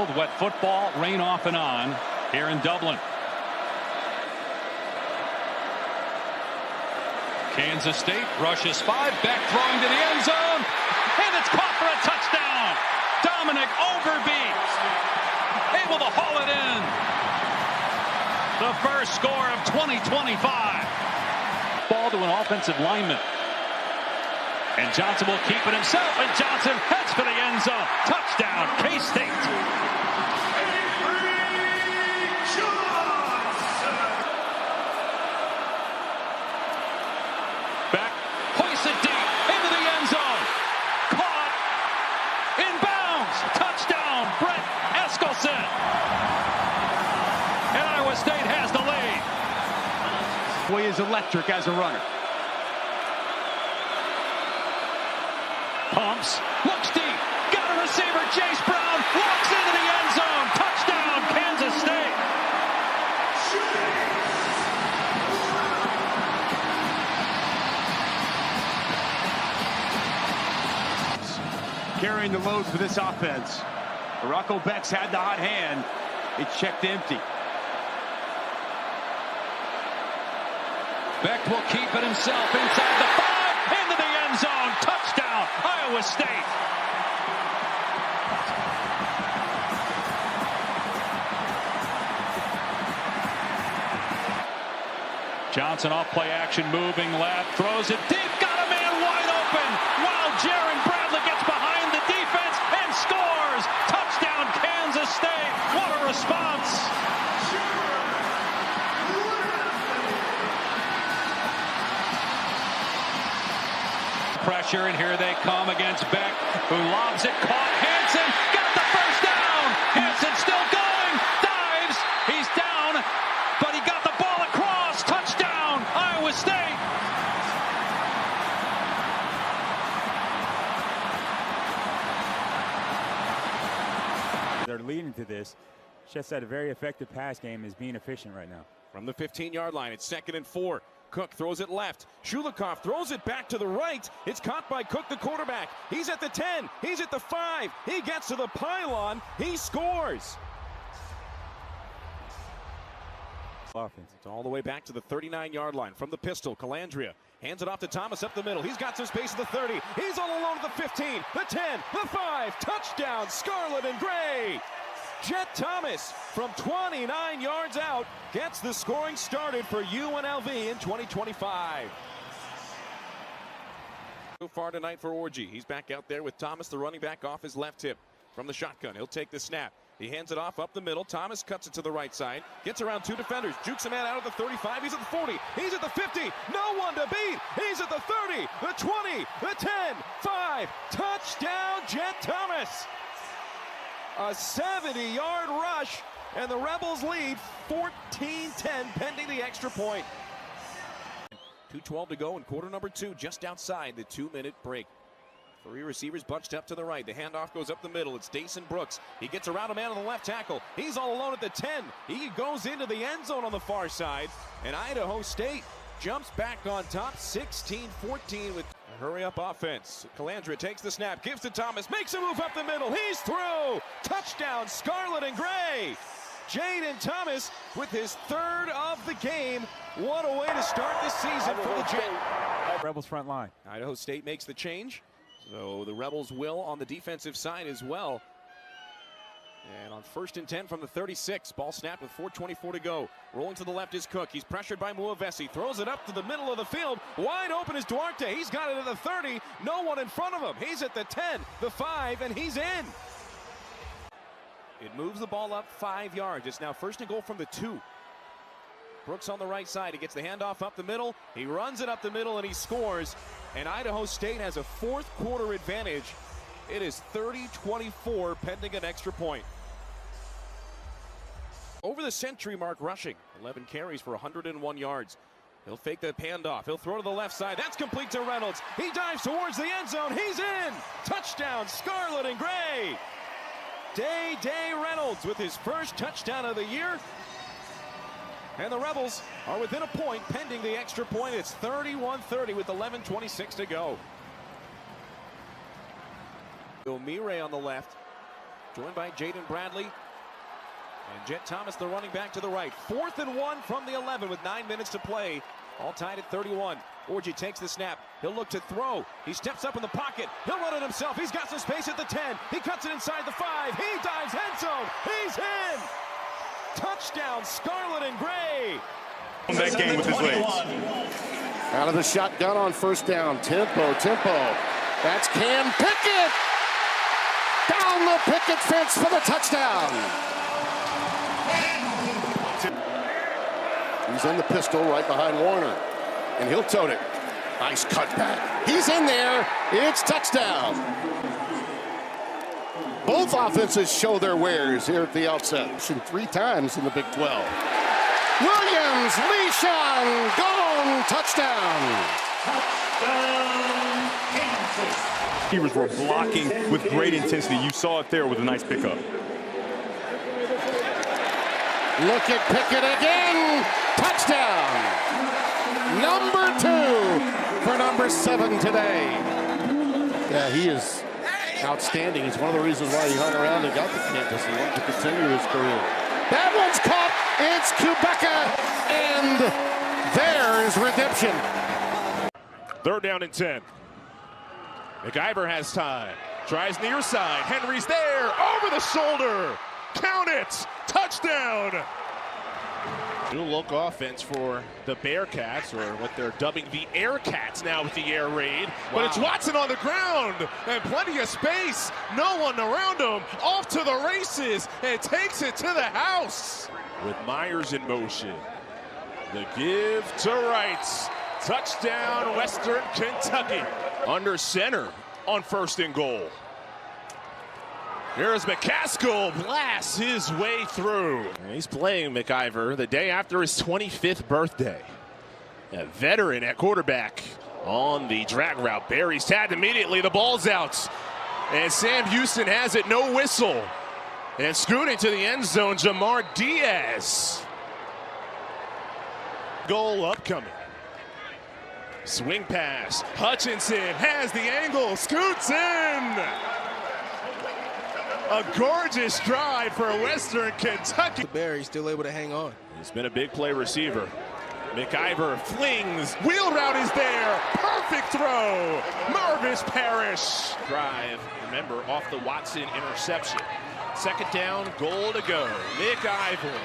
field. Wet football, rain off and on here in Dublin. Kansas State rushes 5, back throwing to the end zone, and it's caught for a touchdown. Dominic Overby able to haul it in. The first score of 2025. Ball to an offensive lineman. And Johnson will keep it himself, and Johnson heads for the end zone. Touchdown, K-State. Back, hoisted deep into the end zone. Caught, in bounds. Touchdown, Brett Eskelsen. And Iowa State has the lead. Boy is electric as a runner. Pumps, looks deep, got a receiver, Chase Brown, walks into the end zone, touchdown, Kansas State. Carrying the load for this offense. Rocco Beck's had the hot hand. It's checked empty. Beck will keep it himself inside the 5, into the end zone, touchdown, Iowa State. Johnson off play action, moving left, throws it deep, got a man wide open. Wow, Jaron Bradley gets behind the defense and scores. Touchdown, Kansas State. What a response. Pressure, and here they come against Beck, who lobs it, caught. Hansen got the first down. Hansen still going, dives, he's down, but he got the ball across. Touchdown, Iowa State. They're leading to this. Just had a very effective pass game, is being efficient right now. From the 15-yard line, it's 2nd and 4. Cook throws it left. Shulikov throws it back to the right. It's caught by Cook, the quarterback. He's at the 10. He's at the 5. He gets to the pylon. He scores. Offense. It's all the way back to the 39-yard line. From the pistol, Calandria hands it off to Thomas up the middle. He's got some space at the 30. He's all alone at the 15, the 10, the 5. Touchdown, Scarlet and Gray. Jet Thomas from 29 yards out gets the scoring started for UNLV in 2025. So far tonight for Orji. He's back out there with Thomas, the running back, off his left hip. From the shotgun, he'll take the snap. He hands it off up the middle. Thomas cuts it to the right side. Gets around 2 defenders. Jukes a man out of the 35. He's at the 40. He's at the 50. No one to beat. He's at the 30, the 20, the 10, 5. Touchdown, Jet Thomas. A 70-yard rush, and the Rebels lead 14-10 pending the extra point. 2:12 to go in quarter number 2, just outside the 2-minute break. 3 receivers bunched up to the right. The handoff goes up the middle. It's Dason Brooks. He gets around a man on the left tackle. He's all alone at the 10. He goes into the end zone on the far side, and Idaho State jumps back on top 16-14 with a hurry-up offense. Calandra takes the snap, gives to Thomas, makes a move up the middle. He's through. Touchdown, Scarlet and Gray. Jaden Thomas with his 3rd of the game. What a way to start this season for the Jet. Rebels front line. Idaho State makes the change, so the Rebels will on the defensive side as well. And on 1st and 10 from the 36, ball snapped with 4:24 to go. Rolling to the left is Cook. He's pressured by Muavesi. Throws it up to the middle of the field. Wide open is Duarte. He's got it at the 30. No one in front of him. He's at the 10, the 5, and he's in. It moves the ball up 5 yards. It's now 1st and goal from the 2. Brooks on the right side. He gets the handoff up the middle. He runs it up the middle, and he scores. And Idaho State has a 4th quarter advantage. It is 30-24 pending an extra point. Over the century mark rushing. 11 carries for 101 yards. He'll fake the handoff. He'll throw to the left side. That's complete to Reynolds. He dives towards the end zone. He's in. Touchdown, Scarlet and Gray. Day Reynolds with his first touchdown of the year. And the Rebels are within a point pending the extra point. It's 31-30 with 11:26 to go. Omire on the left. joined by Jaden Bradley. And Jet Thomas, the running back, to the right. 4th and 1 from the 11 with 9 minutes to play. All tied at 31. Orji takes the snap. He'll look to throw. He steps up in the pocket. He'll run it himself. He's got some space at the 10. He cuts it inside the 5. He dives end zone. He's in. Touchdown, Scarlet and Gray. On that game with his legs. Out of the shotgun on first down. Tempo. That's Cam Pickett. Down the picket fence for the touchdown. He's in the pistol right behind Warner. And he'll tote it. Nice cutback. He's in there. It's touchdown. Both offenses show their wares here at the outset. 3 times in the Big 12. Williams, Leishon, gone, touchdown. Receivers were blocking with great intensity. You saw it there with a nice pickup. Look at Pickett again. Touchdown. Number 2 for number 7 today. Yeah, he is outstanding. He's one of the reasons why he hung around and got the campus. He wanted to continue his career. That one's caught. It's Kubeka. And there's redemption. 3rd down and 10. McIver has time. Tries near side. Henry's there. Over the shoulder. Count it. Touchdown. New look offense for the Bearcats, or what they're dubbing the Aircats now with the air raid. Wow. But it's Watson on the ground and plenty of space. No one around him. Off to the races and takes it to the house. With Myers in motion. The give to Wright. Touchdown, Western Kentucky. Under center on 1st and goal. Here's McCaskill, blasts his way through. He's playing McIver the day after his 25th birthday. A veteran at quarterback on the drag route. Barry's tagged immediately, the ball's out. And Sam Houston has it, no whistle. And scooting to the end zone, Jamar Diaz. Goal upcoming. Swing pass, Hutchinson has the angle, scoots in. A gorgeous drive for Western Kentucky. Barry still able to hang on. He's been a big play receiver. McIver flings, wheel route is there, perfect throw. Marvis Parrish. Drive, remember, off the Watson interception. 2nd down, goal to go. McIver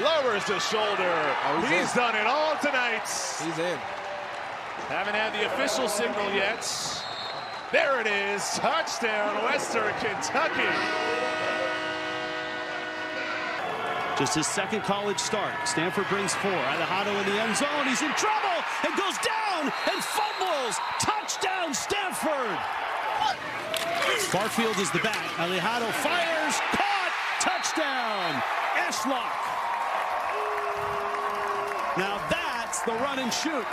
lowers the shoulder. He's done it all tonight. He's in. Haven't had the official signal yet. There it is, touchdown, Western Kentucky. Just his 2nd college start. Stanford brings 4. Idaho in the end zone. He's in trouble and goes down and fumbles. Touchdown, Stanford. Barfield is the back. Alejado fires. Caught. Touchdown. Ashlock. Now that's the run and shoot.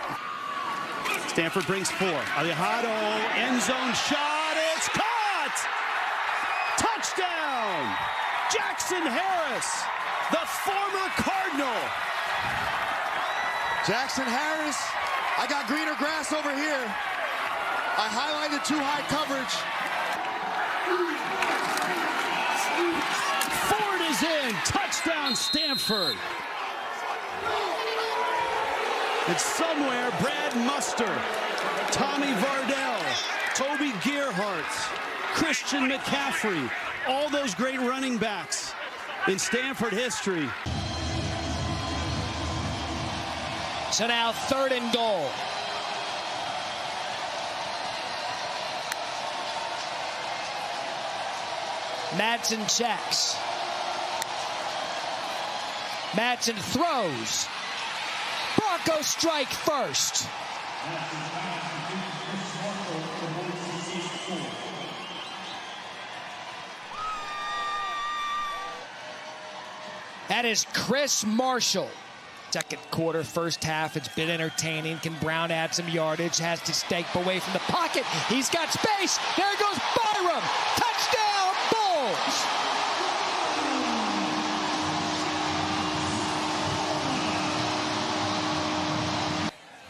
Stanford brings 4. Alejado, end zone shot. It's caught. Touchdown. Jackson Harris, the former Cardinal. Jackson Harris, I got greener grass over here. I highlighted too high coverage. Ford is in. Touchdown, Stanford. It's somewhere Brad Muster, Tommy Vardell, Toby Gerhardt, Christian McCaffrey, all those great running backs in Stanford history. So now 3rd and goal. Madsen checks. Madsen throws. Broncos strike first. That is Chris Marshall. 2nd quarter, 1st half, it's been entertaining. Can Brown add some yardage? Has to stake away from the pocket. He's got space. There goes Byram. Touchdown, Bulls.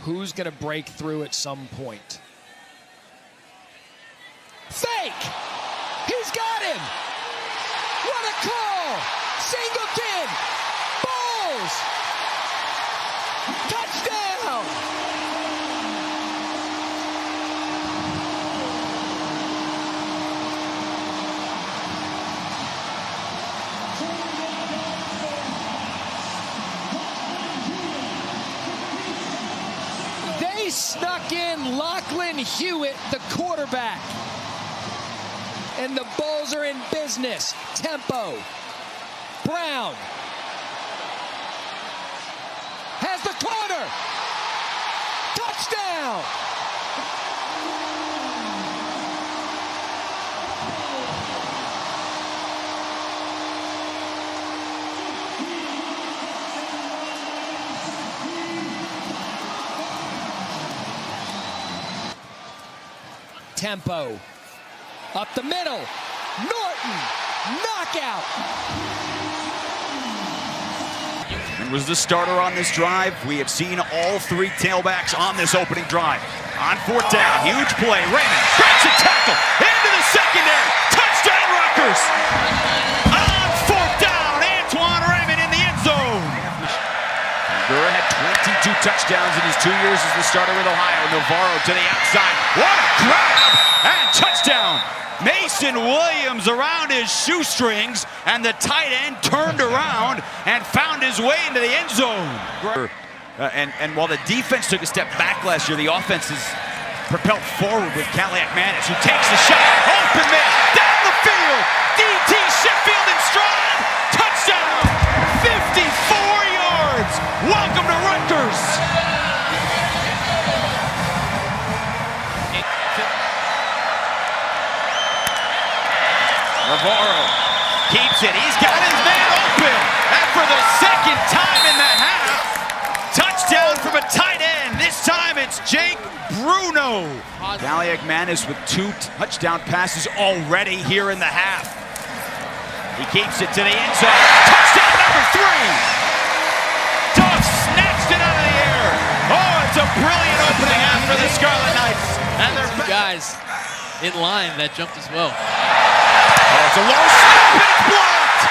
Who's going to break through at some point? Fake! He's got him! What a call! Singleton! Bulls! Touchdown! They snuck in Lachlan Hewitt, the quarterback. And the Bulls are in business. Tempo. Brown has the corner. Touchdown. Tempo. Up the middle. Norton. Knockout. And was the starter on this drive. We have seen all three tailbacks on this opening drive. On fourth down, huge play. Raymond breaks a tackle into the secondary. Touchdown Rutgers. On fourth down, Antoine Raymond in the end zone. Burr had 22 touchdowns in his 2 years as the starter with Ohio. Navarro to the outside. What a grab! And touchdown! Mason Williams around his shoestrings, and the tight end turned around and found his way into the end zone. And while the defense took a step back last year, the offense is propelled forward with Kaliak-Manis, who takes the shot. Open man, down the field. D.T. Sheffield in stride. Touchdown. 54 yards. Welcome to Rutgers. Navarro keeps it. He's got his man open. And for the second time in the half, touchdown from a tight end. This time it's Jake Bruno. Kaliak-Manis with 2 touchdown passes already here in the half. He keeps it to the end zone. Touchdown number 3. Duff snatched it out of the air. Oh, it's a brilliant opening half for the Scarlet Knights. And they're back. Guys in line that jumped as well. Oh, it's a low snap and it's blocked.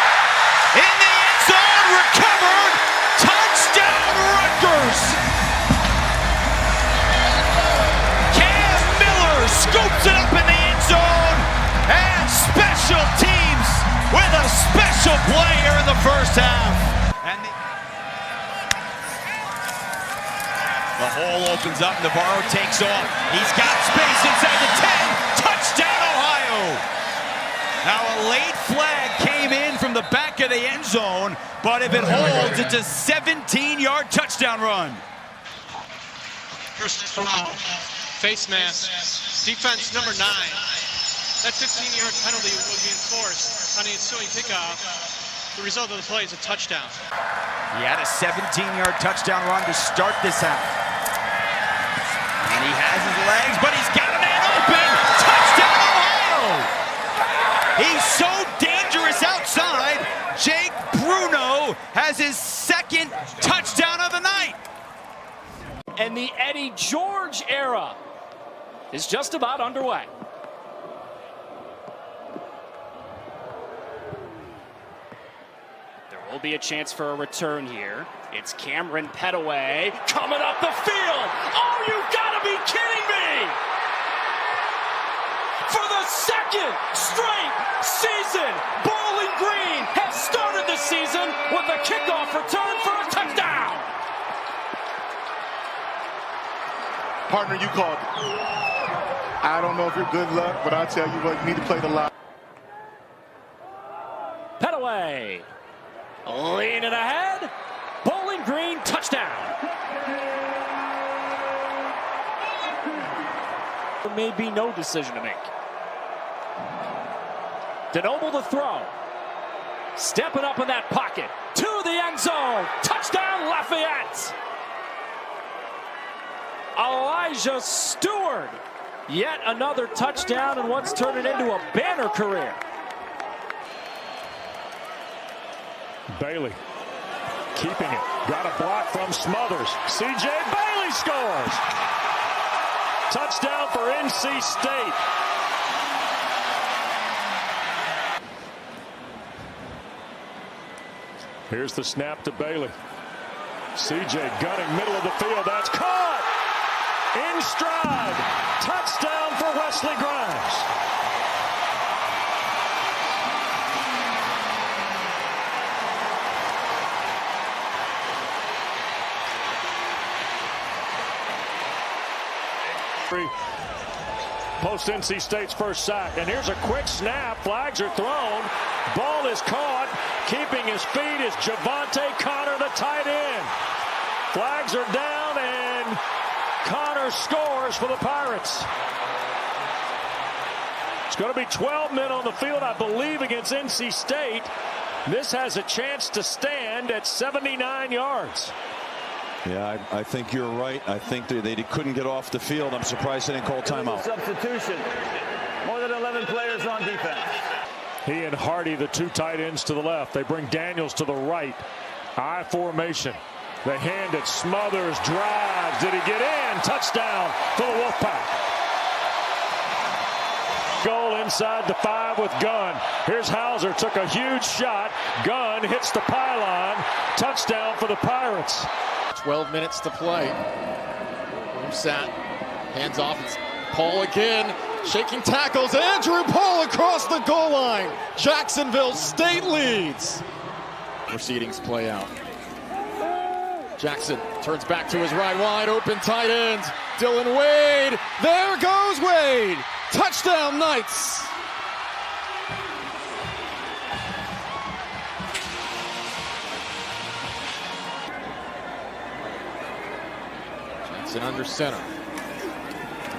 In the end zone, recovered. Touchdown Rutgers. Cam Miller scoops it up in the end zone. And special teams with a special play here in the first half. And the hole opens up. Navarro takes off. He's got space inside the 10. Touchdown Ohio. Now a late flag came in from the back of the end zone, but if it holds, it's a 17-yard touchdown run. First face mask, defense number 9. That 15-yard penalty will be enforced on the ensuing kickoff. The result of the play is a touchdown. He had a 17-yard touchdown run to start this half. And he has his legs, but he's got a man open. Touchdown Ohio! He's so dangerous outside. Jake Bruno has his second touchdown of the night. And the Eddie George era is just about underway. There will be a chance for a return here. It's Cameron Petaway coming up the field. Oh, you've got to be kidding me! For the second straight season, Bowling Green has started the season with a kickoff return for a touchdown. Partner, you called it. I don't know if you're good luck, but I'll tell you what, you need to play the line. Petaway leaning ahead. Bowling Green touchdown. There may be no decision to make. DeNoble to throw. Stepping up in that pocket. To the end zone. Touchdown Lafayette. Elijah Stewart. Yet another touchdown and what's turning into a banner career. Bailey keeping it. Got a block from Smothers. C.J. Bailey scores. Touchdown for NC State. Here's the snap to Bailey. CJ gunning middle of the field. That's caught. In stride. Touchdown for Wesley Grimes. Post NC State's first sack. And here's a quick snap. Flags are thrown. Ball is caught. Keeping his feet is Javante Connor, the tight end. Flags are down, and Connor scores for the Pirates. It's going to be 12 men on the field, I believe, against NC State. This has a chance to stand at 79 yards. Yeah, I think you're right. I think they couldn't get off the field. I'm surprised they didn't call timeout. Substitution. More than 11 players on defense. He and Hardy, the two tight ends, to the left. They bring Daniels to the right. I formation. They hand it. Smothers drives. Did he get in? Touchdown for the Wolfpack. Goal inside the 5 with Gunn. Here's Hauser. Took a huge shot. Gunn hits the pylon. Touchdown for the Pirates. 12 minutes to play. Sat. Hands off. It's Paul again. Shaking tackles. Andrew Paul across the goal line. Jacksonville State leads. Proceedings play out. Jackson turns back to his right, wide open tight end. Dylan Wade. There goes Wade. Touchdown Knights. Jackson under center.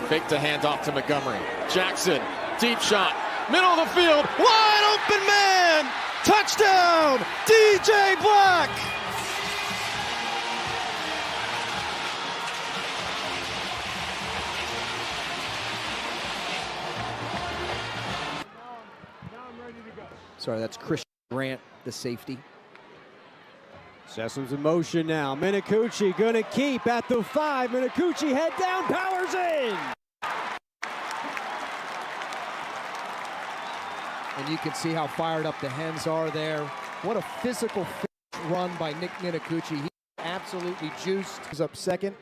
Fake the handoff to Montgomery. Jackson, deep shot, middle of the field, wide open man! Touchdown, DJ Black! Sorry, that's Christian Grant, the safety. Sessum's in motion now. Minicucci gonna keep at the 5. Minicucci head down, powers in! And you can see how fired up the Hens are there. What a physical run by Nick Minicucci. He absolutely juiced. He's up 2nd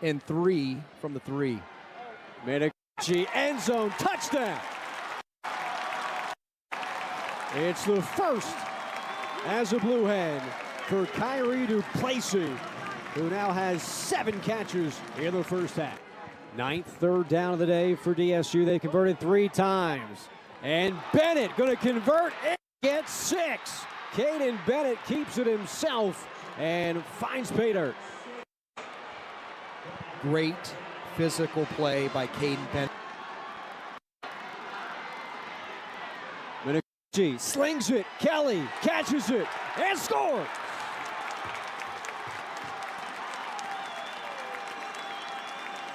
and 3 from the 3. Minicucci, end zone, touchdown! It's the first as a Blue Hen for Kyrie Duplessis, who now has 7 catches in the first half. 9th third down of the day for DSU. They converted 3 times. And Bennett going to convert and get 6. Caden Bennett keeps it himself and finds pay dirt. Great physical play by Caden Bennett. Minicucci slings it. Kelly catches it and scores.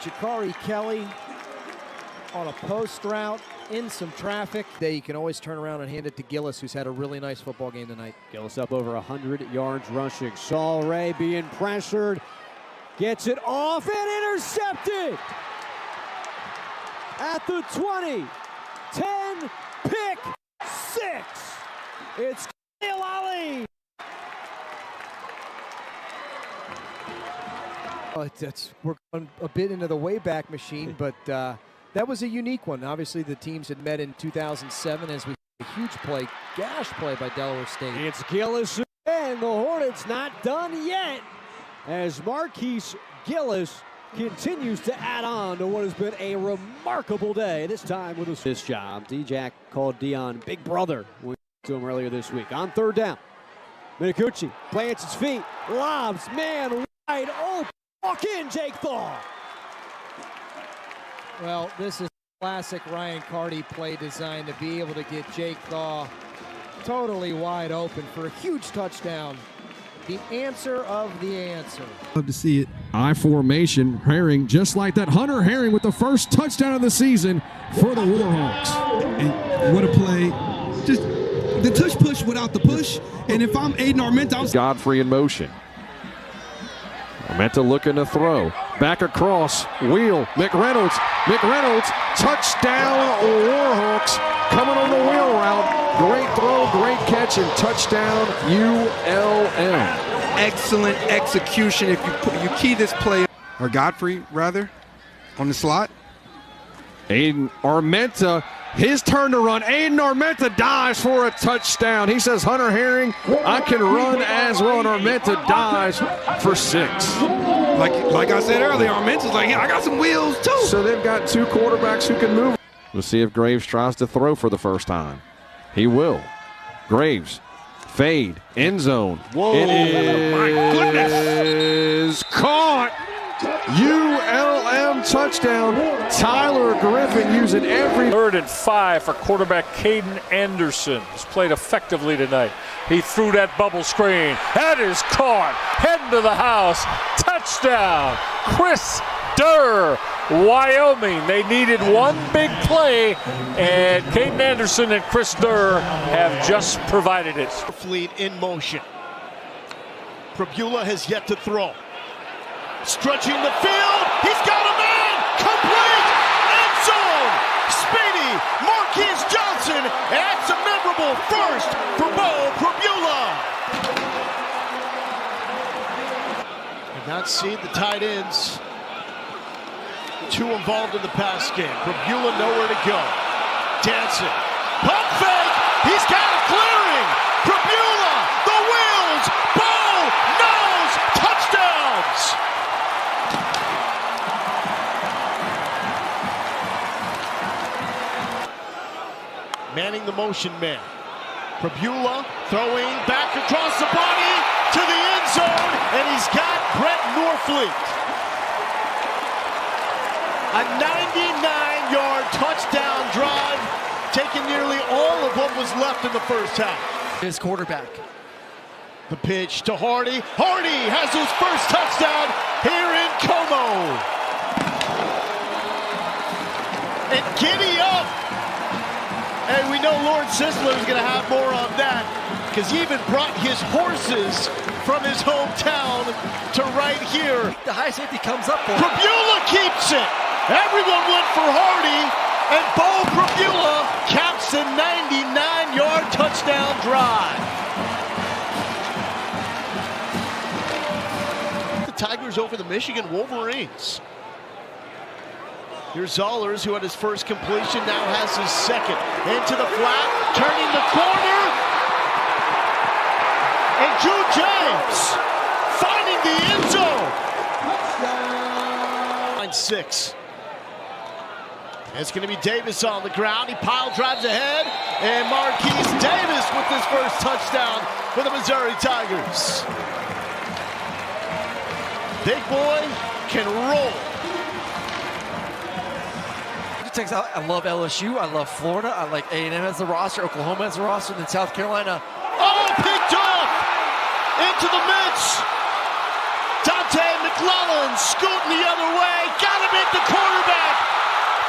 Jakari Kelly on a post route in some traffic. You can always turn around and hand it to Gillis, who's had a really nice football game tonight. Gillis up over 100 yards rushing. Saul Ray being pressured. Gets it off and intercepted. At the 20. 10, pick 6. It's Khalil Ali. We're going a bit into the Wayback Machine, but that was a unique one. Obviously, the teams had met in 2007 as we a huge play, gash play by Delaware State. It's Gillis and the Hornets not done yet as Marquise Gillis continues to add on to what has been a remarkable day, this time with this job. D-Jack called Dion Big Brother to him earlier this week. On 3rd down, Minicucci plants his feet, lobs, man wide open. Walk in, Jake Thaw. Well, this is classic Ryan Carty play designed to be able to get Jake Thaw totally wide open for a huge touchdown. The answer of the answer. Love to see it. I formation. Herring, just like that. Hunter Herring with the first touchdown of the season for the Warhawks. And what a play. Just the tush push without the push. And if I'm Aiden Armenta, Godfrey in motion. Armenta looking to throw. Back across. Wheel. McReynolds. Touchdown Warhawks. coming on the wheel route. Great throw, great catch, and touchdown ULM. Excellent execution. If you key this play, or Godfrey rather, on the slot. Aiden Armenta, his turn to run. Aiden Armenta dives for a touchdown. He says, Hunter Herring, I can run as well, and Armenta dives for 6. Like I said earlier, Armenta's like, yeah, I got some wheels too. So they've got 2 quarterbacks who can move. We'll see if Graves tries to throw for the first time. He will. Graves, fade, end zone. Whoa, it is my goodness. Caught. ULM touchdown. Tyler Griffin using every. 3rd and 5 for quarterback Caden Anderson. He's played effectively tonight. He threw that bubble screen. That is caught. Heading to the house. Touchdown. Chris Durr, Wyoming. They needed one big play, and Caden Anderson and Chris Durr have just provided it. Fleet in motion. Prabula has yet to throw. Stretching the field, he's got a man, complete, end zone, speedy, Marquise Johnson, and that's a memorable first for Bo Prabula. Did not see the tight ends, 2 involved in the pass game. Prabula nowhere to go. Dancing, pump fake, he's got a clearing, Prabula, the wheels, Bo, nose, touchdowns. Manning the motion man. Prabula throwing back across the body to the end zone, and he's got Brett Norfleet. A 99-yard touchdown drive, taking nearly all of what was left in the first half. His quarterback. The pitch to Hardy. Hardy has his first touchdown here in Como. And giddy up. And we know Lord Sisler is going to have more on that, because he even brought his horses from his hometown to right here. The high safety comes up for him. Prabula keeps it. Everyone went for Hardy, and Bo Prabula caps a 99-yard touchdown drive. The Tigers over the Michigan Wolverines. Here's Zollers, who had his first completion, now has his second. Into the flat, turning the corner. And Drew James finding the end zone. 9-6. It's going to be Davis on the ground. He pile drives ahead. And Marquise Davis with his first touchdown for the Missouri Tigers. Big boy can roll. I love LSU. I love Florida. I like A&M as the roster. Oklahoma as the roster. And then South Carolina. Oh, picked up into the midst. Dante McClellan scooting the other way. Got him at the quarterback.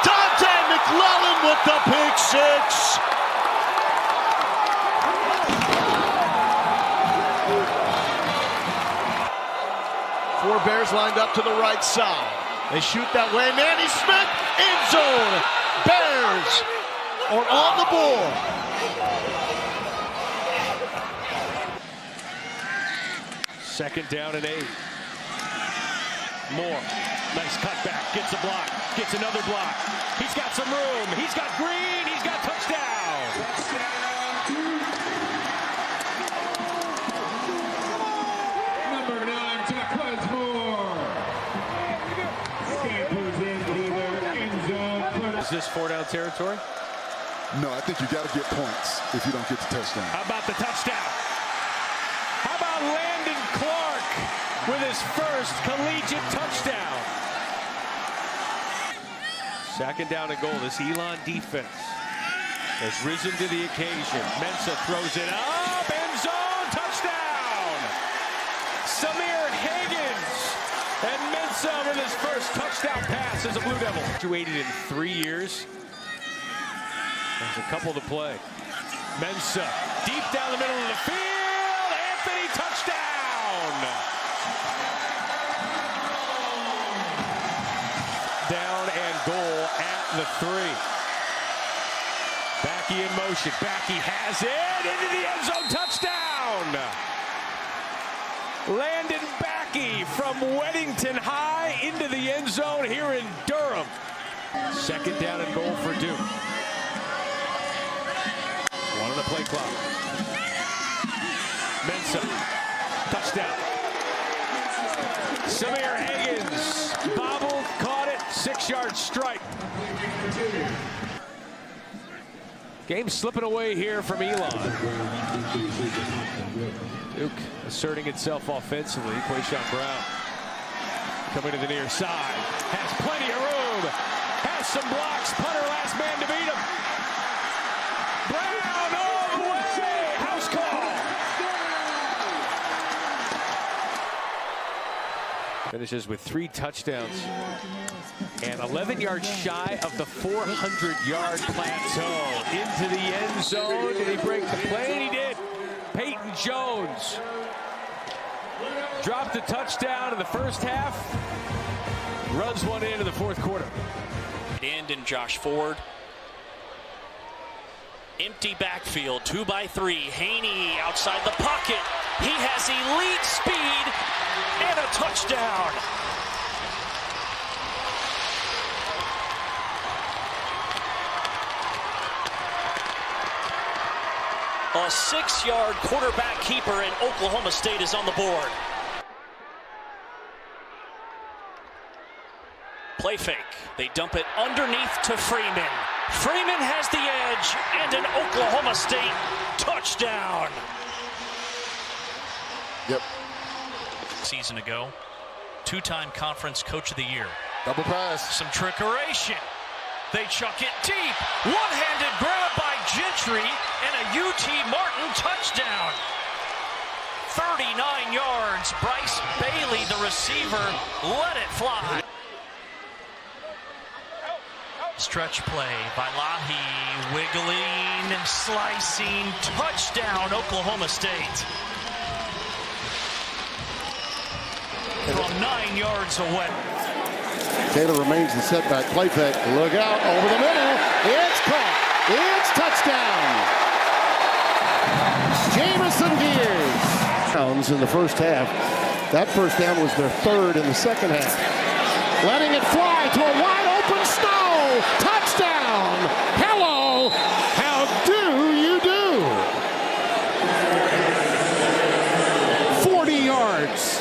Dante McClellan with the pick six. Four Bears lined up to the right side. They shoot that way. Manny Smith, end zone. Bears are on the board. Second down and 8. Moore, nice cutback, gets a block, gets another block. He's got some room, he's got green, he's got touchdown. Number 9, Dequesne Moore. Is this 4-down territory? No, I think you got to get points if you don't get the touchdown. How about the touchdown? How about Landon Clark with his first collegiate touchdown? Second down and goal. This Elon defense has risen to the occasion. Mensah throws it up, end zone, touchdown! Samir Higgins and Mensah with his first touchdown pass as a Blue Devil. Graduated in 3 years. There's a couple to play. Mensah deep down the middle of the field. Anthony, touchdown! Down and goal at the 3. Back Backey in motion. Backey has it into the end zone. Touchdown! Landon Backey from Weddington High into the end zone here in Durham. Second down and goal for Duke. One on the play clock. Mensa. Touchdown. Samir Higgins bobbled, caught it, 6-yard strike. Game slipping away here from Elon. Duke asserting itself offensively. Quayshawn Brown coming to the near side. Has plenty of room. Has some blocks. Punter last man to beat him. Brown all the way. House call. Finishes with 3 touchdowns and 11 yards shy of the 400-yard plateau. Into the end zone. Did he break the play? He did. Peyton Jones dropped a touchdown in the first half. Runs one into the fourth quarter. And Josh Ford. Empty backfield, 2-by-3. Haney outside the pocket. He has elite speed and a touchdown. A 6-yard quarterback keeper, and Oklahoma State is on the board. Play fake. They dump it underneath to Freeman. Freeman has the edge and an Oklahoma State touchdown. Yep. Season ago, 2-time conference coach of the year. Double pass. Some trickeration. They chuck it deep. One-handed grab by Gentry and a UT Martin touchdown. 39 yards. Bryce Bailey, the receiver, let it fly. Stretch play by Lahi, wiggling, slicing, touchdown, Oklahoma State. From 9 yards away. Taylor remains the setback. Play fake. Look out. Over the middle. It's caught. It's touchdown. Jamison Gears. Downs in the first half. That first down was their 3rd in the second half. Letting it fly to a wide open Snow. Touchdown. Hello. How do you do? 40 yards.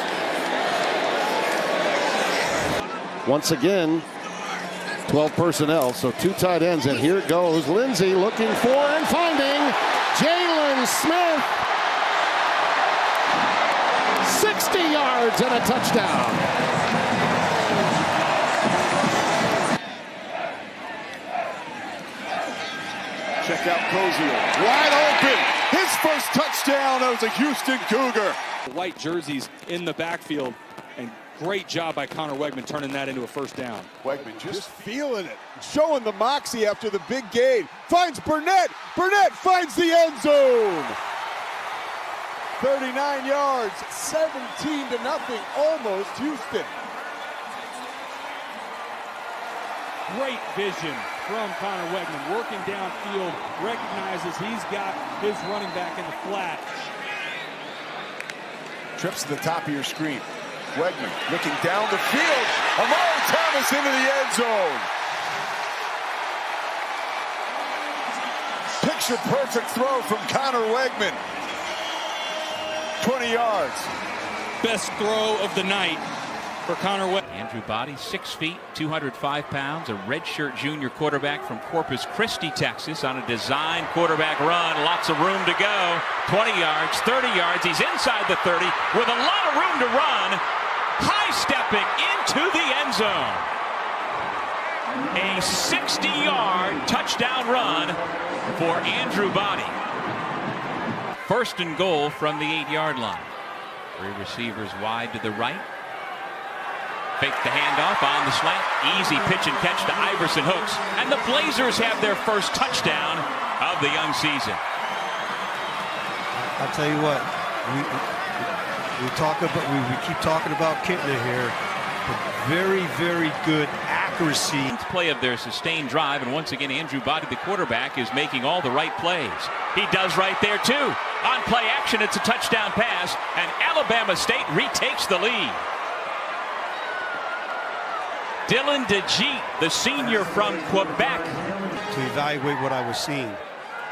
Once again, 12 personnel, so 2 tight ends, and here it goes. Lindsey looking for and finding Jalen Smith. 60 yards and a touchdown. Check out Cozier. Wide open. His first touchdown as a Houston Cougar. White jerseys in the backfield, and great job by Connor Wegman turning that into a first down. Wegman just feeling it, showing the moxie after the big gain. Finds Burnett. Burnett finds the end zone. 39 yards, 17-0, almost Houston. Great vision from Connor Wegman, working downfield, recognizes he's got his running back in the flat. Trips to the top of your screen. Wegman looking down the field. Amari Thomas into the end zone. Picture perfect throw from Connor Wegman. 20 yards. Best throw of the night for Connor Wegman. Andrew Body, 6 feet, 205 pounds, a redshirt junior quarterback from Corpus Christi, Texas, on a design quarterback run. Lots of room to go. 20 yards, 30 yards. He's inside the 30 with a lot of room to run. High-stepping into the end zone. A 60-yard touchdown run for Andrew Body. First and goal from the 8-yard line. 3 receivers wide to the right. Fake the handoff on the slant. Easy pitch and catch to Iverson Hooks. And the Blazers have their first touchdown of the young season. I'll tell you what, we keep talking about Kintner here, but very, very good, accurate accuracy. Play of their sustained drive, and once again Andrew Body, the quarterback, is making all the right plays. He does right there too. On play action, it's a touchdown pass, and Alabama State retakes the lead. Dylan DeJeet, the senior from Quebec. To evaluate what I was seeing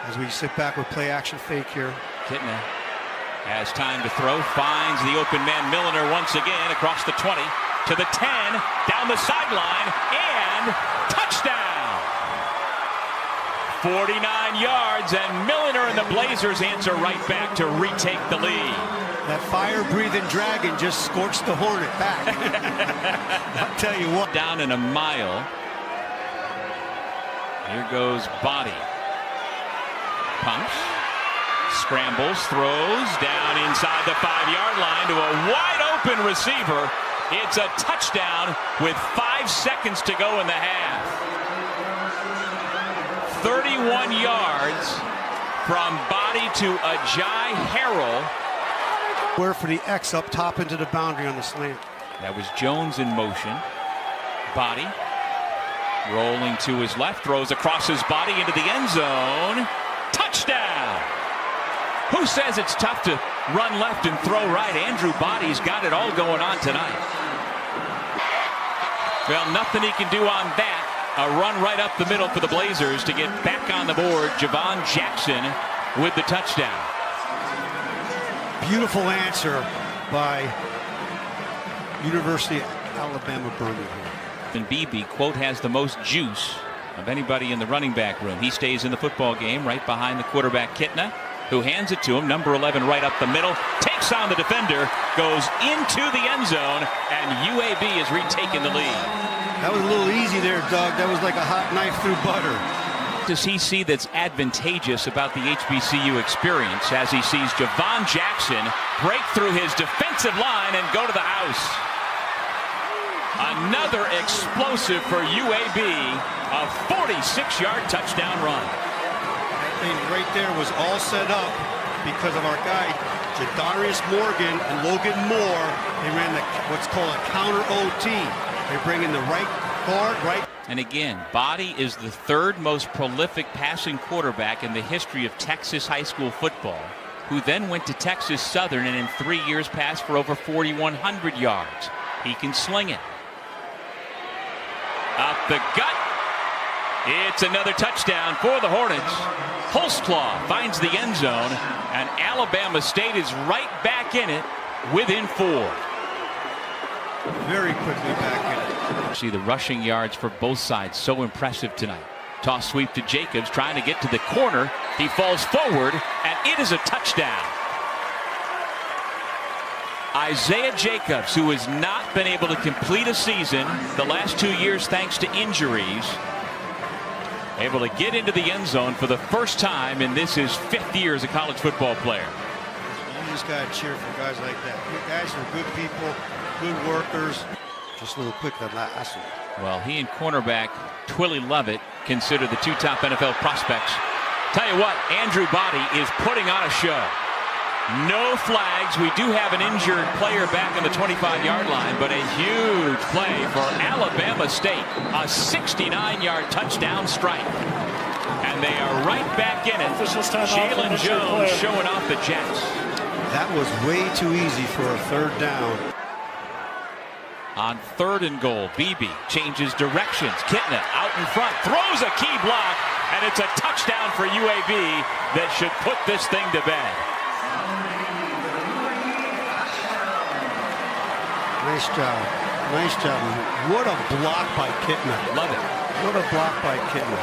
as we sit back with play action fake here. Kitna has time to throw, finds the open man Milliner once again across the 20 to the 10, down the sideline, and touchdown! 49 yards, and Milliner and the Blazers answer right back to retake the lead. That fire-breathing dragon just scorched the Hornet back. I'll tell you what. Down in a mile. Here goes Body. Pumps. Scrambles, throws, down inside the 5-yard line to a wide-open receiver. It's a touchdown with 5 seconds to go in the half. 31 yards from Body to Ajay Harrell. Where for the X up top into the boundary on the slant. That was Jones in motion. Body rolling to his left, throws across his body into the end zone. Touchdown! Who says it's tough to run left and throw right? Andrew Body's got it all going on tonight. Well, nothing he can do on that. A run right up the middle for the Blazers to get back on the board. Javon Jackson with the touchdown. Beautiful answer by University of Alabama Birmingham. And BB, quote, has the most juice of anybody in the running back room. He stays in the football game right behind the quarterback Kitna, who hands it to him. Number 11 right up the middle, takes on the defender, goes into the end zone, and UAB is retaking the lead. That was a little easy there, Doug. That was like a hot knife through butter. Does he see that's advantageous about the HBCU experience as he sees Javon Jackson break through his defensive line and go to the house? Another explosive for UAB, a 46-yard touchdown run. I think right there was all set up because of our guy, Jadarius Morgan and Logan Moore. They ran what's called a counter OT. They bring in the right guard, right. And again, Body is the third most prolific passing quarterback in the history of Texas high school football, who then went to Texas Southern and in 3 years passed for over 4,100 yards. He can sling it. Up the gut. It's another touchdown for the Hornets. Holzclaw finds the end zone, and Alabama State is right back in it within 4. Very quickly back in it. See the rushing yards for both sides, so impressive tonight. Toss sweep to Jacobs, trying to get to the corner. He falls forward, and it is a touchdown. Isaiah Jacobs, who has not been able to complete a season the last 2 years thanks to injuries, able to get into the end zone for the first time in this his 5th year as a college football player. You just got to cheer for guys like that. You guys are good people, good workers. Just a little quick on that last one. Well, he and cornerback Twilly Lovett consider the 2 top NFL prospects. Tell you what, Andrew Body is putting on a show. No flags. We do have an injured player back on the 25-yard line, but a huge play for Alabama State. A 69-yard touchdown strike. And they are right back in it. Jalen Jones showing off the Jets. That was way too easy for a 3rd down. On 3rd and goal, BB changes directions. Kitna out in front, throws a key block, and it's a touchdown for UAB that should put this thing to bed. Nice job. Nice job. What a block by Kitna. Love it. What a block by Kitna.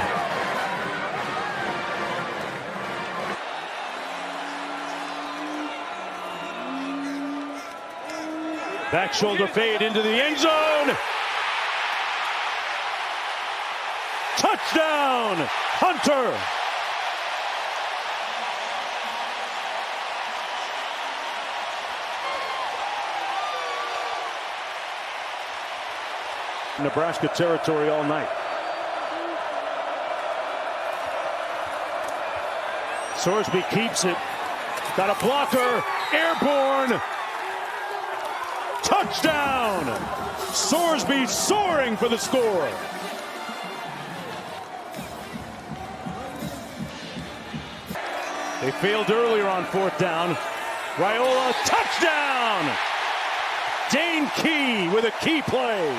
Back shoulder fade into the end zone. Touchdown, Hunter. Nebraska territory all night. Sorsby keeps it. Got a blocker. Airborne. Touchdown! Sorsby soaring for the score. They failed earlier on 4th down. Raiola, touchdown! Dane Key with a key play.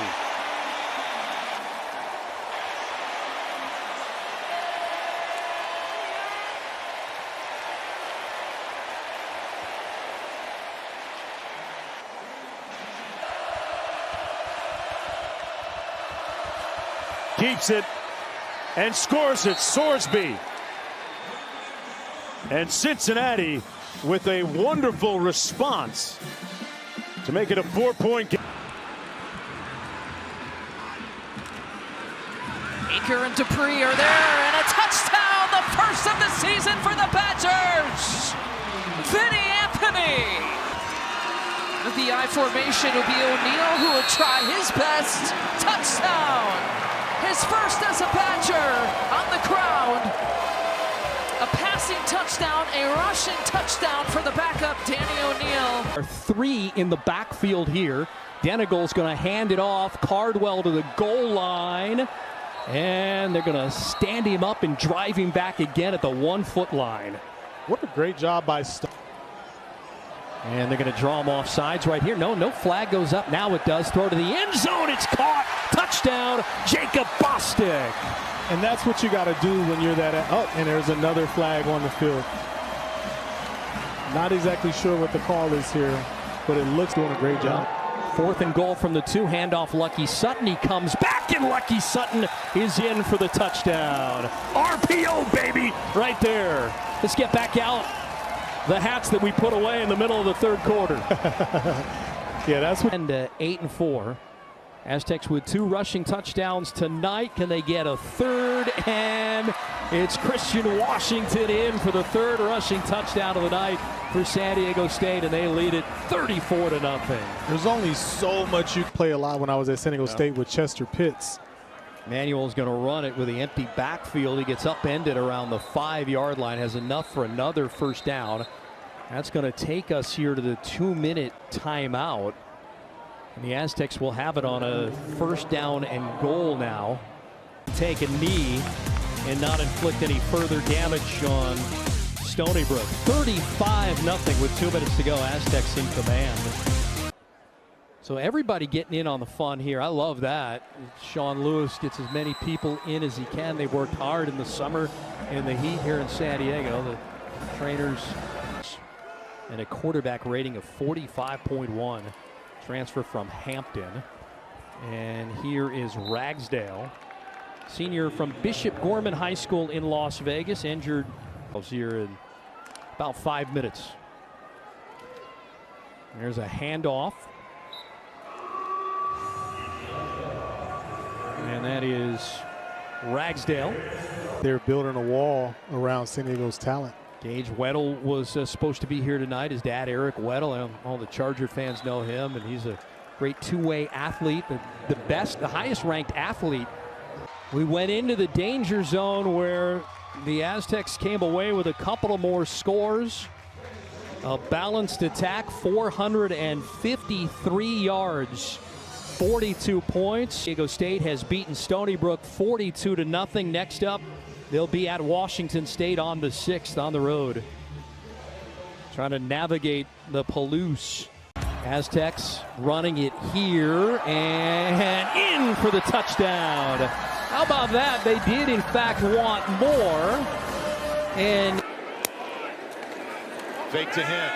Keeps it and scores it, Sorsby. And Cincinnati with a wonderful response to make it a 4-point game. Aker and Dupree are there, and a touchdown, the first of the season for the Badgers. Vinny Anthony. With the I formation, it'll be O'Neal who will try his best. Touchdown. His first as a Badger on the ground. A passing touchdown, a rushing touchdown for the backup, Danny O'Neal. 3 in the backfield here. Denigle's going to hand it off. Cardwell to the goal line. And they're going to stand him up and drive him back again at the 1-foot line. What a great job by Stone. And they're going to draw him off sides right here. No flag goes up. Now it does. Throw to the end zone. It's caught. Touchdown, Jacob Bostic. And that's what you got to do when you're that. Oh, and there's another flag on the field. Not exactly sure what the call is here, but it looks doing a great job. 4th and goal from the 2. Handoff Lucky Sutton. He comes back, and Lucky Sutton is in for the touchdown. RPO, baby, right there. Let's get back out the hats that we put away in the middle of the 3rd quarter. Yeah, that's what. And 8-4. Aztecs with 2 rushing touchdowns tonight. Can they get a 3rd? And it's Christian Washington in for the 3rd rushing touchdown of the night for San Diego State, and they lead it 34-0. There's only so much you can play a lot when I was at San Diego State with Chester Pitts. Manuel's going to run it with the empty backfield. He gets upended around the 5-yard line, has enough for another first down. That's going to take us here to the 2-minute timeout. And the Aztecs will have it on a 1st down and goal now. Take a knee and not inflict any further damage on Stony Brook. 35-0 with 2 minutes to go. Aztecs in command. So everybody getting in on the fun here. I love that. Sean Lewis gets as many people in as he can. They worked hard in the summer in the heat here in San Diego. The trainers, and a quarterback rating of 45.1. Transfer from Hampton. And here is Ragsdale, senior from Bishop Gorman High School in Las Vegas, injured here in about 5 minutes. There's a handoff. And that is Ragsdale. They're building a wall around San Diego's talent. Gage Weddle was supposed to be here tonight. His dad, Eric Weddle, all the Charger fans know him, and he's a great two-way athlete, the best, the highest-ranked athlete. We went into the danger zone where the Aztecs came away with a couple of more scores. A balanced attack, 453 yards, 42 points. San Diego State has beaten Stony Brook 42-0. Next up, they'll be at Washington State on the 6th on the road. Trying to navigate the Palouse. Aztecs running it here and in for the touchdown. How about that? They did in fact want more. And fake to him.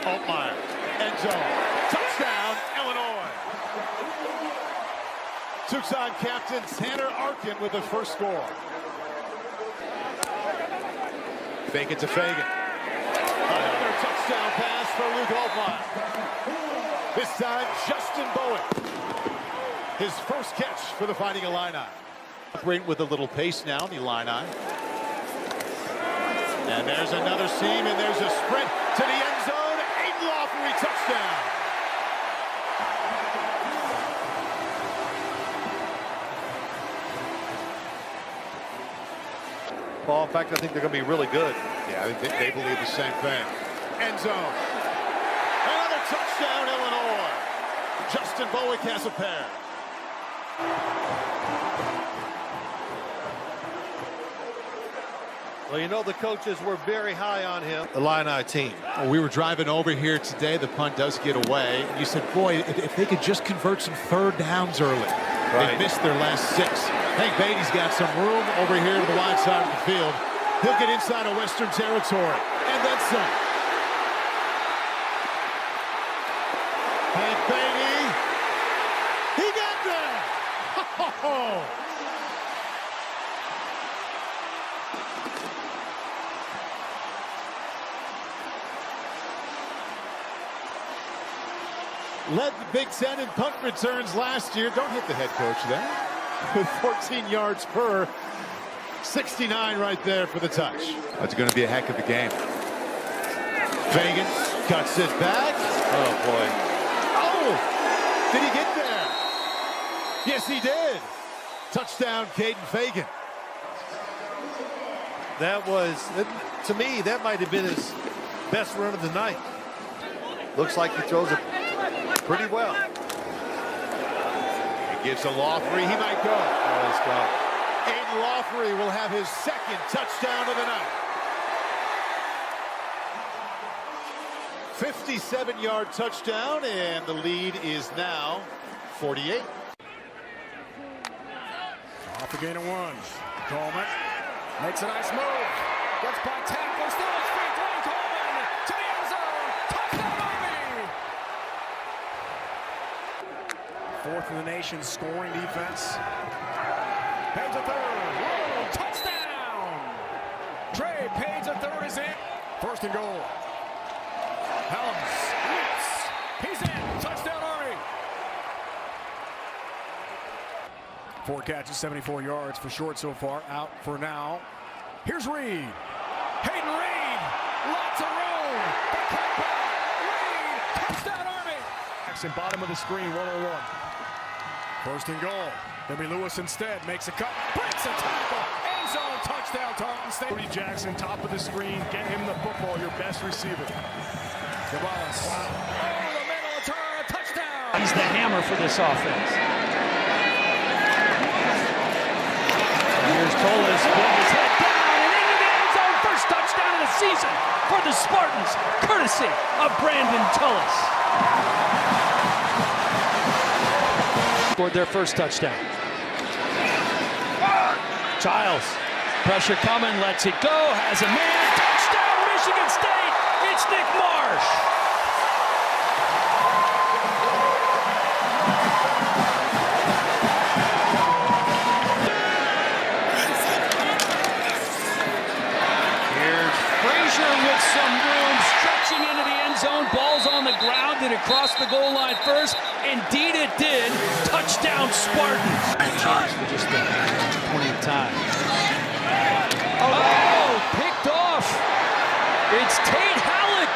Altmaier. End zone. Touchdown, Illinois. Tucson captain Tanner Arkin with the first score. Fake it to Fagan. Another touchdown pass for Luke Altmaier. This time, Justin Bowen. His first catch for the Fighting Illini. Operating with a little pace now, the Illini. And there's another seam, and there's a sprint to the end zone. Aiden Lawfrey, touchdown. Well, in fact, I think they're going to be really good. Yeah, I think they believe the same thing. End zone. Another touchdown, Illinois. Justin Bowick has a pair. Well, you know the coaches were very high on him. The Illini team. We were driving over here today. The punt does get away. You said, boy, if they could just convert some third downs early. Right. They missed their last 6. Hank Beatty's got some room over here to the wide side of the field. He'll get inside of Western territory. And then some. Hank Beatty. He got there. Oh. Led the Big Ten in punt returns last year. Don't hit the head coach there. With 14 yards per. 69 right there for the touch. That's going to be a heck of a game. Fagan cuts it back. Oh, boy. Oh! Did he get there? Yes, he did. Touchdown, Caden Fagan. That was, to me, that might have been his best run of the night. Looks like he throws it pretty well. He gives to Lawfrey. He might go. Oh, he's gone. Aiden Lawfrey will have his second touchdown of the night. 57-yard touchdown, and the lead is now 48. Off the gain of 1. Coleman makes a nice move. Gets by tackle, still his feet. Coleman to the end zone. Touchdown, Army! 4th in the nation scoring defense. Page a third. Whoa, touchdown! Trey Page a third is in. 1st and goal. Helms leaps. He's in. Touchdown, Army. 4 catches, 74 yards for short so far. Out for now. Here's Reed. Hayden Reed. Lots of room. The cutback. Reed. Touchdown, Army. Jackson, bottom of the screen, 1-on-1. 1st and goal. Maybe Lewis instead makes a cut. Breaks a tackle. End zone. Touchdown, Tarleton State. Brody Jackson, top of the screen. Get him the football. Your best receiver. Gabas. Over the middle. Turn. Touchdown. He's the hammer for this offense. Here's Toles, putting his head down and into the end zone. First touchdown of the season for the Spartans, courtesy of Brandon Tullis. Scored their first touchdown. Childs, pressure coming, lets it go, has a man. Touchdown, Michigan State. It's Nick Marsh. With some room, stretching into the end zone, ball's on the ground, did it cross the goal line first? Indeed it did. Touchdown Spartans. Chance for just a point of time. Oh, picked off. It's Tate Halleck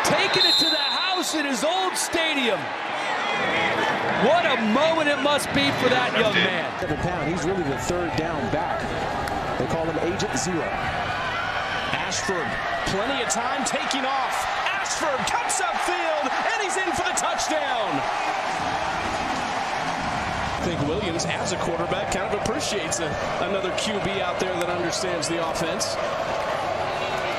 taking it to the house in his old stadium. What a moment it must be for that young man. He's really the 3rd down back. They call him Agent Zero. Ashford, plenty of time taking off. Ashford cuts upfield, and he's in for the touchdown. I think Williams, as a quarterback, kind of appreciates another QB out there that understands the offense.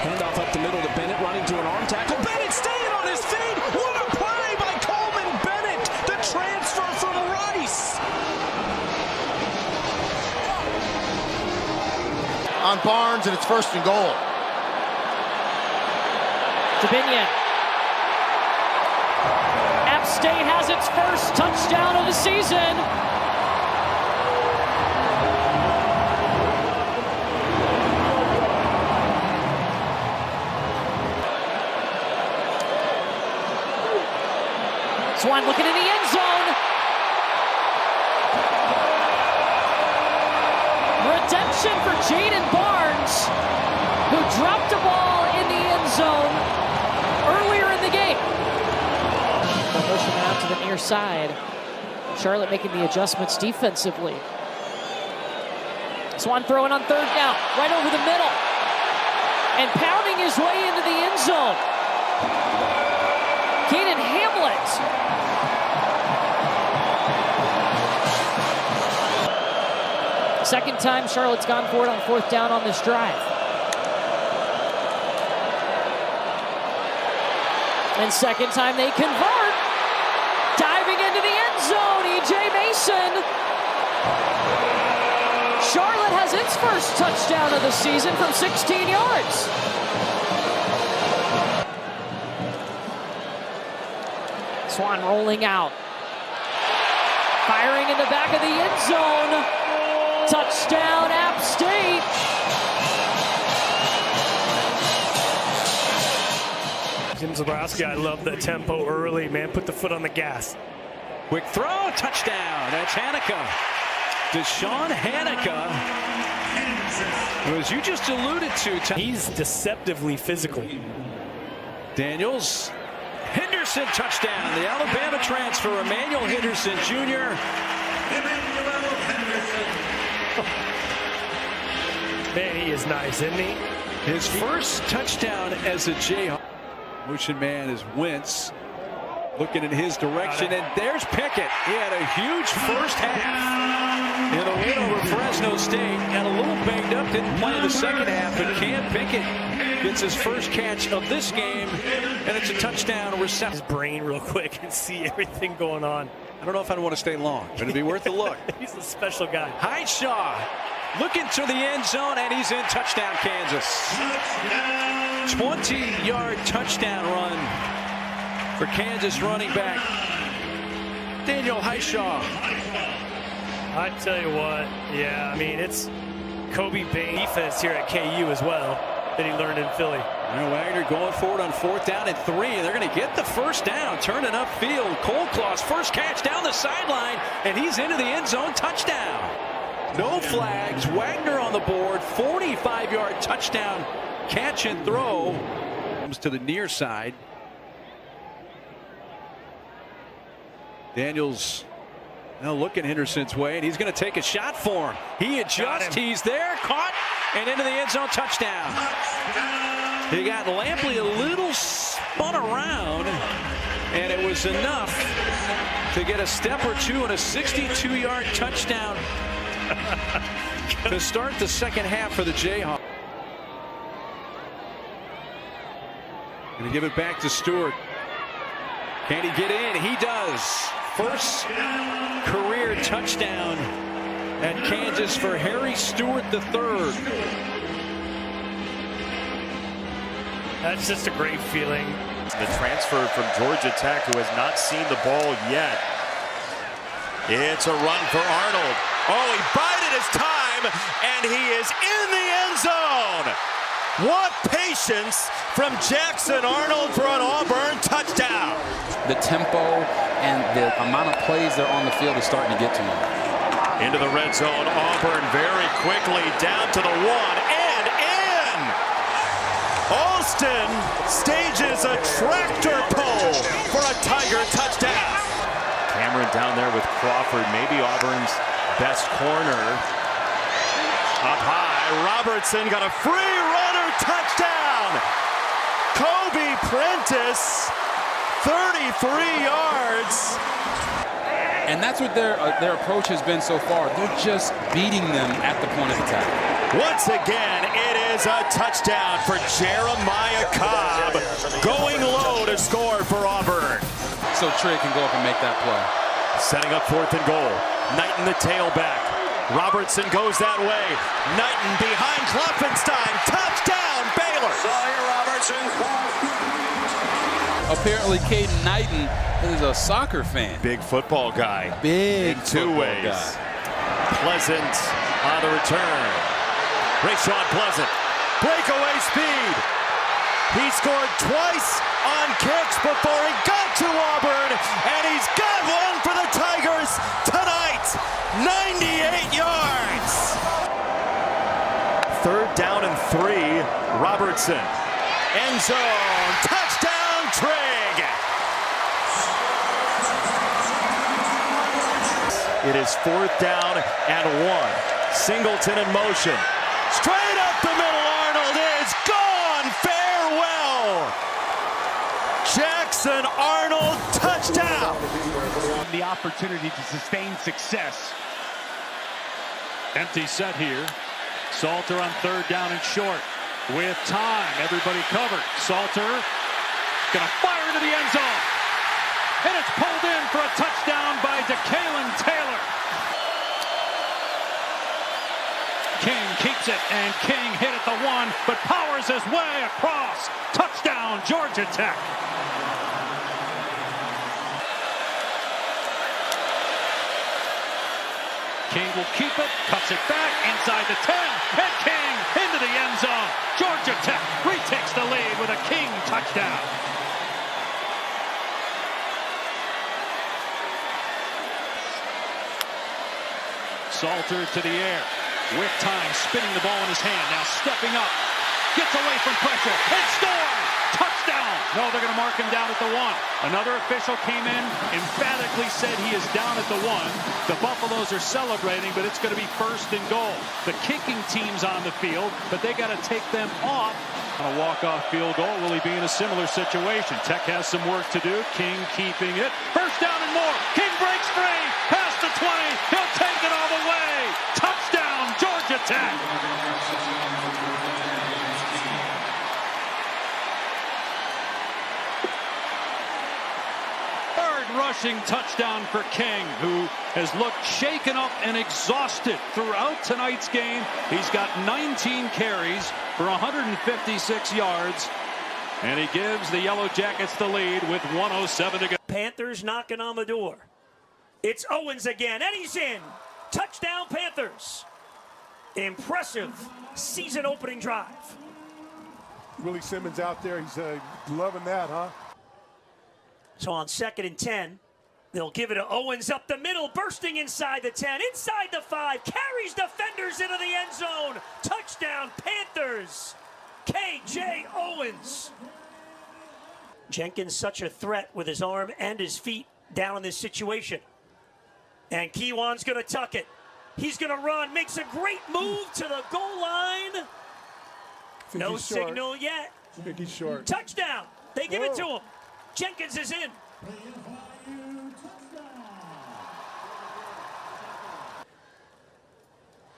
Handoff up the middle to Bennett, running to an arm tackle. Bennett staying on his feet. What a play by Coleman Bennett, the transfer from Rice. On Barnes, and it's 1st and goal. Jabinian. App State has its first touchdown of the season. Swan looking in the end zone. Redemption for Jaden Barnes, who dropped the ball in the end zone earlier in the game. They'll push him out to the near side. Charlotte making the adjustments defensively. Swan throwing on 3rd down, right over the middle. And pounding his way into the end zone. Kaden Hamlet. second time Charlotte's gone for it on 4th down on this drive. And second time they convert. Diving into the end zone, E.J. Mason. Charlotte has its first touchdown of the season from 16 yards. Swan rolling out. Firing in the back of the end zone. Touchdown, App State. In Nebraska, I love the tempo early, man. Put the foot on the gas. Quick throw, touchdown. That's Hanukkah. Deshaun Hanukkah, who, as you just alluded to, he's deceptively physical. Daniels. Henderson touchdown. The Alabama transfer, Emmanuel Henderson Jr. Man, he is nice, isn't he? His first touchdown as a Jayhawk. Motion man is Wentz looking in his direction, and there's Pickett. He had a huge first half in a win over Fresno State. Got a little banged up, didn't play in the second half, but Cam Pickett gets his first catch of this game, and it's a touchdown reception. His brain real quick and see everything going on. I don't know if I'd want to stay long, but it'd be worth a look. He's a special guy. Highshaw looking to the end zone, and he's in. Touchdown, Kansas. 20-yard touchdown run for Kansas running back Daniel Highshaw. I tell you what, yeah, I mean, it's Kobe Bain defense here at KU as well that he learned in Philly. Wagner going forward on 4th down and 3. They're going to get the first down, turning upfield. Coleclaw's first catch down the sideline, and he's into the end zone. Touchdown. No flags. Wagner on the board. 45-yard touchdown catch and throw. Comes to the near side. Daniels now looking Henderson's way, and he's going to take a shot for him. He adjusts. He's there, caught, and into the end zone. Touchdown. He got Lampley a little spun around, and it was enough to get a step or two and a 62-yard touchdown to start the second half for the Jayhawks. Going to give it back to Stewart. Can he get in? He does. First career touchdown at Kansas for Harry Stewart III. That's just a great feeling. The transfer from Georgia Tech, who has not seen the ball yet. It's a run for Arnold. Oh, he bided his time, and he is in the end zone. What patience from Jackson Arnold for an Auburn touchdown. The tempo and the amount of plays that are on the field is starting to get to him. Into the red zone, Auburn very quickly down to the 1 and in. Alston stages a tractor pull for a Tiger touchdown. Cameron down there with Crawford, maybe Auburn's best corner. Up high, Robertson got a free runner touchdown. Kobe Prentice, 33 yards. And that's what their approach has been so far. They're just beating them at the point of attack. Once again, it is a touchdown for Jeremiah Cobb. Going low to score for Auburn. So Trey can go up and make that play. Setting up 4th and goal. Knighton the tailback. Robertson goes that way. Knighton behind Klopfenstein. Touchdown, Baylor. Robertson. Apparently, Caden Knighton is a soccer fan. Big football guy. Big in 2 ways. Guy. Pleasant on the return. Rayshawn Pleasant. Breakaway speed. He scored twice on kicks before he got to Auburn, and he's got one for the Tigers tonight. 98 yards. 3rd down and 3. Robertson. End zone. Touchdown, Trigg. It is 4th down and 1. Singleton in motion. Straight up the middle. Arnold is gone. Farewell. Jackson Arnold, touchdown. The opportunity to sustain success. Empty set here. Salter on 3rd down and short. With time, everybody covered. Salter gonna fire into the end zone. And it's pulled in for a touchdown by Dequesne Taylor. King keeps it, and King hit at the 1, but powers his way across. Touchdown, Georgia Tech. King will keep it, cuts it back inside the 10, and King into the end zone. Georgia Tech retakes the lead with a King touchdown. Salter to the air, with time, spinning the ball in his hand, now stepping up, gets away from pressure, and scores! Touchdown! No, they're going to mark him down at the 1. Another official came in, emphatically said he is down at the 1. The Buffaloes are celebrating, but it's going to be 1st and goal. The kicking team's on the field, but they got to take them off. On a walk-off field goal, will he be in a similar situation? Tech has some work to do. King keeping it. 1st down and more. King breaks free. Past the 20. He'll take it all the way. Touchdown, Georgia Tech. Rushing touchdown for King, who has looked shaken up and exhausted throughout tonight's game. He's got 19 carries for 156 yards, and he gives the Yellow Jackets the lead with 1:07 to go. Panthers knocking on the door. It's Owens again, and he's in. Touchdown, Panthers. Impressive season opening drive. Willie Simmons out there, he's loving that, huh? So on 2nd and 10, they'll give it to Owens up the middle, bursting inside the 10, inside the 5, carries defenders into the end zone. Touchdown, Panthers. K.J. Owens. Jenkins such a threat with his arm and his feet down in this situation. And Kiwan's going to tuck it. He's going to run, makes a great move to the goal line. No signal yet. I think he's short. Touchdown. They give it to him. Jenkins is in.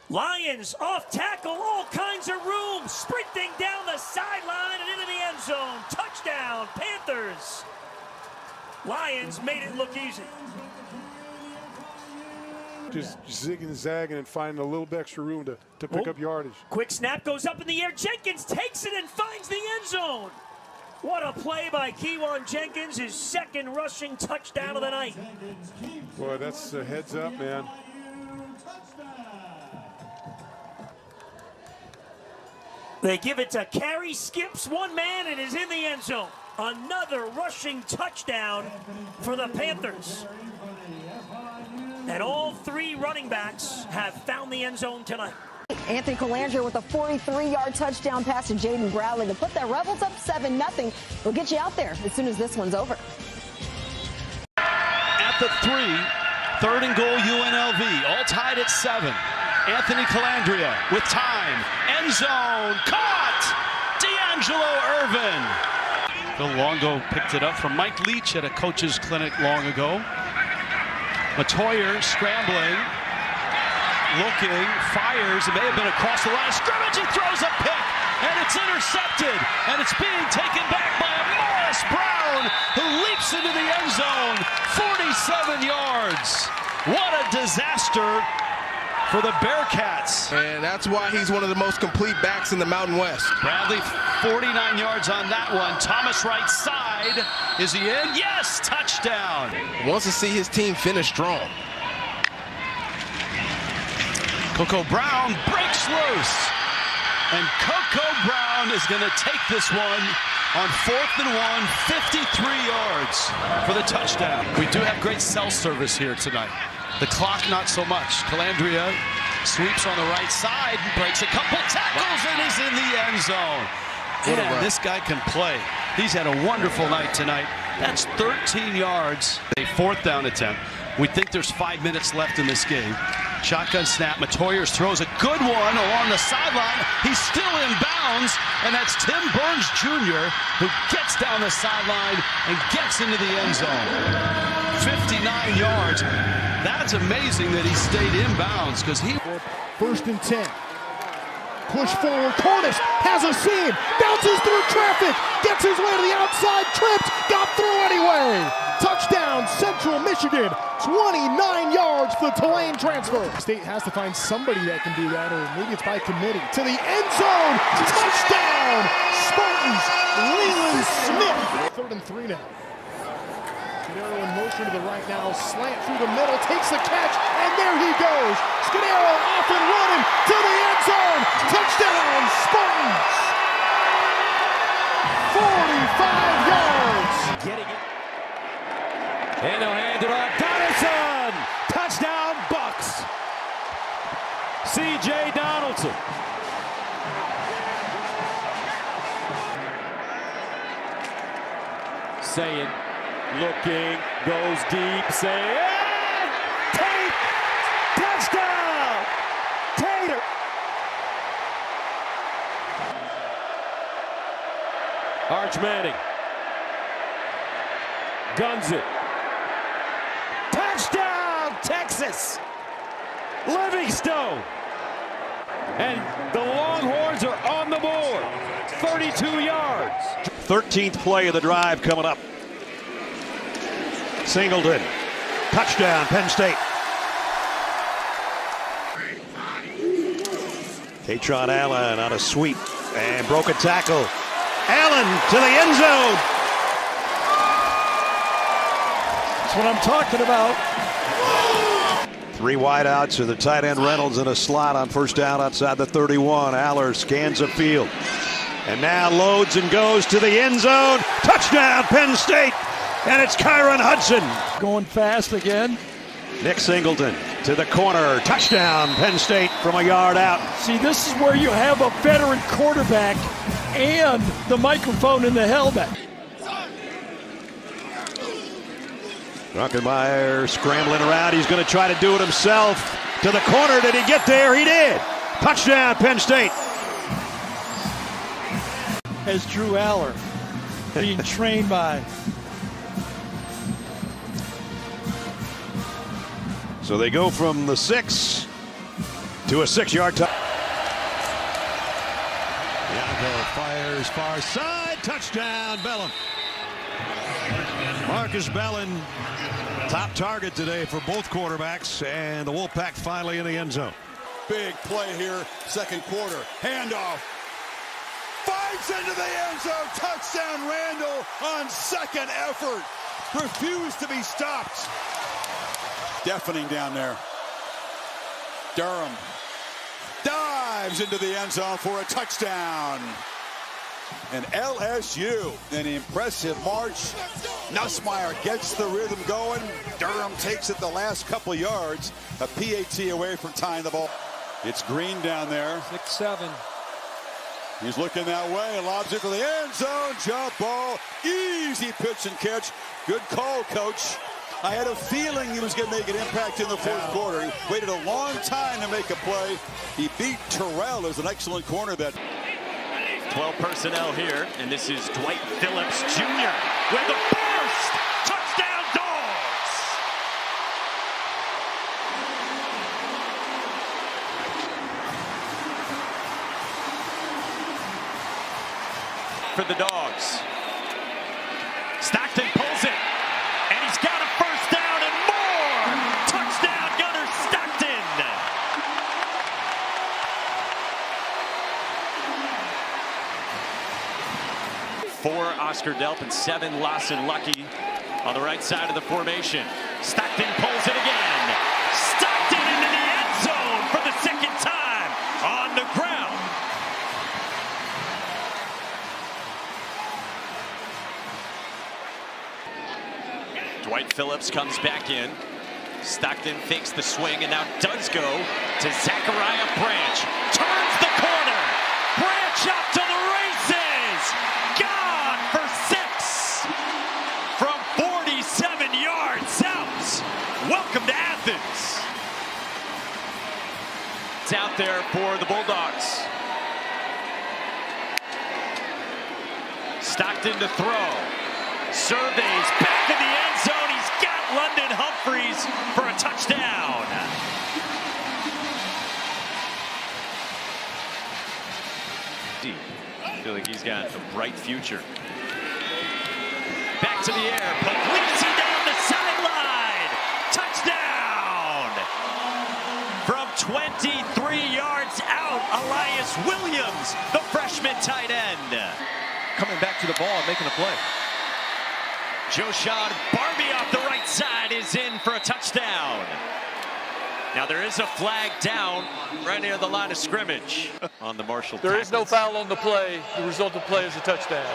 Lions off tackle, all kinds of room, sprinting down the sideline and into the end zone. Touchdown, Panthers. Lions made it look easy. Just zigging and zagging and finding a little bit extra room to pick up yardage. Quick snap goes up in the air. Jenkins takes it and finds the end zone. What a play by Kewan Jenkins, his 2nd rushing touchdown of the night. Boy, that's a heads up, man. They give it to Carey, skips one man and is in the end zone. Another rushing touchdown for the Panthers. And all 3 running backs have found the end zone tonight. Anthony Colandrea with a 43-yard touchdown pass to Jaden Bradley to put the Rebels up 7-0. We'll get you out there as soon as this one's over. At the 3, 3rd and goal UNLV, all tied at 7. Anthony Colandrea with time, end zone, caught! D'Angelo Irvin. Phil Longo picked it up from Mike Leach at a coach's clinic long ago. Matoyer scrambling. Looking, fires, it may have been across the line of scrimmage, he throws a pick, and it's intercepted, and it's being taken back by a Morris Brown, who leaps into the end zone, 47 yards. What a disaster for the Bearcats. And that's why he's one of the most complete backs in the Mountain West. Bradley, 49 yards on that one. Thomas right side, is he in? Yes, touchdown. Wants to see his team finish strong. Coco Brown breaks loose, and Coco Brown is going to take this one on 4th and 1, 53 yards for the touchdown. We do have great cell service here tonight. The clock, not so much. Colandrea sweeps on the right side, breaks a couple tackles, and is in the end zone. And this guy can play. He's had a wonderful night tonight. That's 13 yards. A 4th down attempt. We think there's 5 minutes left in this game. Shotgun snap. Matoyers throws a good one along the sideline. He's still in bounds, and that's Tim Burns Jr. who gets down the sideline and gets into the end zone. 59 yards. That's amazing that he stayed in bounds because he... 1st and 10. Push forward, Cornish has a seam, bounces through traffic, gets his way to the outside, tripped, got through anyway. Touchdown, Central Michigan, 29 yards for the Tulane transfer. State has to find somebody that can do that, or maybe it's by committee. To the end zone, touchdown, Spartans, Leland Smith. 3rd and 3 now. Scudero in motion to the right now, slant through the middle, takes the catch, and there he goes. Scudero off and running to the end zone. Touchdown, Spartans. 45 yards. Getting it. And they'll hand it off. Donaldson. Touchdown, Bucks. C.J. Donaldson. Saying, looking, goes deep, saying, Tate! Touchdown! Tater! Arch Manning. Guns it. Touchdown, Texas! Livingstone! And the Longhorns are on the board. 32 yards. 13th play of the drive coming up. Singleton. Touchdown, Penn State. Katron Allen on a sweep and broken tackle. Allen to the end zone. That's what I'm talking about. 3 wideouts to the tight end Reynolds in a slot on 1st down outside the 31. Aller scans the field and now loads and goes to the end zone. Touchdown, Penn State. And it's Kyron Hudson. Going fast again. Nick Singleton to the corner. Touchdown, Penn State from a yard out. See, this is where you have a veteran quarterback and the microphone in the helmet. Druckenmeier scrambling around. He's going to try to do it himself. To the corner. Did he get there? He did. Touchdown, Penn State. As Drew Aller being trained by. So they go from the 6 to a 6-yard touchdown. Bianco fires far side. Touchdown, Bellin. Marcus Bellin, top target today for both quarterbacks, and the Wolfpack finally in the end zone. Big play here, 2nd quarter. Handoff. Finds into the end zone. Touchdown, Randall on 2nd effort. Refused to be stopped. Deafening down there. Durham dives into the end zone for a touchdown. And LSU, an impressive march. Nussmeier gets the rhythm going. Durham takes it the last couple yards. A PAT away from tying the ball. It's Green down there. 6-7. He's looking that way. Lobs it to the end zone. Jump ball. Easy pitch and catch. Good call, Coach. I had a feeling he was going to make an impact in the 4th quarter. He waited a long time to make a play. He beat Terrell as an excellent corner. That 12 personnel here, and this is Dwight Phillips Jr. with the first touchdown, Dogs. For the Dogs. Stockton pulls it, and he's got a first down and more. Touchdown, Gunner Stockton. Four Oscar Delp and 7 Lawson Lucky on the right side of the formation. Stockton pulls it again. Stockton into the end zone for the 2nd time on the ground. Dwight Phillips comes back in. Stockton fakes the swing and now does go to Zachariah Branch. Turns the corner. Branch up to the races. Gone for 6 from 47 yards out. Welcome to Athens. It's out there for the Bulldogs. Stockton to throw. Surveys back in the end zone. He's got London Humphreys for a touchdown. I feel like he's got a bright future. Back to the air. Puglisi down the sideline. Touchdown! From 23 yards out, Elias Williams, the freshman tight end. Coming back to the ball and making a play. Joshawn Barbie off the right side is in for a touchdown. Now there is a flag down right near the line of scrimmage on the Marshall. There is no foul on the play. The result of the play is a touchdown.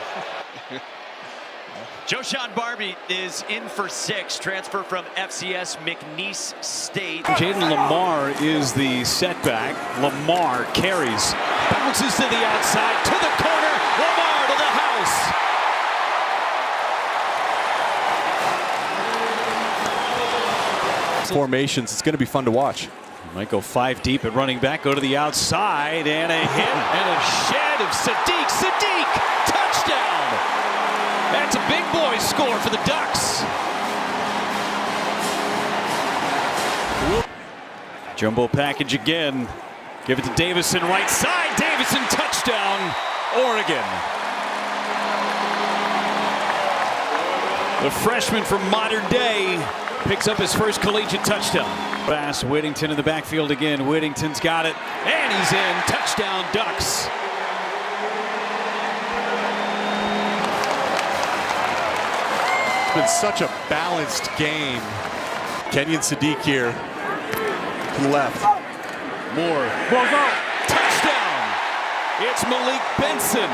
Joshawn Barbie is in for 6, transfer from FCS McNeese State. Jaden Lamar is the setback. Lamar carries, bounces to the outside, to the corner. Lamar to the house. Formations, it's going to be fun to watch. Might go 5 deep at running back, go to the outside, and a hit and a shed of Sadiq. Sadiq, touchdown! That's a big boy score for the Ducks. Jumbo package again. Give it to Davison, right side. Davison, touchdown, Oregon. The freshman from Modern Day picks up his first collegiate touchdown. Pass, Whittington in the backfield again. Whittington's got it, and he's in. Touchdown, Ducks. It's been such a balanced game. Kenyon Sadiq here to the left. Moore. Touchdown. It's Malik Benson.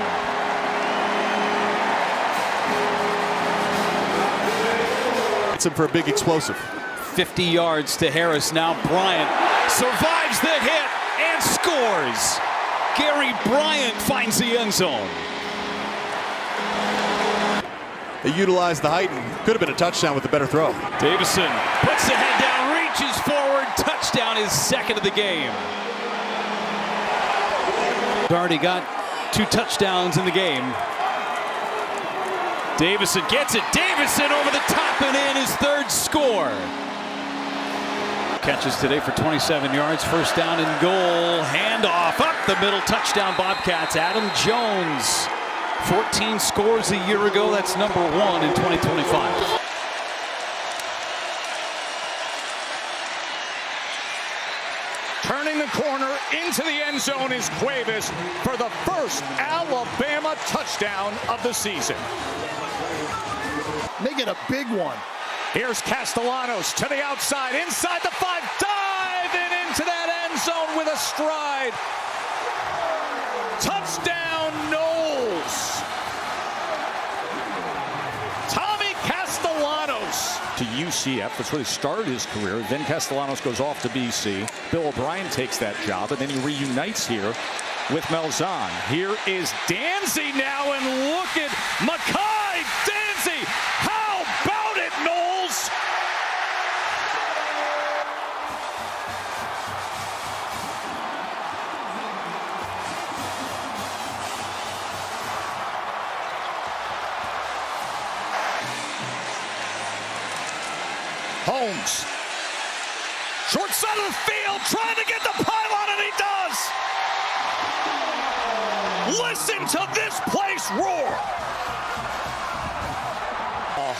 It's him for a big explosive. 50 yards to Harris. Now Bryant survives the hit and scores. Gary Bryant finds the end zone. They utilized the height and could have been a touchdown with a better throw. Davison puts the head down, reaches forward. Touchdown, his second of the game. Already got 2 touchdowns in the game. Davison gets it. Davison over the top and in, his 3rd score. Catches today for 27 yards. First down and goal. Handoff up the middle. Touchdown Bobcats. Adam Jones. 14 scores a year ago. That's number 1 in 2025. Turning the corner into the end zone is Cuevas for the first Alabama touchdown of the season. Make it a big one. Here's Castellanos to the outside, inside the 5, diving into that end zone with a stride. Touchdown, Knowles. Tommy Castellanos. To UCF, that's where he started his career. Then Castellanos goes off to BC. Bill O'Brien takes that job, and then he reunites here with Malzahn. Here is Danzy now, and look at Makai Danzy. How about it, Knowles? Holmes. Short side of the field, trying to get the pylon, and he does. Listen to this place roar.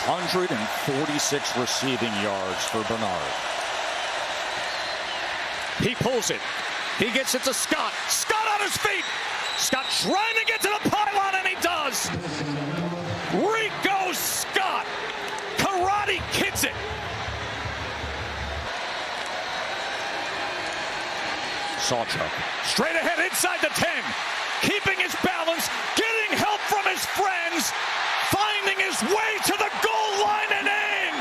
146 receiving yards for Bernard. He pulls it. He gets it to Scott. Scott on his feet. Scott trying to get to the pylon, and he does. Rico Scott. Karate kids it. Sawchuck. Straight ahead inside the 10. Keeping his balance. Getting help from his friends. Finding his way to the goal line and in.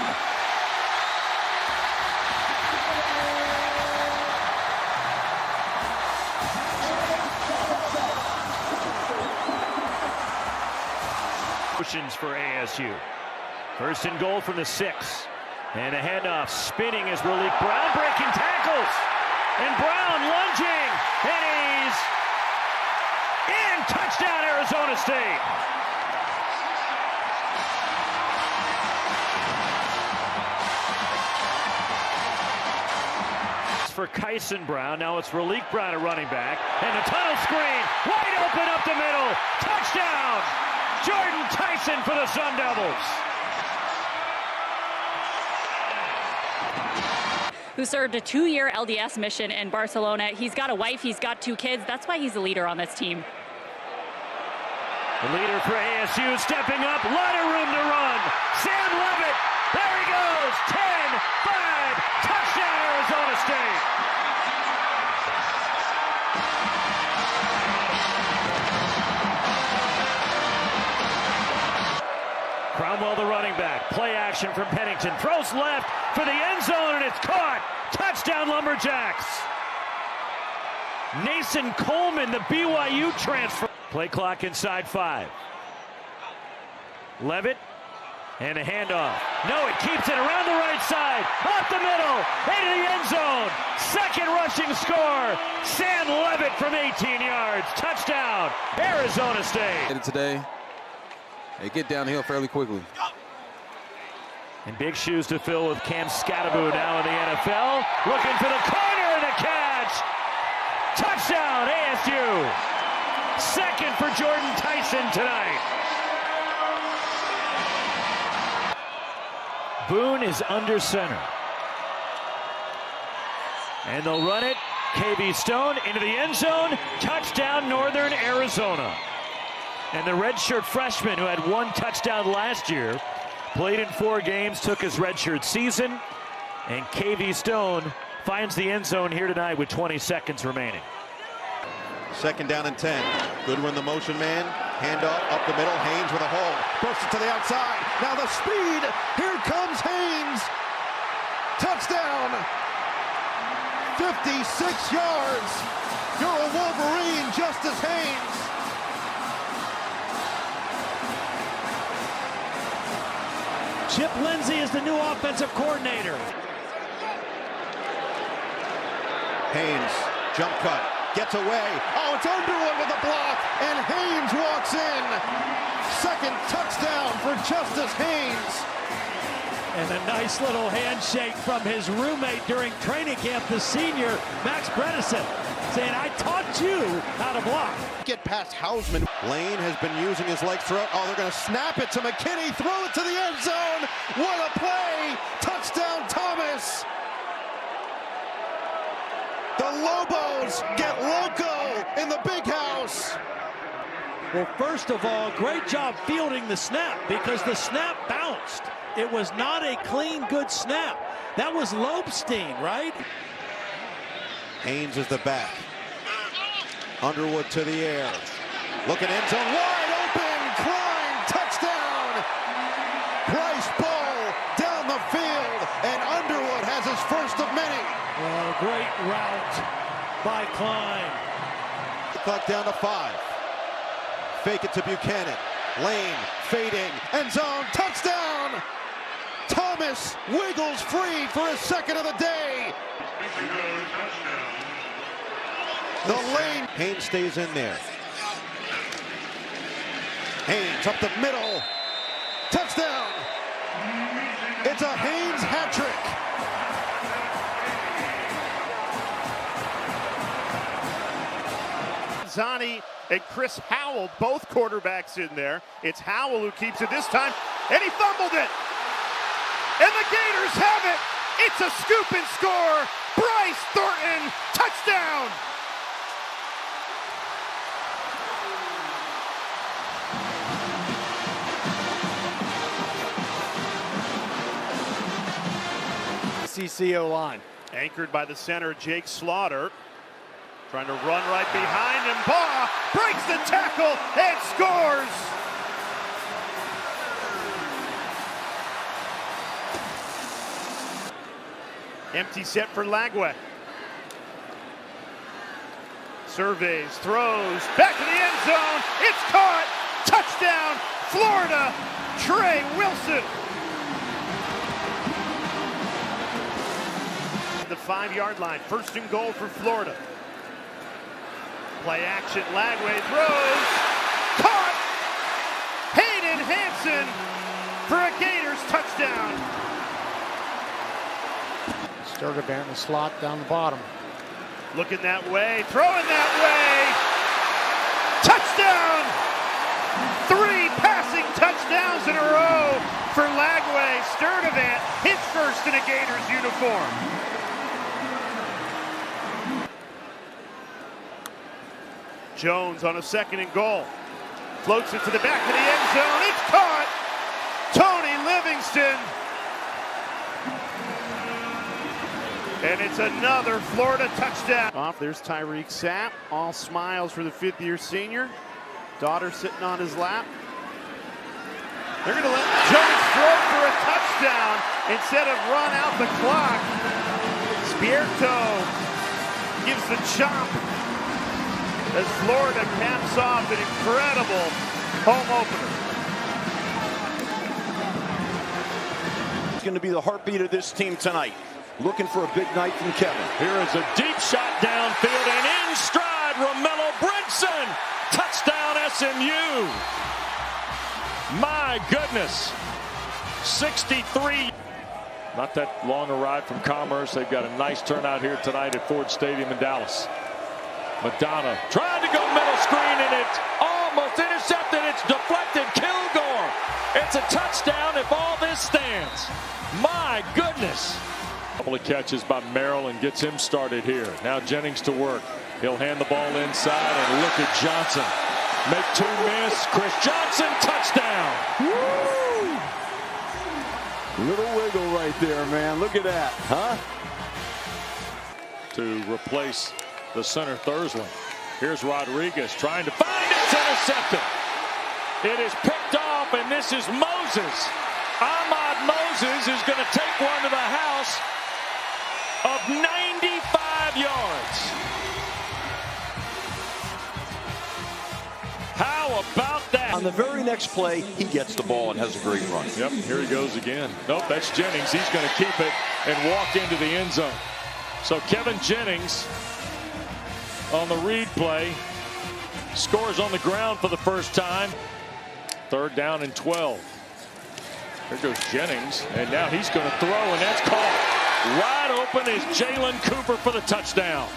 Motions for ASU. First and goal from the 6. And a handoff. Spinning is Raleek Brown, breaking tackles. And Brown lunging. And he's in. Touchdown, Arizona State. For Kyson Brown. Now it's Raleek Brown, a running back. And a tunnel screen. Wide open up the middle. Touchdown! Jordan Tyson for the Sun Devils. Who served a 2-year LDS mission in Barcelona. He's got a wife, he's got 2 kids. That's why he's the leader on this team. The leader for ASU stepping up, lot of room to run. Sam Levitt, there he goes, 10-5, touchdown Arizona State. Cromwell, the running back, play action from Pennington, throws left for the end zone, and it's caught. Touchdown Lumberjacks. Nason Coleman, the BYU transfer. Play clock inside 5. Levitt, and a handoff. No, it keeps it around the right side, up the middle, into the end zone. Second rushing score, Sam Levitt from 18 yards. Touchdown, Arizona State. Today, they get downhill fairly quickly. And big shoes to fill with Cam Scatterbo now in the NFL. Looking for the corner and the catch. Touchdown, ASU. Second for Jordan Tyson tonight. Boone is under center. And they'll run it. KB Stone into the end zone. Touchdown, Northern Arizona. And the redshirt freshman who had 1 touchdown last year played in 4 games, took his redshirt season. And KB Stone finds the end zone here tonight with 20 seconds remaining. Second down and 10. Goodwin, the motion man. Handoff up the middle. Haynes with a hole. Bursts it to the outside. Now the speed. Here comes Haynes. Touchdown. 56 yards. You're a Wolverine, Justice Haynes. Chip Lindsey is the new offensive coordinator. Haynes, jump cut, gets away. Oh, it's Underwood with a block, and Haynes walks in. Second touchdown for Justice Haynes. And a nice little handshake from his roommate during training camp, the senior, Max Bredesen, saying, I taught you how to block. Get past Hausman. Lane has been using his legs throughout. Oh, they're going to snap it to McKinney, throw it to the end zone. What a play. Touchdown, Thomas. The Lobos get loco in the big house. Well, first of all, great job fielding the snap because the snap bounced. It was not a clean, good snap. That was Lobstein, right? Haynes is the back. Underwood to the air. Looking end zone, wide open. Klein, touchdown. Bryce Ball down the field, and Underwood has his first of many. Well, great route by Klein. Clock down to 5. Fake it to Buchanan. Lane fading. End zone. Touchdown. Thomas wiggles free for his second of the day. The lane. Haynes stays in there. Haynes up the middle. Touchdown. It's a Haynes hat trick. Zani and Chris Howell, both quarterbacks in there. It's Howell who keeps it this time, and he fumbled it. And the Gators have it. It's a scoop and score. Bryce Thornton, touchdown. CCO line. Anchored by the center, Jake Slaughter. Trying to run right behind him. Baugh breaks the tackle and scores. Empty set for Lagway. Surveys, throws, back to the end zone. It's caught. Touchdown, Florida. Trey Wilson. The 5-yard line. First and goal for Florida. Play action, Lagway throws, caught, Hayden Hansen for a Gators touchdown. Sturtevant in the slot down the bottom. Looking that way, throwing that way, touchdown, in a row for Lagway. Sturdivant, his first in a Gators uniform. Jones on a 2nd and goal. Floats it to the back of the end zone. It's caught. Tony Livingston. And it's another Florida touchdown. Off, there's Tyreek Sapp. All smiles for the 5th-year senior. Daughter sitting on his lap. They're going to let Jones throw for a touchdown instead of run out the clock. Spierto gives the chomp as Florida caps off an incredible home opener. It's going to be the heartbeat of this team tonight. Looking for a big night from Kevin. Here is a deep shot downfield and in stride, Romello Brinson. Touchdown SMU. My goodness. 63. Not that long a ride from Commerce. They've got a nice turnout here tonight at Ford Stadium in Dallas. Madonna trying to go middle screen and it's almost intercepted. It's deflected. Kilgore. It's a touchdown if all this stands. My goodness. Couple of catches by Merrill and gets him started here. Now Jennings to work. He'll hand the ball inside and look at Johnson. Make 2 miss. Chris Johnson touchdown. Woo! Little wiggle right there, man. Look at that, huh? To replace the center Thursland. Here's Rodriguez trying to find it. It's intercepted. It is picked off, and this is Moses. Ahmad Moses is going to take one to the house of 95 yards. How about that? On the very next play, he gets the ball and has a great run. Yep, here he goes again. Nope, that's Jennings. He's going to keep it and walk into the end zone. So Kevin Jennings on the read play scores on the ground for the first time. 3rd down and 12. There goes Jennings, and now he's going to throw, and that's caught. Wide open is Jalen Cooper for the touchdown.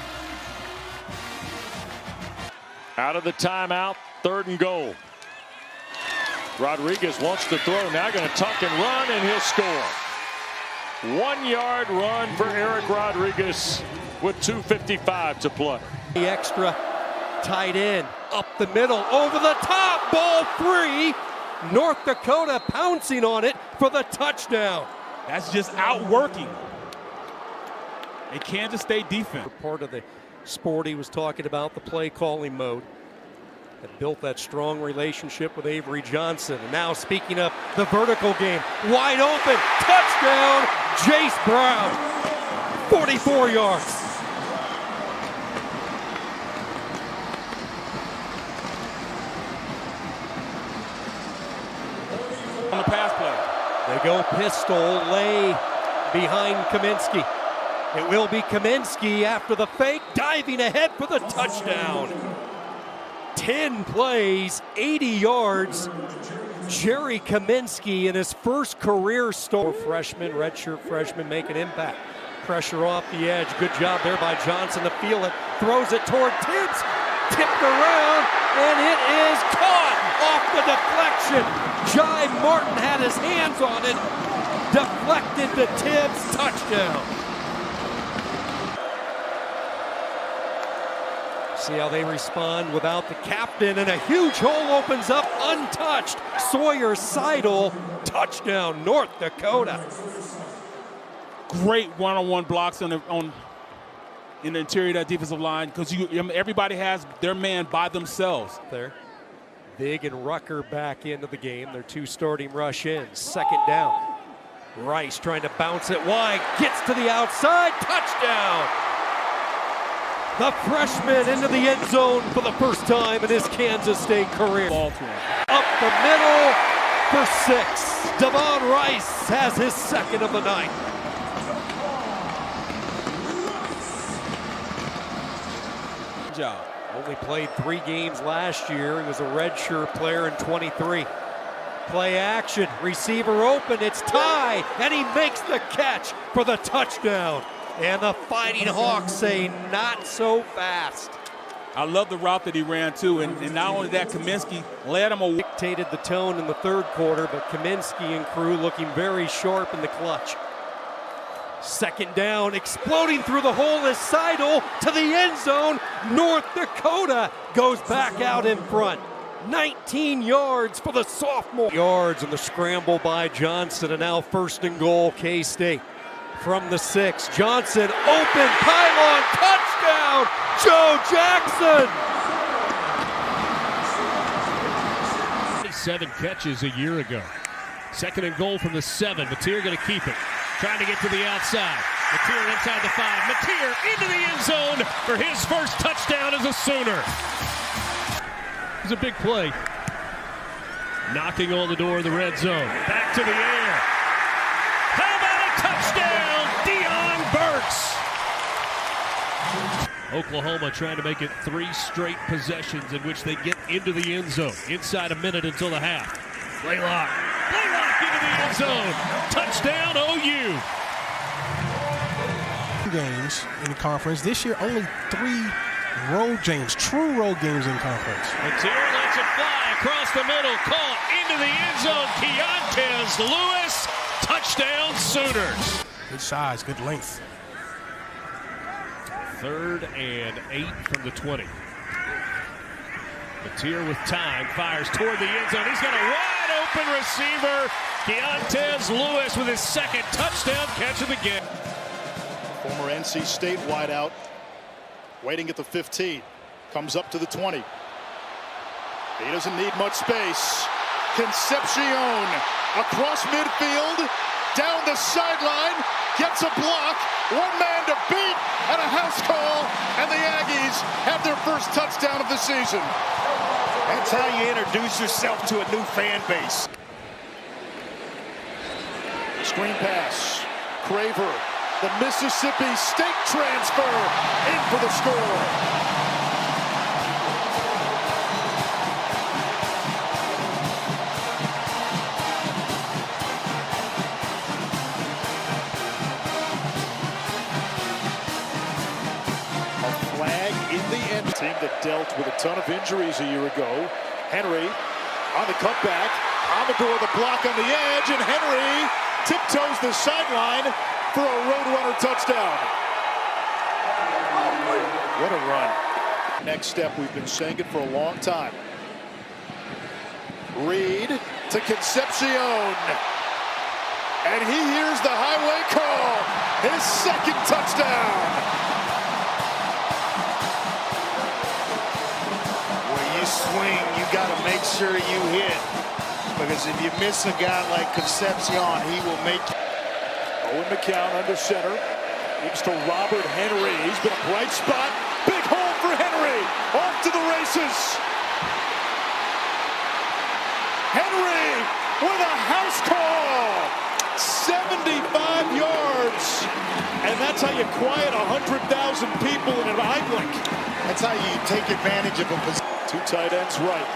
Out of the timeout, 3rd and goal. Rodriguez wants to throw, now going to tuck and run, and he'll score. 1-yard run for Eric Rodriguez with 2:55 to play. The extra tight end up the middle, over the top, ball 3. North Dakota pouncing on it for the touchdown. That's just outworking a Kansas State defense. Part of the sport he was talking about, the play calling mode, that built that strong relationship with Avery Johnson. And now speaking of the vertical game, wide open, touchdown, Jace Brown, 44 yards. On the pass play. They go pistol, lay behind Kaminsky. It will be Kaminsky after the fake, diving ahead for the touchdown. 10 plays, 80 yards. Jerry Kaminsky in his first career start. Freshman, redshirt freshman, make an impact. Pressure off the edge. Good job there by Johnson to feel it. Throws it toward Tibbs. Tipped around, and it is caught off the deflection. Jai Martin had his hands on it. Deflected to Tibbs. Touchdown. See how they respond without the captain, and a huge hole opens up untouched. Sawyer Seidel, touchdown, North Dakota. Great one-on-one blocks in the interior of that defensive line, because everybody has their man by themselves. There, Big and Rucker back into the game. Their 2 starting rush ins. 2nd down. Rice trying to bounce it wide, gets to the outside, touchdown. The freshman into the end zone for the first time in his Kansas State career. Ball to him. Up the middle for 6. Devon Rice has his 2nd of the night. Good job. Only played 3 games last year. He was a redshirt player in 23. Play action, receiver open, it's Ty, and he makes the catch for the touchdown. And the Fighting Hawks say not so fast. I love the route that he ran, too. And not only that, Kaminsky led him away. Dictated the tone in the third quarter, but Kaminsky and crew looking very sharp in the clutch. Second down, exploding through the hole is Seidel to the end zone. North Dakota goes back out in front. 19 yards for the sophomore. Yards and the scramble by Johnson, and now first and goal, K-State. From the 6, Johnson, open, pylon, touchdown, Joe Jackson! 7 catches a year ago. Second and goal from the 7. Mateer going to keep it. Trying to get to the outside. Mateer inside the 5. Mateer into the end zone for his first touchdown as a Sooner. It's a big play. Knocking on the door of the red zone. Back to the air. How about a touchdown, Deion Burks? Oklahoma trying to make it 3 straight possessions in which they get into the end zone. Inside a minute until the half. Blaylock. Blaylock into the end zone. Touchdown, OU. Games in the conference. This year, only 3 road games, true road games in conference. Mateer lets it fly across the middle. Caught into the end zone. Keontez Lewis. Touchdown, Sooners. Good size, good length. 3rd and 8 from the 20. Mateer with time, fires toward the end zone. He's got a wide open receiver. Keontez Lewis with his second touchdown catch of the game. Former NC State wideout, waiting at the 15. Comes up to the 20. He doesn't need much space. Concepcion across midfield, down the sideline, gets a block, 1 man to beat, and a house call, and the Aggies have their first touchdown of the season. That's how you introduce yourself to a new fan base. Screen pass, Craver, the Mississippi State transfer, in for the score. Team that dealt with a ton of injuries a year ago. Henry on the cutback. Amador the block on the edge, and Henry tiptoes the sideline for a Roadrunner touchdown. What a run. Next step, we've been saying it for a long time. Reed to Concepcion. And he hears the highway call. His second touchdown. Swing, you got to make sure you hit, because if you miss a guy like Concepcion, he will make it. Owen McCown under center, gives to Robert Henry. He's been a bright spot. Big hole for Henry. Off to the races. Henry with a house call. 75 yards. And that's how you quiet 100,000 people in an eye blink. That's how you take advantage of a position. 2 tight ends right.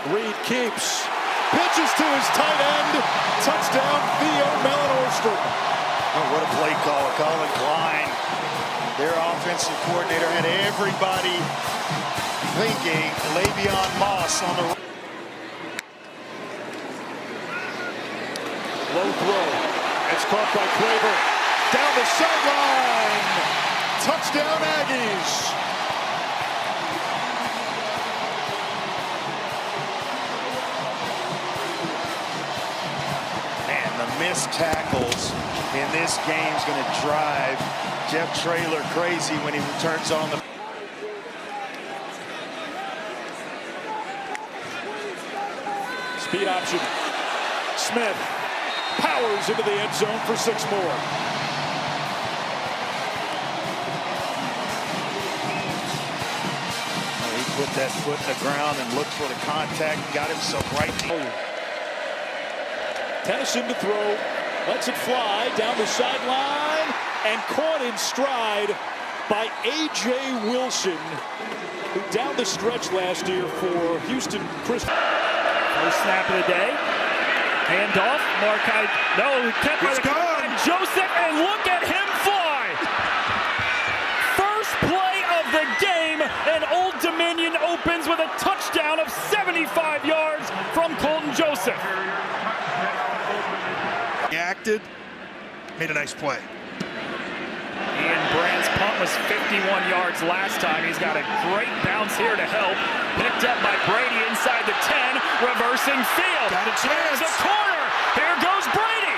Reed keeps. Pitches to his tight end. Touchdown, Theo Mellon-Orstrom. Oh, what a play call. Colin Klein, their offensive coordinator, had everybody thinking Le'Veon Moss on the low throw. It's caught by Craver. Down the sideline. Touchdown, Aggies. Missed tackles in this game is going to drive Jeff Traylor crazy when he returns on the. Speed option. Smith powers into the end zone for 6 more. He put that foot in the ground and looked for the contact and got himself right there. Tennyson to throw, lets it fly down the sideline, and caught in stride by A.J. Wilson, who down the stretch last year for Houston. First snap of the day. Handoff. Markai. No, kept by the Joseph, and look at him fly. First opens with a touchdown of 75 yards from Colton Joseph. He acted, made a nice play. Ian Brandt's punt was 51 yards last time. He's got a great bounce here to help. Picked up by Brady inside the 10, reversing field. Got a chance. There's a corner. Here goes Brady.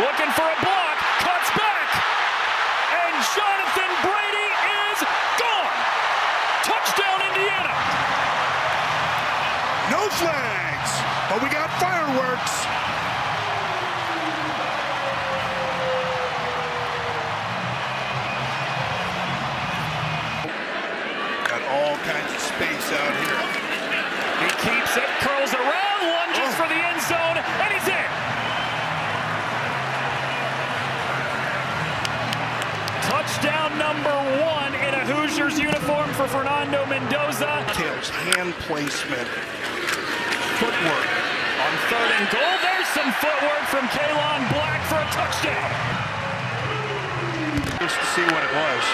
Looking for a block, cuts back. And Jonathan Brady is gone. Touchdown, Indiana. No flags, but we got fireworks. All kinds of space out here. He keeps it, curls around, lunges for the end zone, and he's in. Touchdown number 1 in a Hoosiers uniform for Fernando Mendoza. Tails, hand placement, footwork. On 3rd and goal, there's some footwork from Kalon Black for a touchdown. Just to see what it was.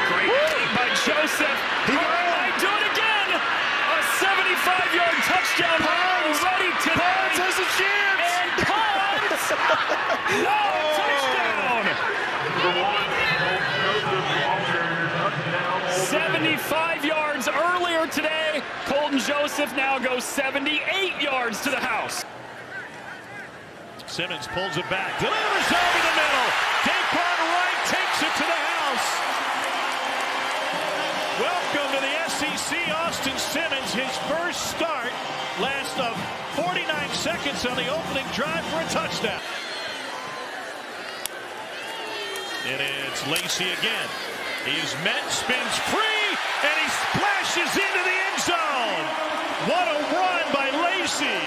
Great feed by Joseph. He might do it again. A 75-yard touchdown already today. Pons has a chance. And Pons. No touchdown. 75 yards earlier today. Colton Joseph now goes 78 yards to the house. Simmons pulls it back. Delivers over the middle. Daquan Wright takes it to the house. Welcome to the SEC, Austin Simmons. His first start, last of 49 seconds on the opening drive for a touchdown. And it's Lacey again. He's met, spins free, and he splashes into the end zone. What a run by Lacey.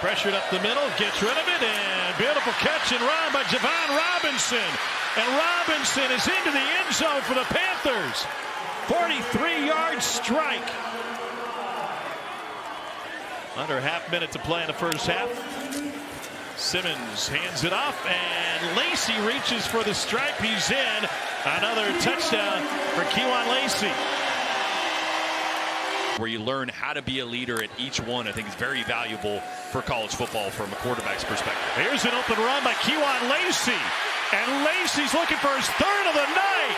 Pressured up the middle, gets rid of it, and beautiful catch and run by Javon Robinson. And Robinson is into the end zone for the Panthers. 43-yard strike. Under a half minute to play in the first half. Simmons hands it off, and Lacey reaches for the stripe. He's in. Another touchdown for Kewan Lacey. Where you learn how to be a leader at each one, I think is very valuable for college football from a quarterback's perspective. Here's an open run by Kewan Lacey. And Lacey's looking for his 3rd of the night.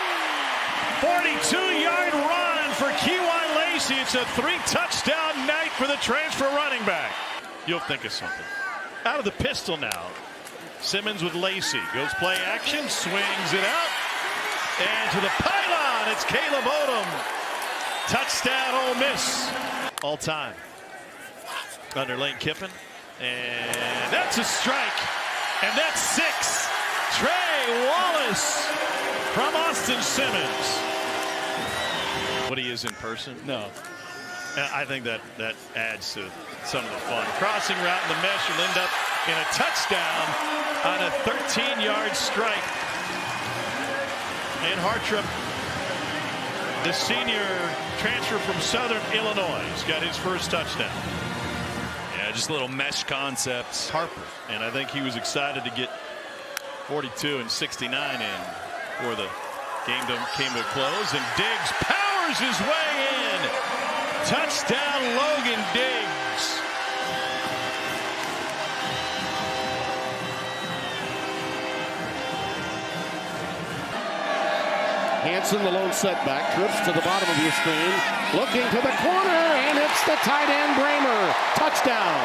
42-yard run for Kewan Lacey. It's a 3-touchdown night for the transfer running back. You'll think of something. Out of the pistol now. Simmons with Lacey. Goes play action, swings it out. And to the pylon, it's Caleb Odom. Touchdown, Ole Miss. All time. Under Lane Kiffin. And that's a strike. And that's 6. Trey Wallace from Austin Simmons. What he is in person? No. I think that adds to some of the fun. Crossing route in the mesh will end up in a touchdown on a 13-yard strike. And Hartrup, the senior transfer from Southern Illinois, has got his first touchdown. Yeah, just little mesh concepts. Harper. And I think he was excited to get 42 and 69 in before the game came to a close. And Diggs powers his way in. Touchdown, Logan Diggs. Hanson, the lone setback, trips to the bottom of your screen, looking to the corner, and it's the tight end Bramer. Touchdown.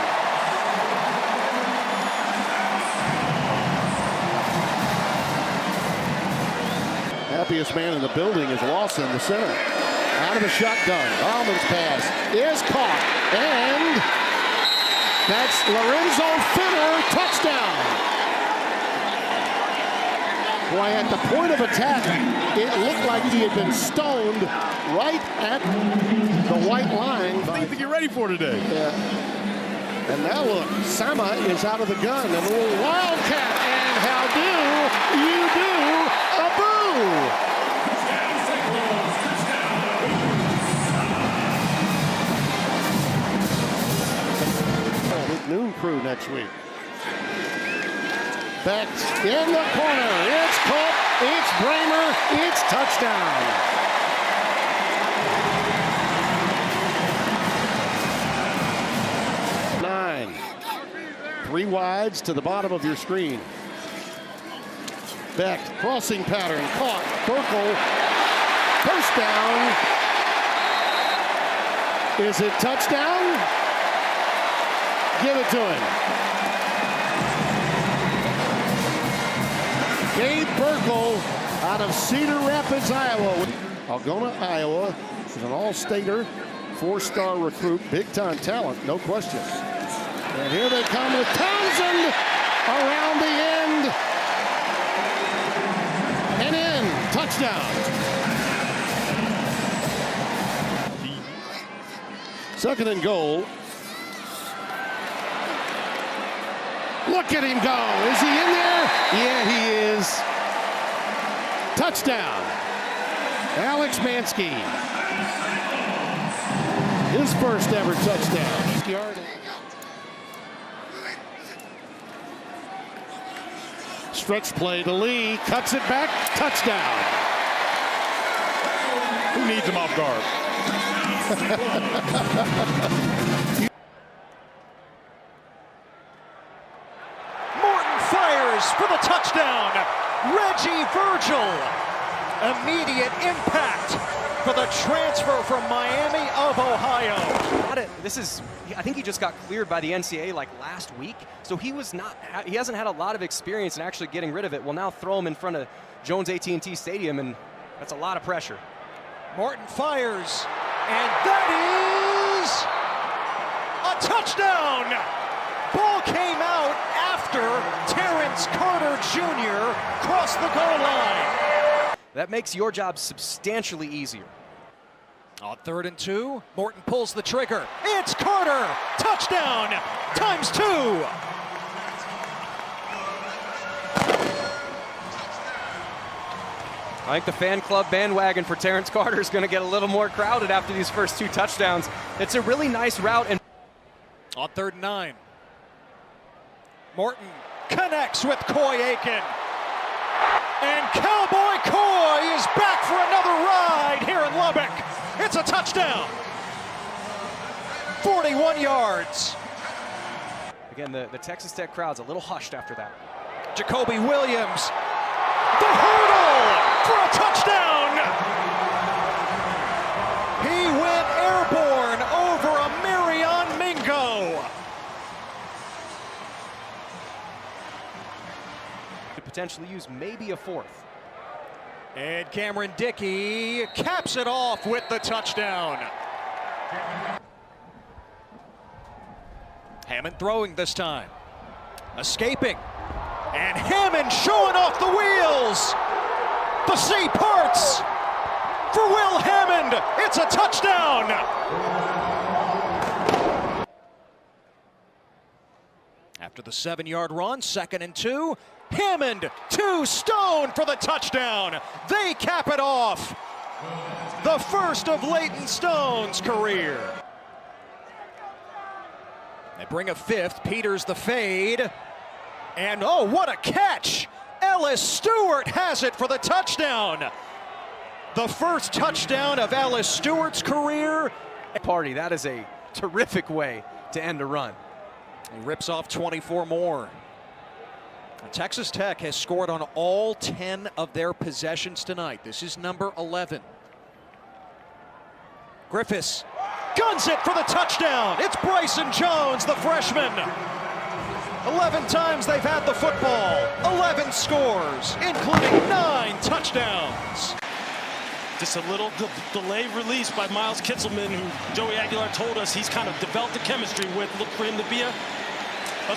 Happiest man in the building is Lawson, the center. Out of the shotgun. Bauman's pass is caught. And that's Lorenzo Finner. Touchdown. Boy, at the point of attack, it looked like he had been stoned right at the white line. What do you think you're ready for today? Yeah. And now look, Sama is out of the gun. And a little wildcat. And how do you do a boo? Noon crew next week. Beck's in the corner. It's caught touchdown. Three wides to the bottom of your screen. Beck, crossing pattern, caught. Burkle, first down. Is it touchdown? Give it to him. Gabe Burkle out of Cedar Rapids, Iowa. Algona, Iowa. She's an all-stater, four-star recruit, big-time talent, no question. And here they come with Townsend around the end. And in, touchdown. Second and goal. Look at him go. Is he in there? Yeah, he is. Touchdown. Alex Mansky. His first ever touchdown. Stretch play to Lee, cuts it back, touchdown. Who needs him off guard? Morton fires for the touchdown. Reggie Virgil, immediate impact for the transfer from Miami of Ohio. I think he just got cleared by the NCAA like last week, so he hasn't had a lot of experience in actually getting rid of it. Well, now throw him in front of Jones AT&T Stadium, and that's a lot of pressure. Morton fires, and that is a touchdown. Ball came out after Terrence Carter Jr. crossed the goal line. That makes your job substantially easier. On 3rd and 2, Morton pulls the trigger. It's Carter! Touchdown! ×2! I think the fan club bandwagon for Terrence Carter is going to get a little more crowded after these first 2 touchdowns. It's a really nice route. And on 3rd and 9, Morton connects with Coy Aiken. And Cowboy Coy is back for another ride here in Lubbock. It's a touchdown. 41 yards. Again, the Texas Tech crowd's a little hushed after that. Jacoby Williams, the hurdle for a touchdown. He went airborne over a Marion Mingo. Could potentially use maybe a 4th. And Cameron Dickey caps it off with the touchdown. Hammond throwing this time. Escaping. And Hammond showing off the wheels. The sea parts for Will Hammond. It's a touchdown. After the 7-yard run, 2nd and 2. Hammond to Stone for the touchdown. They cap it off. The first of Leighton Stone's career. They bring a 5th. Peters the fade. And oh, what a catch. Ellis Stewart has it for the touchdown. The first touchdown of Ellis Stewart's career. Party, that is a terrific way to end a run. He rips off 24 more. Texas Tech has scored on all 10 of their possessions tonight. This is number 11. Griffiths guns it for the touchdown. It's Bryson Jones, the freshman. 11 times they've had the football. 11 scores, including 9 touchdowns. Just a little delayed release by Miles Kitzelman, who Joey Aguilar told us he's kind of developed the chemistry with. Look for him to be a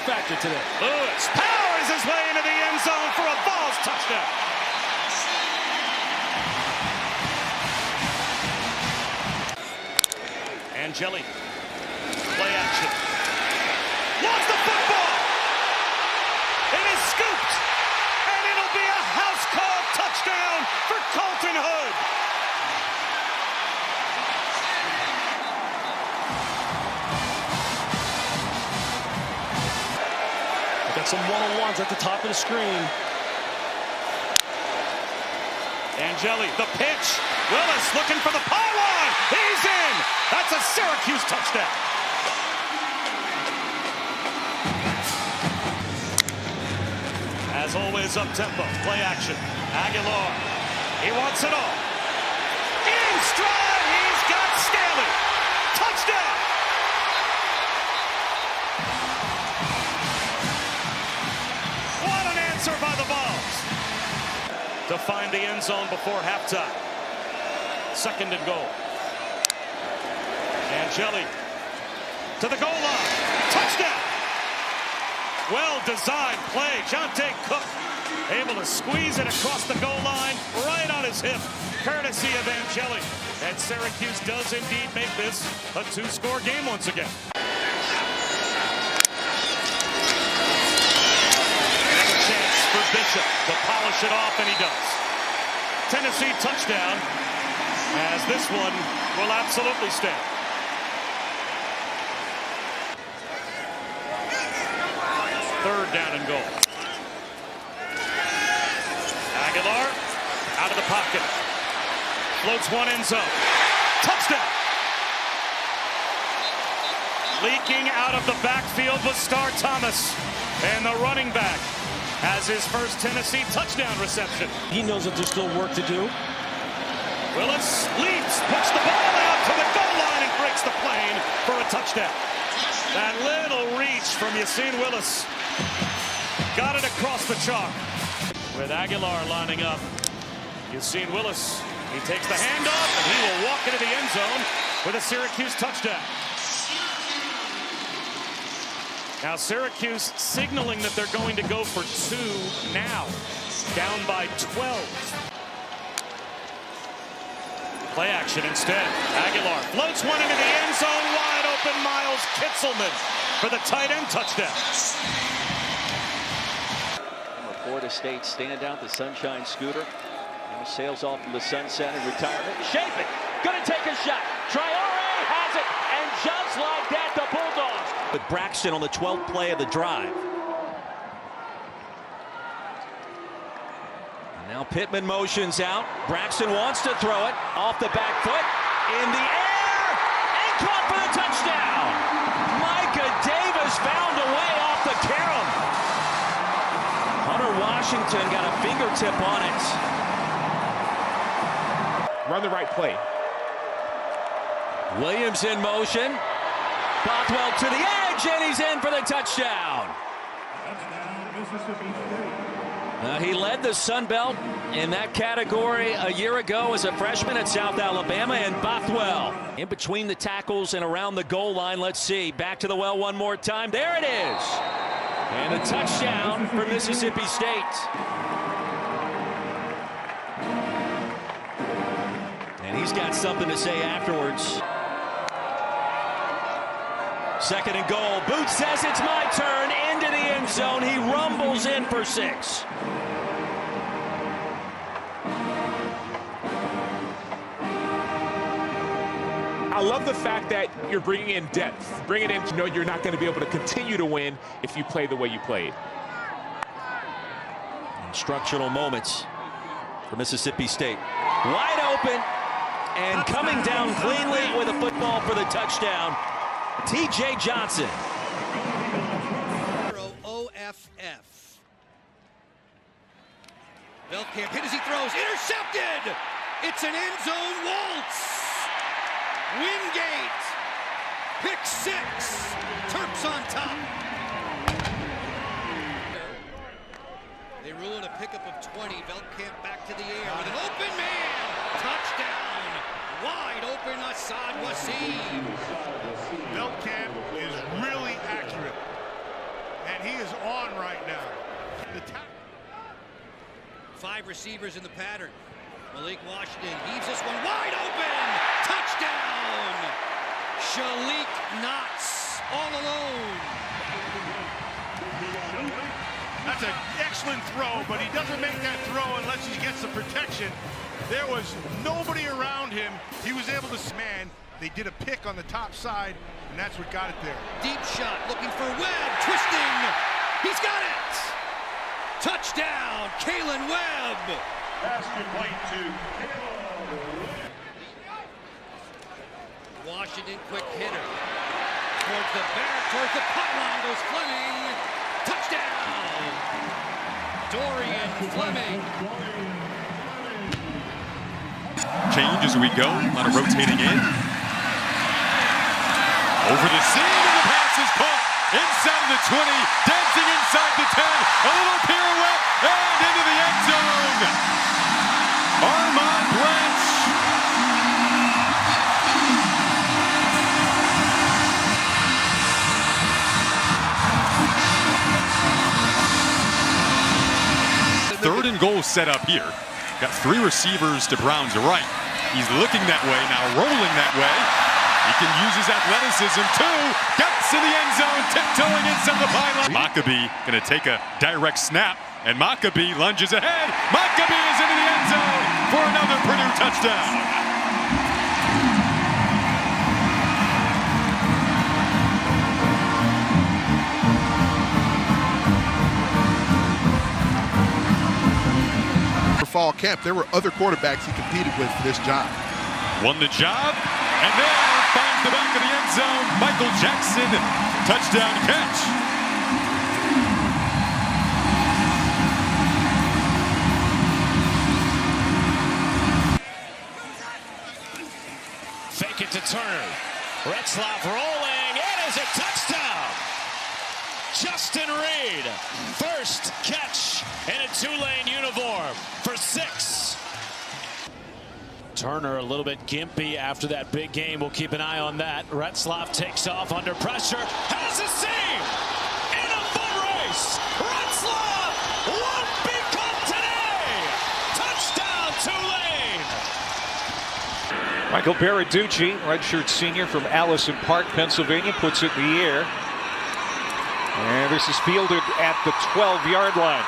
factor today. Lewis powers his way into the end zone for a Vols touchdown. Angeli, play action. Lost the football. It is scooped, and it'll be a house call touchdown for Colton Hood. Got some one-on-ones at the top of the screen. Angeli, the pitch. Willis looking for the pylon. He's in. That's a Syracuse touchdown. As always, up-tempo, play action. Aguilar, he wants it all. In stride, he's got Staley. Touchdown. What an answer by the Vols. To find the end zone before halftime. 2nd and goal. Angeli to the goal line. Touchdown. Well-designed play. Jonte Cook able to squeeze it across the goal line right on his hip, courtesy of Angeli. And Syracuse does indeed make this a 2-score game once again. Another chance for Bishop to polish it off, and he does. Tennessee touchdown, as this one will absolutely stand. Third down and goal. Aguilar out of the pocket. Floats one end zone. Touchdown. Leaking out of the backfield was Star Thomas. And the running back has his first Tennessee touchdown reception. He knows that there's still work to do. Willis leaps, puts the ball out to the goal line and breaks the plane for a touchdown. That little reach from Yassine Willis. Got it across the chalk. With Aguilar lining up. Yassine Willis, he takes the handoff and he will walk into the end zone with a Syracuse touchdown. Now Syracuse signaling that they're going to go for 2 now. Down by 12. Play action instead. Aguilar floats one into the end zone. Wide open Miles Kitzelman for the tight end touchdown. Florida State standout, the Sunshine Scooter. Now sails off from the sunset in retirement. Shapen, gonna take a shot. Traore has it, and just like that, the Bulldogs. With Braxton on the 12th play of the drive. Now Pittman motions out. Braxton wants to throw it off the back foot. In the air. And caught for the touchdown. Micah Davis found a way off the carom. Hunter Washington got a fingertip on it. Run the right play. Williams in motion. Bothwell to the edge, and he's in for the touchdown. He led the Sun Belt in that category a year ago as a freshman at South Alabama, and Bothwell in between the tackles and around the goal line. Let's see. Back to the well one more time. There it is. And a touchdown for Mississippi State. And he's got something to say afterwards. 2nd and goal. Boots says it's my turn. Into the end zone. He rumbles in for 6. I love the fact that you're bringing in depth. Bringing in to know you're not going to be able to continue to win if you play the way you played. Instructional moments for Mississippi State. Wide open and coming down cleanly with a football for the touchdown. T.J. Johnson. OFF. Velkamp hit as he throws. Intercepted! It's an end zone waltz. Wingate. Pick 6. Terps on top. They rule it a pickup of 20. Velkamp back to the air with an open man. Touchdown. Wide open Assad Wasim. Velkamp is really accurate. And he is on right now. 5 receivers in the pattern. Malik Washington heaves this one wide open. Touchdown. Shalik Knox all alone. That's an excellent throw, but he doesn't make that throw unless he gets the protection. There was nobody around him. He was able to man. They did a pick on the top side, and that's what got it there. Deep shot, looking for Webb, twisting. He's got it. Touchdown, Kalen Webb. Pass complete to Washington, quick hitter. Towards the back, towards the pylon goes Fleming. Touchdown! Dorian Fleming. Change as we go. A lot of rotating in. Over the seam, and the pass is caught inside the 20, dancing inside the 10. A little pirouette and into the end zone. Armand Branch. Third and goal set up here. Got three receivers to Brown's right. He's looking that way, now rolling that way. He can use his athleticism too. Gets in the end zone, tiptoeing inside the pylon. Maccabee gonna take a direct snap, and Maccabee lunges ahead. Maccabee is into the end zone for another Purdue touchdown. Fall camp, there were other quarterbacks he competed with for this job. Won the job, and there finds the back of the end zone. Michael Jackson, touchdown catch. Fake it to Turner. Retzlaff rolling. It is a touchdown. Justin Reed, first catch in a Tulane uniform for 6. Turner a little bit gimpy after that big game. We'll keep an eye on that. Retzlaff takes off under pressure. Has a seam in a foot race. Retzlaff won't be caught today. Touchdown, Tulane. Michael Baraducci, redshirt senior from Allison Park, Pennsylvania, puts it in the air. And this is fielded at the 12-yard line.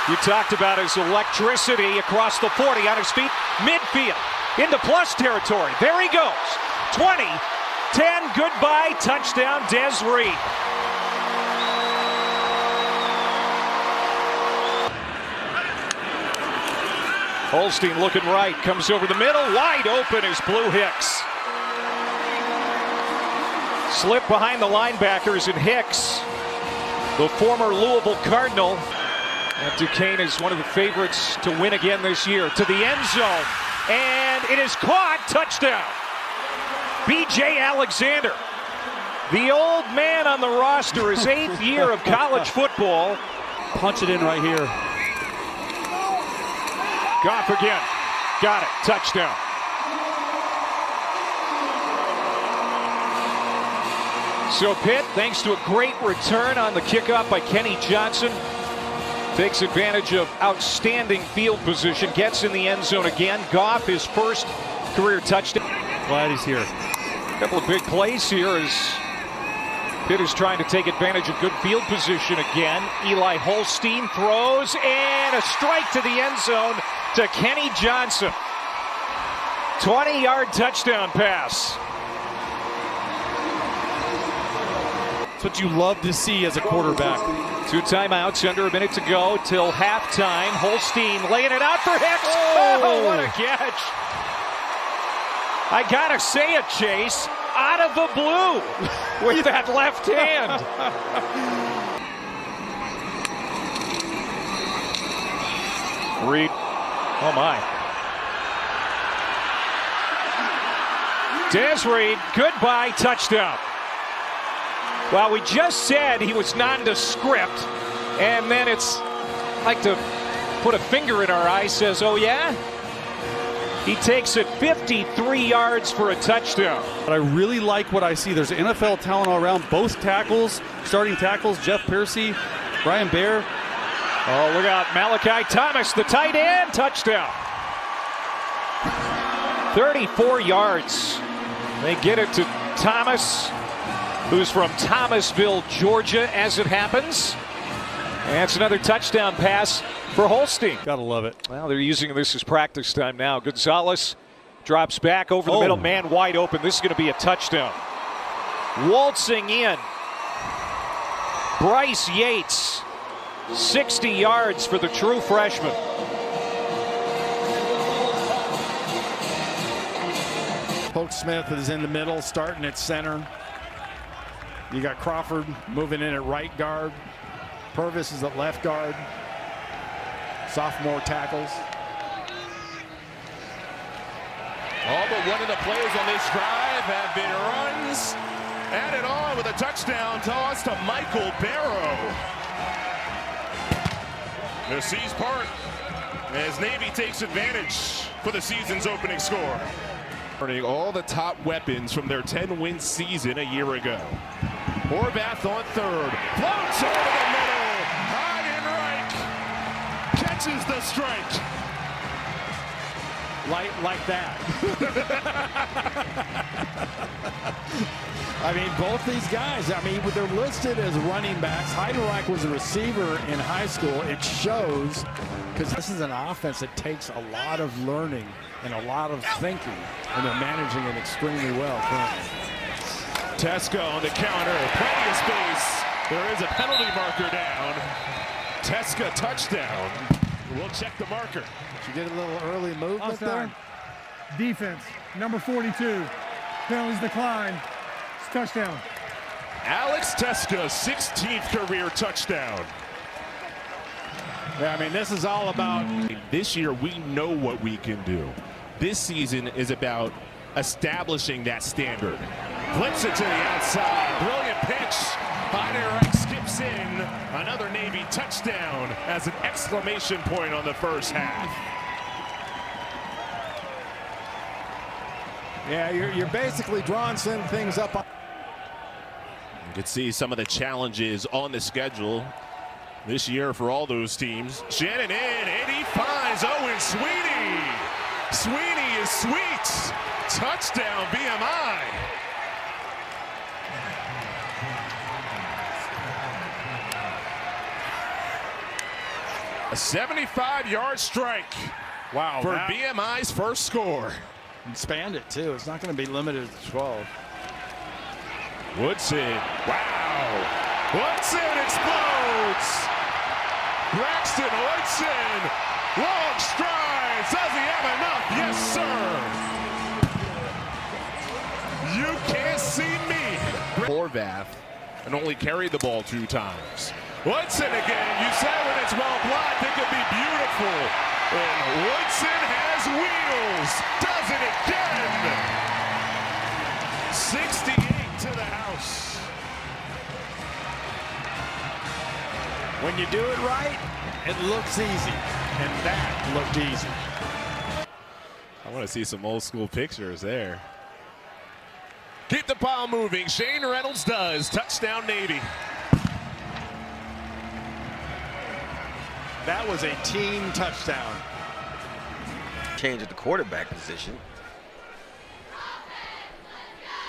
You talked about his electricity across the 40 on his feet, midfield, into plus territory. There he goes. 20, 10, goodbye, touchdown, Des Reed. Holstein looking right, comes over the middle, wide open is Blue Hicks. Slip behind the linebackers, and Hicks, the former Louisville Cardinal. And Duquesne is one of the favorites to win again this year. To the end zone, and it is caught, touchdown. B.J. Alexander, the old man on the roster, his 8th year of college football. Punch it in right here. Goff again, got it, touchdown. So Pitt, thanks to a great return on the kickoff by Kenny Johnson, takes advantage of outstanding field position, gets in the end zone again. Goff, his first career touchdown. Glad he's here. A couple of big plays here as Pitt is trying to take advantage of good field position again. Eli Holstein throws, and a strike to the end zone to Kenny Johnson. 20-yard touchdown pass. That's what you love to see as a quarterback. 2 timeouts, under a minute to go till halftime. Holstein laying it out for Hicks. Oh, what a catch. I gotta say it, Chase, out of the blue with that left hand. Reed, oh my. Des Reed, goodbye, touchdown. Well, we just said he was nondescript, and then it's like to put a finger in our eye, says, oh yeah? He takes it 53 yards for a touchdown. But I really like what I see. There's NFL talent all around. Both tackles, starting tackles, Jeff Piercy, Brian Baer. Oh, look out, Malachi Thomas, the tight end, touchdown. 34 yards. They get it to Thomas, who's from Thomasville, Georgia, as it happens. And it's another touchdown pass for Holstein. Gotta love it. Well, they're using this as practice time now. Gonzalez drops back over the middle, man wide open. This is going to be a touchdown. Waltzing in, Bryce Yates, 60 yards for the true freshman. Hoke Smith is in the middle, starting at center. You got Crawford moving in at right guard. Purvis is at left guard. Sophomore tackles. All but one of the plays on this drive have been runs. Added on with a touchdown toss to Michael Barrow. The C's part as Navy takes advantage for the season's opening score. Earning all the top weapons from their 10-win season a year ago. Horvath on third. Floats over the middle. Heidenreich catches the strike. Like that. I mean, both these guys, I mean, they're listed as running backs. Heidenreich was a receiver in high school. It shows, because this is an offense that takes a lot of learning and a lot of thinking, and they're managing it extremely well currently. Tesco on the counter, plenty of space. There is a penalty marker down. Tesco touchdown. We'll check the marker. Did you get a little early movement there? Defense, number 42. Penalties decline. It's touchdown. Alex Tesco, 16th career touchdown. Yeah, I mean, this is all about... This year, we know what we can do. This season is about establishing that standard. Flips it to the outside. Brilliant pitch. Heidenreich skips in. Another Navy touchdown as an exclamation point on the first half. Yeah, you're basically drawing some things up. You can see some of the challenges on the schedule this year for all those teams. Shannon in, and he finds Owen Sweeney. Sweeney is sweet. Touchdown, VMI. A 75-yard strike. Wow. For VMI's first score. Expand it, too. It's not going to be limited to 12. Woodson. Wow. Woodson explodes. Braxton Woodson. Long strides. Does he have enough? Yes, sir. You can't see me. Horvath, and only carried the ball 2 times. Woodson again. You said when it's well blocked, it could be beautiful. And Woodson has wheels. Does it again. 68 to the house. When you do it right, it looks easy. And that looked easy. I want to see some old school pictures there. Keep the ball moving. Shane Reynolds does. Touchdown, Navy. That was a team touchdown. Change at the quarterback position.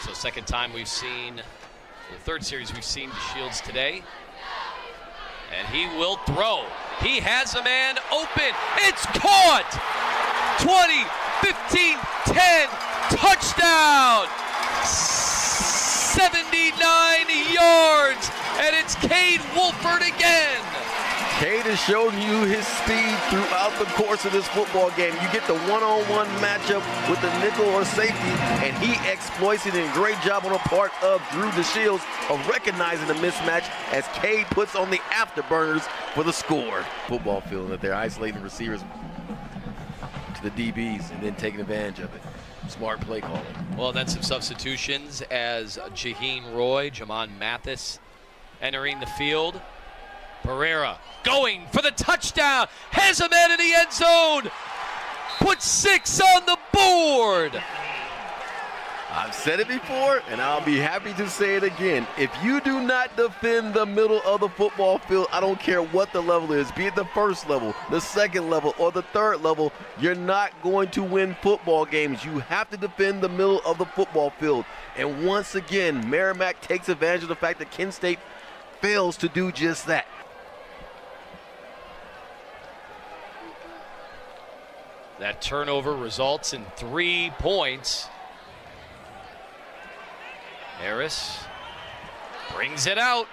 So second time we've seen, the third series we've seen Shields today. And he will throw. He has a man open. It's caught. 20, 15, 10, touchdown. 79 yards, and it's Cade Wolford again. Cade has shown you his speed throughout the course of this football game. You get the one-on-one matchup with the nickel or safety, and he exploits it, and great job on the part of Drew DeShields of recognizing the mismatch as Cade puts on the afterburners for the score. Football feeling that they're isolating the receivers to the DBs and then taking advantage of it. Smart play calling. Well, then some substitutions as Jaheen Roy, Jamon Mathis entering the field. Pereira going for the touchdown, has a man in the end zone, puts 6 on the board. I've said it before, and I'll be happy to say it again. If you do not defend the middle of the football field, I don't care what the level is, be it the first level, the second level, or the third level, you're not going to win football games. You have to defend the middle of the football field. And once again, Merrimack takes advantage of the fact that Kent State fails to do just that. That turnover results in 3 points. Harris brings it out.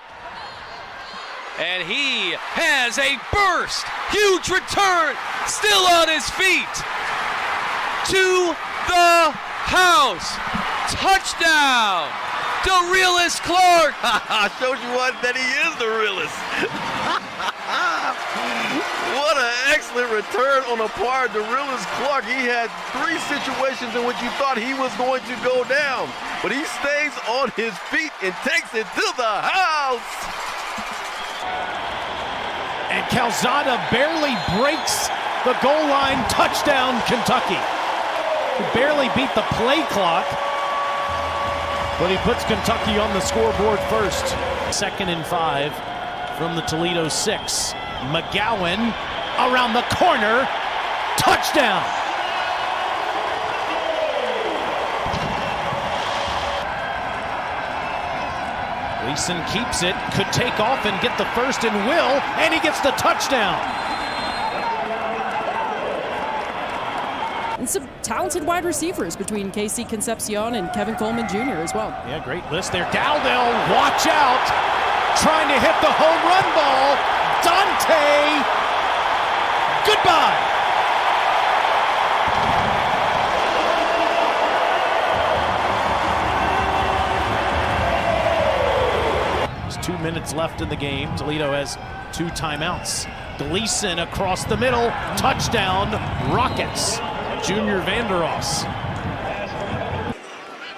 And he has a burst. Huge return. Still on his feet. To the House. Touchdown. The realest Clark. Shows you what, that he is the realest. What an excellent return on the part of the realest Clark. He had 3 situations in which you thought he was going to go down, but he stays on his feet and takes it to the house. And Calzada barely breaks the goal line. Touchdown, Kentucky. He barely beat the play clock, but he puts Kentucky on the scoreboard first. 2nd and 5 from the Toledo 6. McGowan around the corner. Touchdown. Gleason keeps it, could take off and get the first and will, and he gets the touchdown. And some talented wide receivers between Casey Concepcion and Kevin Coleman Jr. as well. Yeah, great list there. Dowdell, watch out. Trying to hit the home run ball. Dante, goodbye. There's 2 minutes left in the game. Toledo has 2 timeouts. Gleason across the middle. Touchdown, Rockets. Junior Vanderos.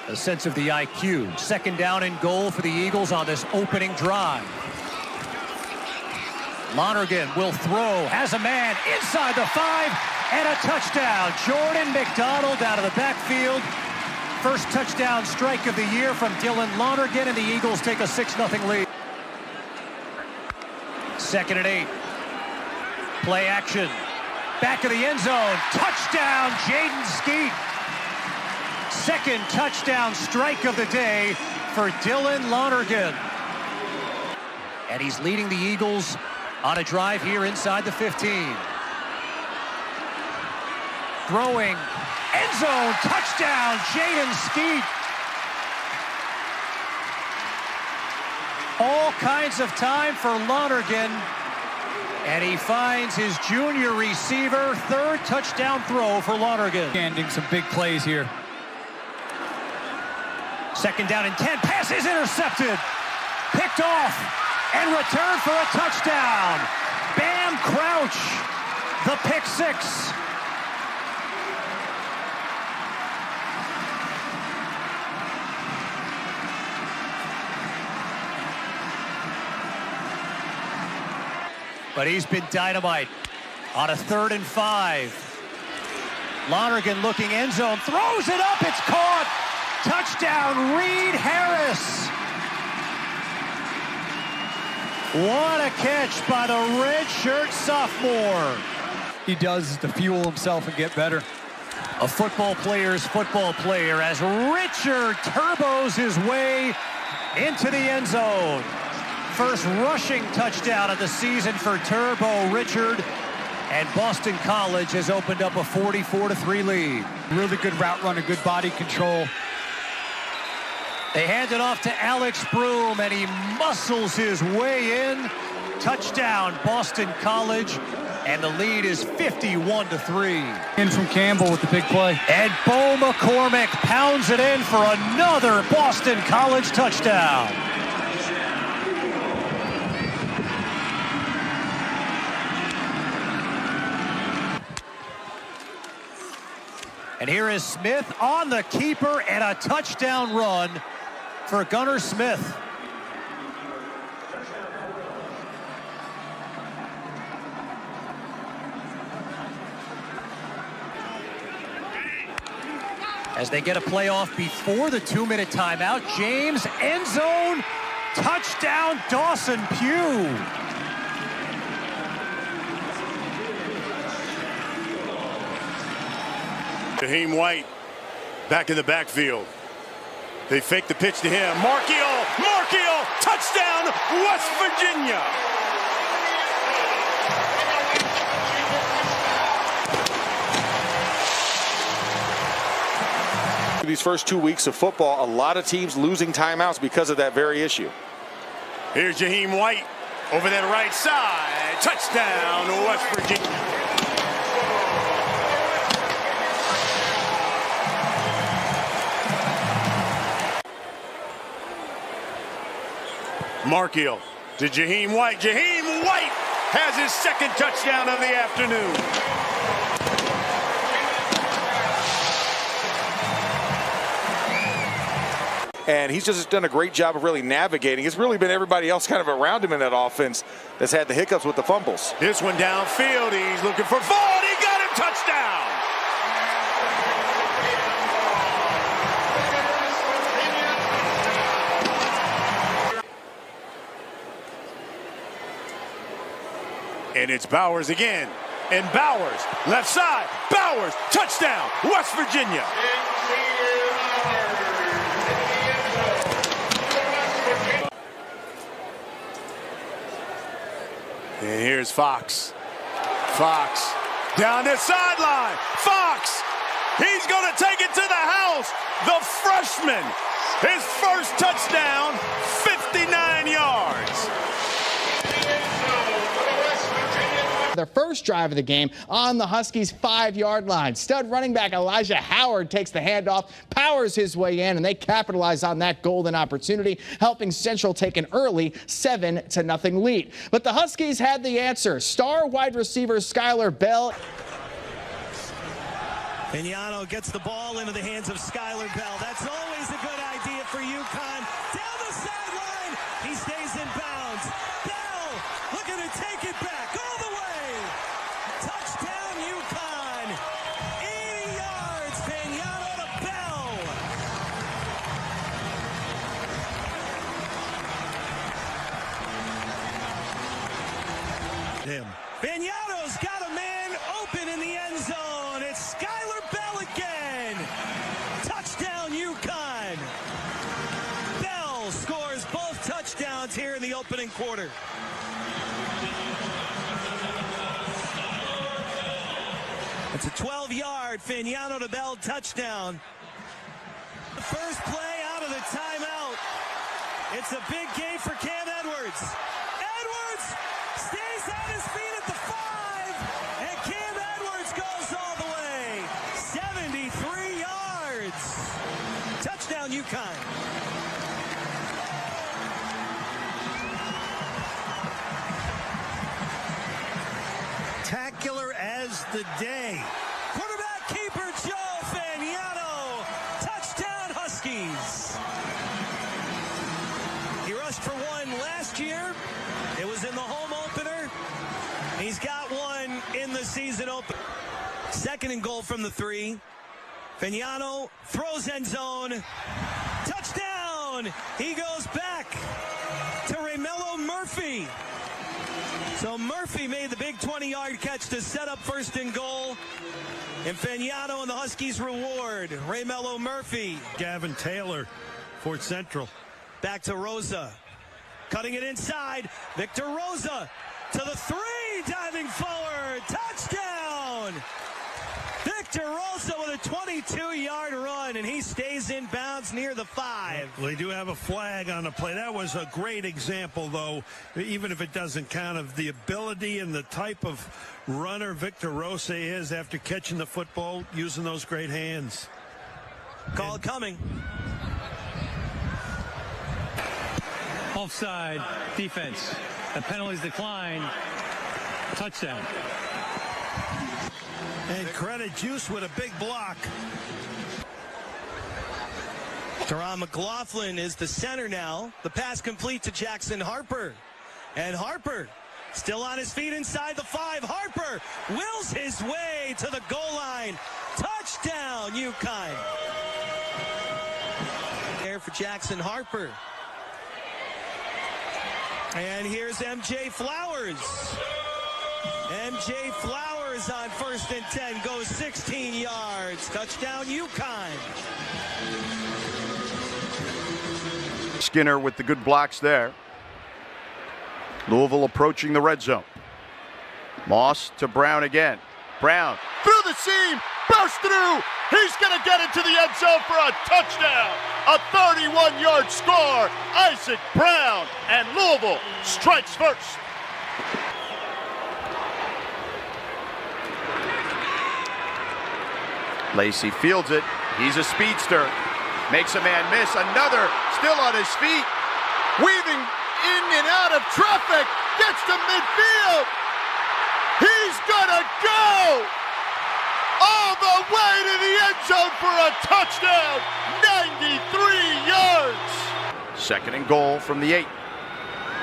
A sense of the IQ. 2nd down and goal for the Eagles on this opening drive. Lonergan will throw, has a man inside the 5, and a touchdown. Jordan McDonald out of the backfield. First touchdown strike of the year from Dylan Lonergan, and the Eagles take a 6-0 lead. 2nd and 8. Play action. Back of the end zone. Touchdown, Jaden Skeet. 2nd touchdown strike of the day for Dylan Lonergan. And he's leading the Eagles on a drive here inside the 15. Throwing, end zone, touchdown, Jaden Skeet. All kinds of time for Lonergan. And he finds his junior receiver. 3rd touchdown throw for Lonergan. Ending some big plays here. 2nd down and 10. Pass is intercepted. Picked off and returned for a touchdown. Bam Crouch, the pick 6. But he's been dynamite on a 3rd and 5. Lonergan looking end zone, throws it up, it's caught. Touchdown, Reed Harris. What a catch by the redshirt sophomore. He does to fuel himself and get better. A football player's football player as Richard turbos his way into the end zone. First rushing touchdown of the season for Turbo Richard, and Boston College has opened up a 44-3 lead. Really good route run and good body control. They hand it off to Alex Broom, and he muscles his way in. Touchdown, Boston College, and the lead is 51-3. In from Campbell with the big play. And Bo McCormick pounds it in for another Boston College touchdown. And here is Smith on the keeper and a touchdown run for Gunnar Smith. As they get a playoff before the 2-minute timeout, James, end zone, touchdown, Dawson Pugh. Jaheim White back in the backfield. They fake the pitch to him. Markiel, touchdown, West Virginia. These first 2 weeks of football, a lot of teams losing timeouts because of that very issue. Here's Jaheim White over that right side. Touchdown, West Virginia. Markiel to Jaheim White. Jaheim White has his second touchdown of the afternoon. And he's just done a great job of really navigating. It's really been everybody else kind of around him in that offense that's had the hiccups with the fumbles. This one downfield, he's looking for Vaughn. He got him, touchdown. And it's Bowers again. And Bowers, left side, Bowers, touchdown, West Virginia. And here's Fox. Fox down the sideline. Fox, he's going to take it to the house. The freshman, his first touchdown, 59 yards. Their first drive of the game on the Huskies' 5-yard line. Stud running back Elijah Howard takes the handoff, powers his way in, and they capitalize on that golden opportunity, helping Central take an early 7-0 lead. But the Huskies had the answer. Star wide receiver Skylar Bell. Vignano gets the ball into the hands of Skylar Bell. That's always a good idea for UConn. Down the sideline, he stays in bounds. Bell looking to take it back all the way. Touchdown UConn. 80 yards, Vignano to Bell. Vignano's got a man open in the end zone. It's Skylar Bell again. Touchdown UConn. Bell scores both touchdowns here in the opening quarter. It's a 12-yard Vignano to Bell touchdown. The first play out of the timeout. It's a big game for Cam Edwards. Edwards stays on his feet at the 5, and Cam Edwards goes all the way. 73 yards. Touchdown UConn. Spectacular as the day. Quarterback keeper Joe Vignano. Touchdown Huskies. He rushed for one last year. It was in the home opener. He's got one in the season opener. Second and goal from the 3. Vignano throws end zone. Touchdown. He goes back to Ramello Murphy. So Murphy made the big 20-yard catch to set up first and goal. And Vignano and the Huskies reward Ramello Murphy. Gavin Taylor, Fort Central. Back to Rosa. Cutting it inside. Victor Rosa to the 3, diving forward. Touchdown! Victor Rosa with a 22-yard run, and he stays in bounds near the 5. Well, they do have a flag on the play. That was a great example, though, even if it doesn't count, of the ability and the type of runner Victor Rosa is after catching the football, using those great hands. Call coming. Offside defense. The penalties decline. Touchdown. And credit Juice with a big block. Teron McLaughlin is the center now. The pass complete to Jackson Harper. And Harper still on his feet inside the 5. Harper wills his way to the goal line. Touchdown, UConn. There for Jackson Harper. And here's MJ Flowers. MJ Flowers on 1st and 10 goes 16 yards. Touchdown UConn. Skinner with the good blocks there. Louisville approaching the red zone. Moss to Brown again. Brown through the seam, burst through. He's going to get into the end zone for a touchdown. A 31-yard score. Isaac Brown, and Louisville strikes first. Lacey fields it. He's a speedster. Makes a man miss. Another still on his feet. Weaving in and out of traffic, gets to midfield. He's gonna go all the way to the end zone for a touchdown, 93 yards. Second and goal from the 8.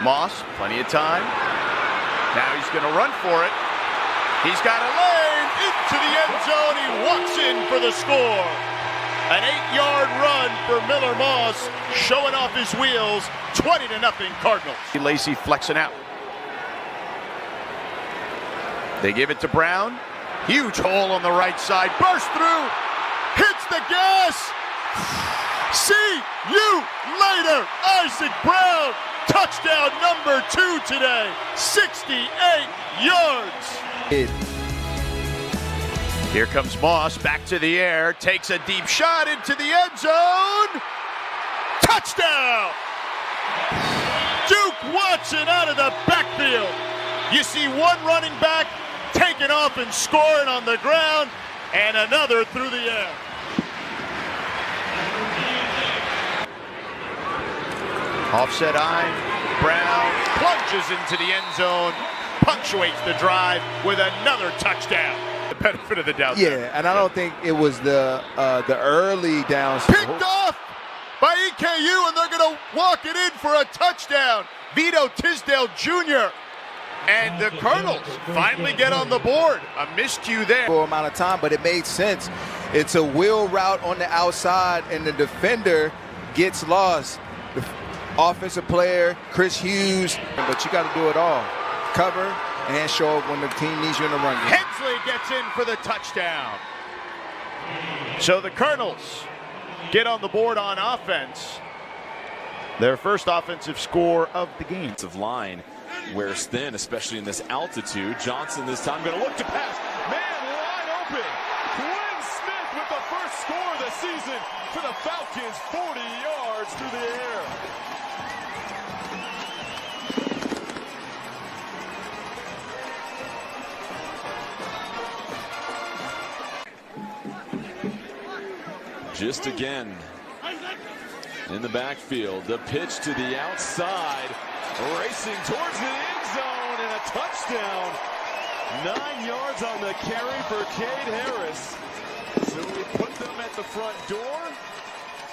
Moss, plenty of time. Now he's going to run for it. He's got a lane into the end zone. He walks in for the score. An 8-yard run for Miller Moss, showing off his wheels. 20-0 Cardinals. Lacey flexing out. They give it to Brown. Huge hole on the right side. Burst through. Hits the gas. See you later, Isaac Brown. Touchdown number 2 today. 68 yards. Here comes Moss, back to the air, takes a deep shot into the end zone. Touchdown! Duke Watson out of the backfield. You see one running back taking off and scoring on the ground, and another through the air. Offset eye, Brown plunges into the end zone, punctuates the drive with another touchdown. The benefit of the doubt. Yeah, and I don't think it was the early downs. Picked off by EKU, and they're going to walk it in for a touchdown. Vito Tisdale Jr. And the Colonels finally get on the board. A miscue there. For amount of time, but it made sense. It's a wheel route on the outside, and the defender gets lost. The offensive player, Chris Hughes, but you got to do it all. Cover and show up when the team needs you in the run game. Hensley gets in for the touchdown. So the Colonels get on the board on offense. Their first offensive score of the game. Defensive line wears thin, especially in this altitude. Johnson this time going to look to pass. Man wide open. Quinn Smith with the first score of the season for the Falcons. 40 yards through the air. Just again in the backfield. The pitch to the outside. Racing towards the end zone and a touchdown. 9 yards on the carry for Cade Harris. So we put them at the front door,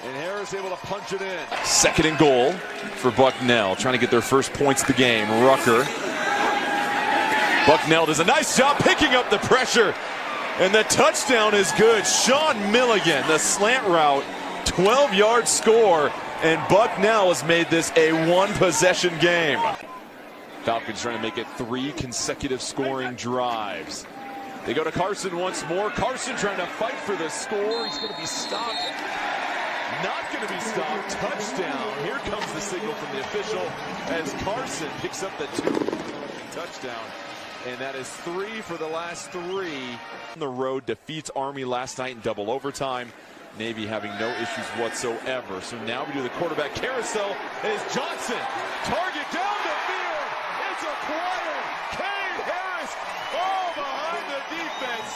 and Harris able to punch it in. Second and goal for Bucknell, trying to get their first points of the game. Rucker. Bucknell does a nice job picking up the pressure, and the touchdown is good. Sean Milligan, the slant route, 12-yard score. And Bucknell has made this a one-possession game. Falcons trying to make it 3 consecutive scoring drives. They go to Carson once more. Carson trying to fight for the score. He's going to be stopped. Not going to be stopped. Touchdown. Here comes the signal from the official as Carson picks up the 2 touchdown. And that is 3 for the last 3. On the road, defeats Army last night in double overtime. Navy having no issues whatsoever. So now we do the quarterback carousel as Johnson. Target down the field. It's acquired. Cade Harris all behind the defense.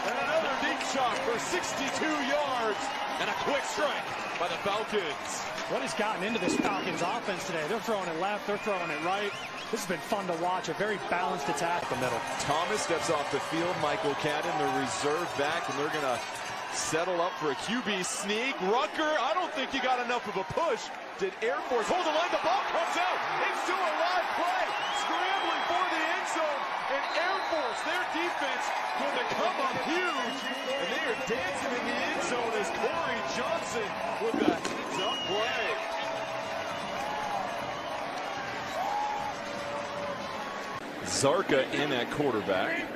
And another deep shot for 62 yards. And a quick strike by the Falcons. What has gotten into this Falcons offense today? They're throwing it left. They're throwing it right. This has been fun to watch. A very balanced attack in the middle. Thomas steps off the field. Michael Cadden, the reserve back, and they're going to settle up for a QB sneak. Rutgers, I don't think he got enough of a push. Did Air Force hold the line? The ball comes out. It's still a live play. Scrambling for the end zone. And Air Force, their defense, going to come up huge. And they are dancing in the end zone as Corey Johnson with a heads-up play. Zarka in at quarterback.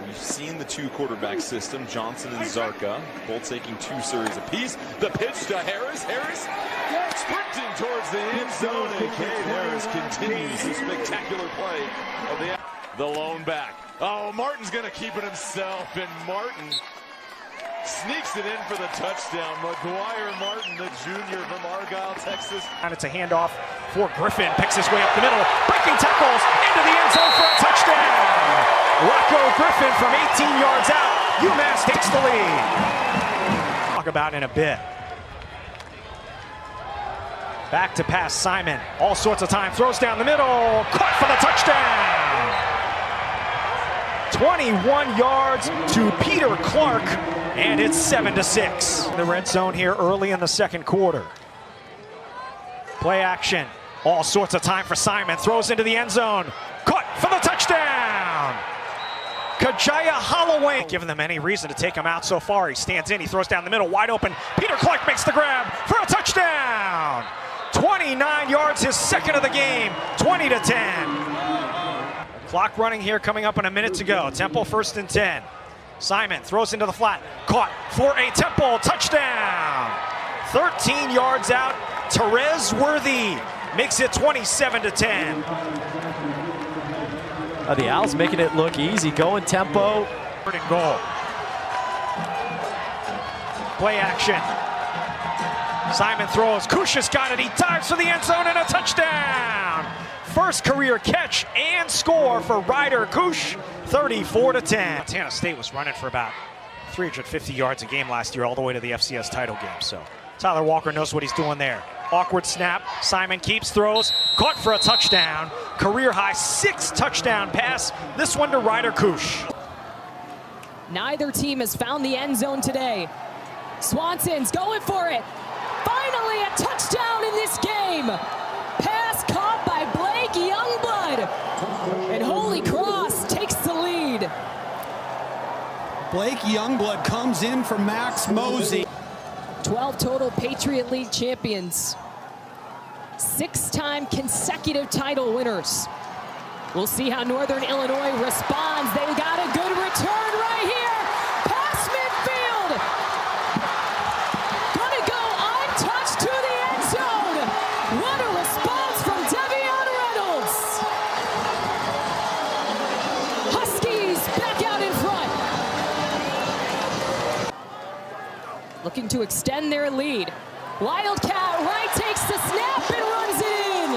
We've seen the 2 quarterback system, Johnson and Zarka, both taking 2 series apiece. The pitch to Harris. Harris sprinting towards the end zone, and Cade Harris continues the spectacular play of the lone back. Oh, Martin's going to keep it himself, and Martin sneaks it in for the touchdown. McGuire Martin, the junior from Argyle, Texas. And it's a handoff for Griffin. Picks his way up the middle. Breaking tackles into the end zone for a touchdown. Rocco Griffin from 18 yards out. UMass takes the lead. Talk about in a bit. Back to pass, Simon. All sorts of time, throws down the middle. Caught for the touchdown! 21 yards to Peter Clark, and it's 7-6. The red zone here early in the second quarter. Play action. All sorts of time for Simon. Throws into the end zone. Caught for the touchdown! Kajaya Holloway. Giving them any reason to take him out so far. He stands in, he throws down the middle, wide open. Peter Clark makes the grab for a touchdown! 29 yards, his second of the game, 20-10. Clock running here, coming up in a minute to go. Temple 1st and 10. Simon throws into the flat, caught for a Temple touchdown. 13 yards out, Therese Worthy makes it 27-10. The Owls making it look easy, going tempo. Third and goal. Play action. Simon throws, Kush has got it, he dives for the end zone and a touchdown! First career catch and score for Ryder Kush, 34-10. Montana State was running for about 350 yards a game last year, all the way to the FCS title game, so Tyler Walker knows what he's doing there. Awkward snap, Simon keeps, throws, caught for a touchdown. Career high 6 touchdown pass, this one to Ryder Kush. Neither team has found the end zone today. Swanson's going for it. Finally a touchdown in this game. Pass caught by Blake Youngblood. And Holy Cross takes the lead. Blake Youngblood comes in for Max Mosey. 12 total Patriot League champions. 6-time consecutive title winners. We'll see how Northern Illinois responds. They got a good return right here. Pass midfield. Gonna go untouched to the end zone. What a response from Devion Reynolds. Huskies back out in front. Looking to extend their lead. Wildcat right takes the snap and runs it in.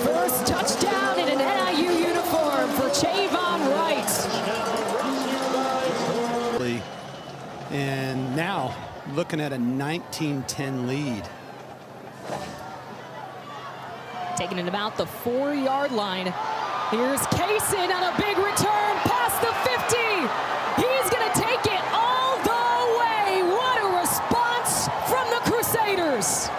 First touchdown in an NIU uniform for Javon Wright. And now looking at a 19-10 lead. Taking it about the 4-yard line. Here's Kaysen on a big return past the 50. He's going to take it all the way. What a response from the Crusaders.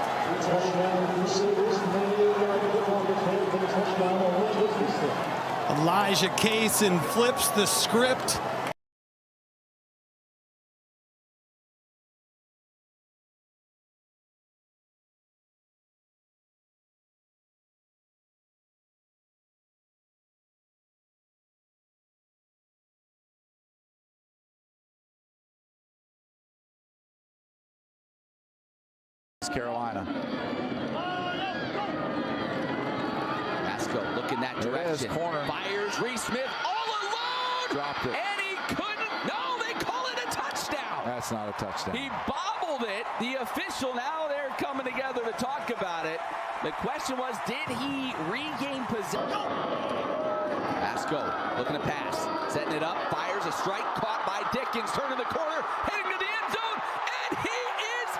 Elijah Kaysen flips the script. Carolina. Masco look in that direction. Fires Reese Smith all alone. Dropped it. And he couldn't. No, they call it a touchdown. That's not a touchdown. He bobbled it. The official, now they're coming together to talk about it. The question was, did he regain possession? Masco looking to pass. Setting it up. Fires a strike. Caught by Dickens. Turning the corner. Heading to the end zone. And he is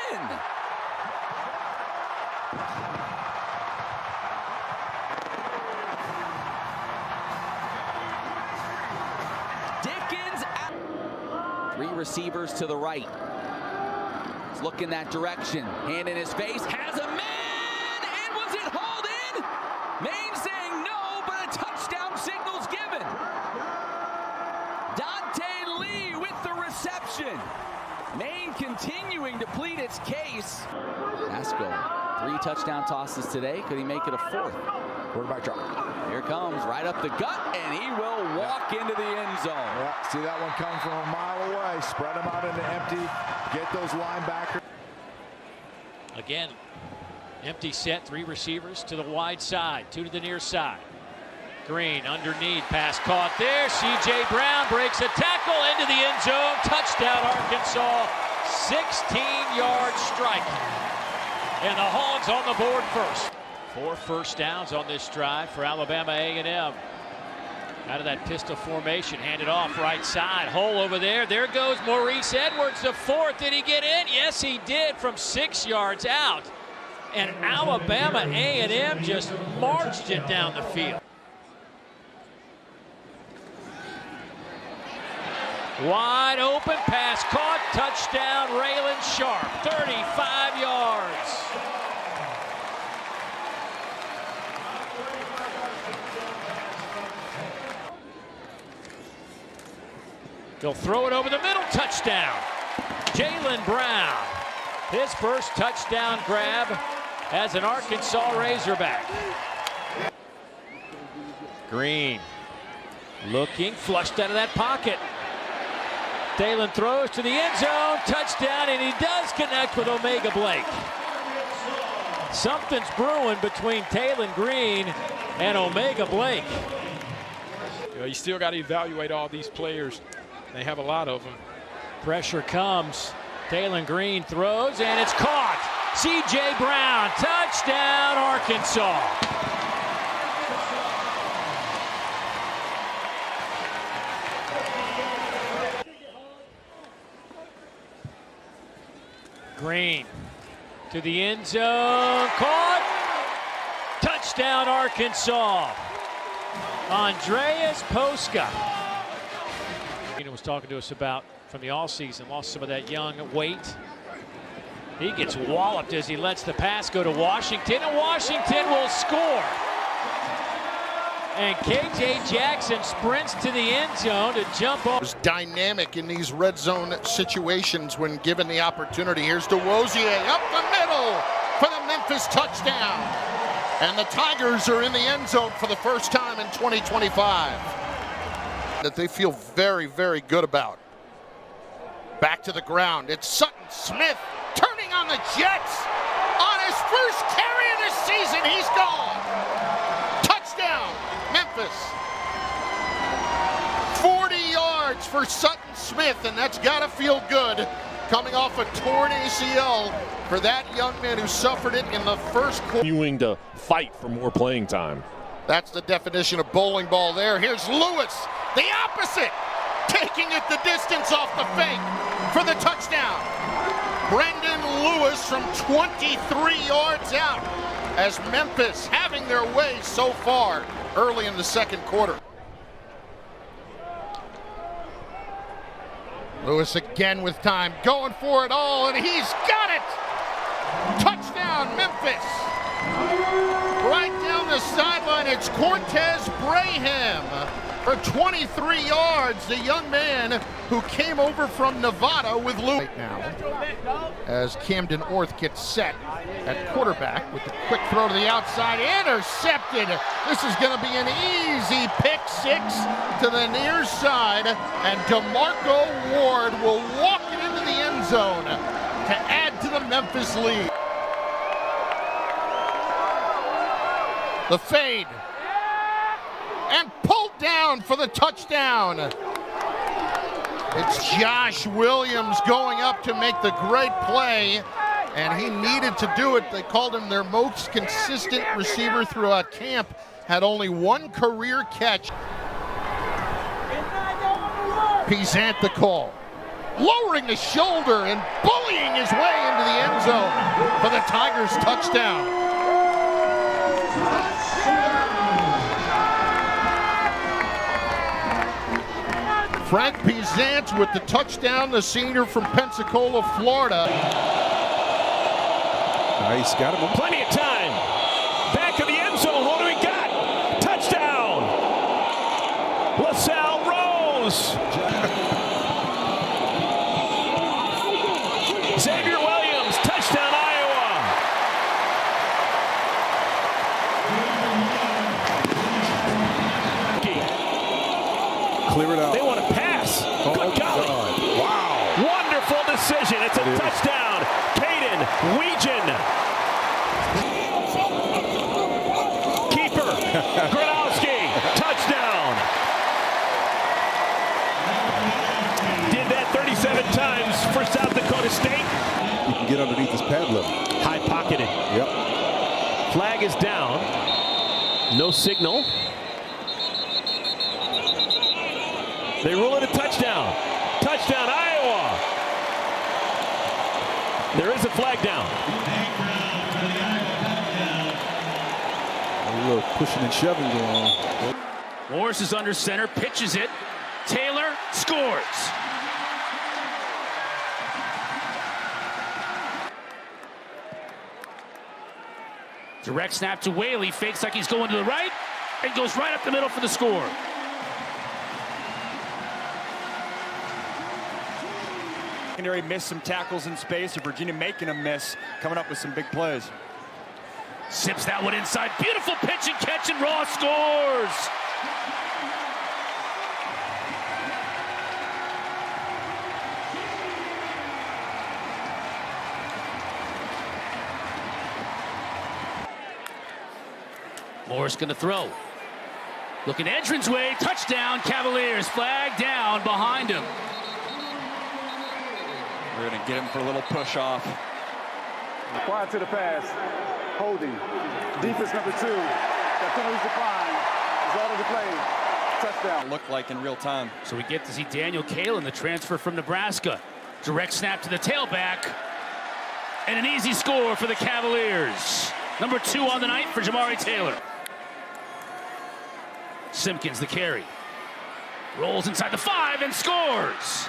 in. Dickens out. 3 receivers to the right. He's looking that direction. Hand in his face. Has a man. And was it hauled in? Maine saying no, but a touchdown signal's given. Dante Lee with the reception. Maine continuing to plead its case. Masco, 3 touchdown tosses today. Could he make it a 4th? Quarterback drop. Here comes right up the gut, and he will walk into the end zone. Yeah, see that one come from a mile away. Spread them out into empty. Get those linebackers. Again, empty set, 3 receivers to the wide side, 2 to the near side. Green underneath, pass caught there. C.J. Brown breaks a tackle into the end zone. Touchdown, Arkansas. 16-yard strike. And the Hogs on the board first. 4 first downs on this drive for Alabama A&M. Out of that pistol formation, handed off right side, hole over there. There goes Maurice Edwards, the fourth. Did he get in? Yes, he did from 6 yards out. And Alabama A&M just marched it down the field. Wide open, pass caught, touchdown, Raylan Sharp, 35 yards. He'll throw it over the middle, touchdown. Jalen Brown, his first touchdown grab as an Arkansas Razorback. Green, looking, flushed out of that pocket. Dalen throws to the end zone, touchdown, and he does connect with Omega Blake. Something's brewing between Taylon Green and Omega Blake. You still got to evaluate all these players. They have a lot of them. Pressure comes. Taylon Green throws, and it's caught. C.J. Brown, touchdown, Arkansas. Green to the end zone, caught. Touchdown, Arkansas. Andreas Posca. He was talking to us about from the all-season, lost some of that young weight. He gets walloped as he lets the pass go to Washington, and Washington will score. And K.J. Jackson sprints to the end zone to jump off. Was dynamic in these red zone situations when given the opportunity. Here's DeWosier up the middle for the Memphis touchdown. And the Tigers are in the end zone for the first time in 2025. That they feel very, very good about. Back to the ground. It's Sutton Smith turning on the Jets. On his first carry of the season, he's gone. Touchdown, Memphis. 40 yards for Sutton Smith, and that's got to feel good coming off a torn ACL for that young man who suffered it in the first quarter. Continuing to fight for more playing time. That's the definition of bowling ball there. Here's Lewis, the opposite, taking it the distance off the fake for the touchdown. Brendan Lewis from 23 yards out as Memphis having their way so far early in the second quarter. Lewis again with time, going for it all, and he's got it! Touchdown, Memphis! Right down the sideline, it's Cortez Braham for 23 yards, the young man who came over from Nevada with Lewis. Right now, as Camden Orth gets set at quarterback with the quick throw to the outside, intercepted. This is going to be an easy pick six to the near side, and DeMarco Ward will walk it into the end zone to add to the Memphis lead. The fade, and pulled down for the touchdown. It's Josh Williams going up to make the great play, and he needed to do it. They called him their most consistent receiver throughout camp, had only one career catch. Pizant the call, lowering the shoulder and bullying his way into the end zone for the Tigers touchdown. Frank Pizant with the touchdown, the senior from Pensacola, Florida. Nice, got him. Plenty of time. Back of the end zone, what do we got? Touchdown! LaSalle Rose. Xavier Williams, touchdown Iowa. Clear it out. They want to pass. Good golly. Wow. Wonderful decision. It's a touchdown. Caden Weegan. Keeper. Gronowski. Touchdown. Did that 37 times for South Dakota State. You can get underneath his pad level. High pocketed. Yep. Flag is down. No signal. They rule it a touchdown. Touchdown, Iowa. There is a flag down. A little pushing and shoving going on. Morris is under center, pitches it. Taylor scores. Direct snap to Whaley, fakes like he's going to the right, and goes right up the middle for the score. Secondary missed some tackles in space, and Virginia making them miss, coming up with some big plays. Sips that one inside. Beautiful pitch and catch, and Ross scores. Morris going to throw. Looking entrance way. Touchdown, Cavaliers. Flag down behind him. We're going to get him for a little push off. Quiet to the pass. Holding. Defense number 2. That penalty's declined. Result of the play. Touchdown. Looked like in real time. So we get to see Daniel Kalen, the transfer from Nebraska. Direct snap to the tailback. And an easy score for the Cavaliers. Number 2 on the night for Jamari Taylor. Simpkins the carry. Rolls inside the 5 and scores.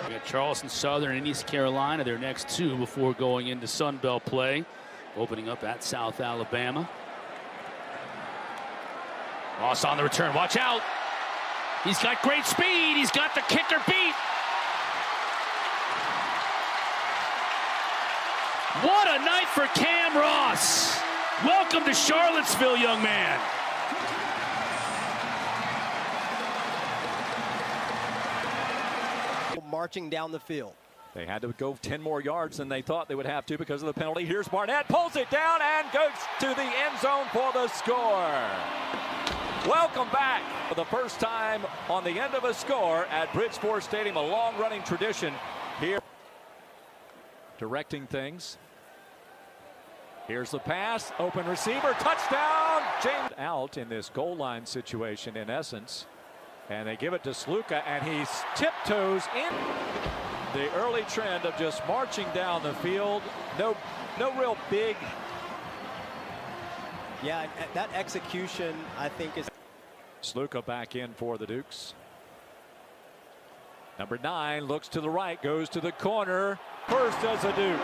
We got Charleston Southern and East Carolina, their next 2 before going into Sun Belt play. Opening up at South Alabama. Ross on the return, watch out. He's got great speed, he's got the kicker beat. What a night for Cam Ross. Welcome to Charlottesville, young man. Marching down the field. They had to go 10 more yards than they thought they would have to because of the penalty. Here's Barnett, pulls it down and goes to the end zone for the score. Welcome back for the first time on the end of a score at Bridgeport Stadium, a long-running tradition here. Directing things. Here's the pass, open receiver, touchdown! James out in this goal line situation in essence. And they give it to Sluka, and he tiptoes in. The early trend of just marching down the field. No real big. Yeah, that execution, I think, is. Sluka back in for the Dukes. Number 9 looks to the right, goes to the corner. First as a Duke.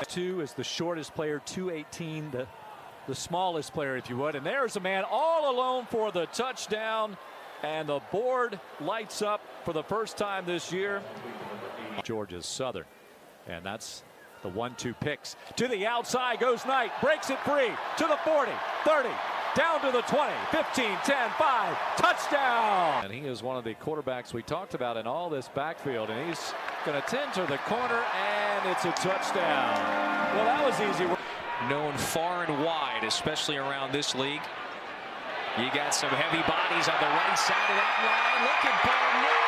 2 is the shortest player, 218, the smallest player, if you would. And there's a man all alone for the touchdown. And the board lights up for the first time this year. Georgia Southern. And that's the 1-2 picks. To the outside goes Knight. Breaks it free. To the 40, 30. Down to the 20, 15, 10, 5. Touchdown! And he is one of the quarterbacks we talked about in all this backfield. And he's going to tend to the corner. And it's a touchdown. Well, that was easy. Known far and wide, especially around this league. You got some heavy bodies on the right side of that line. Look at Barnett.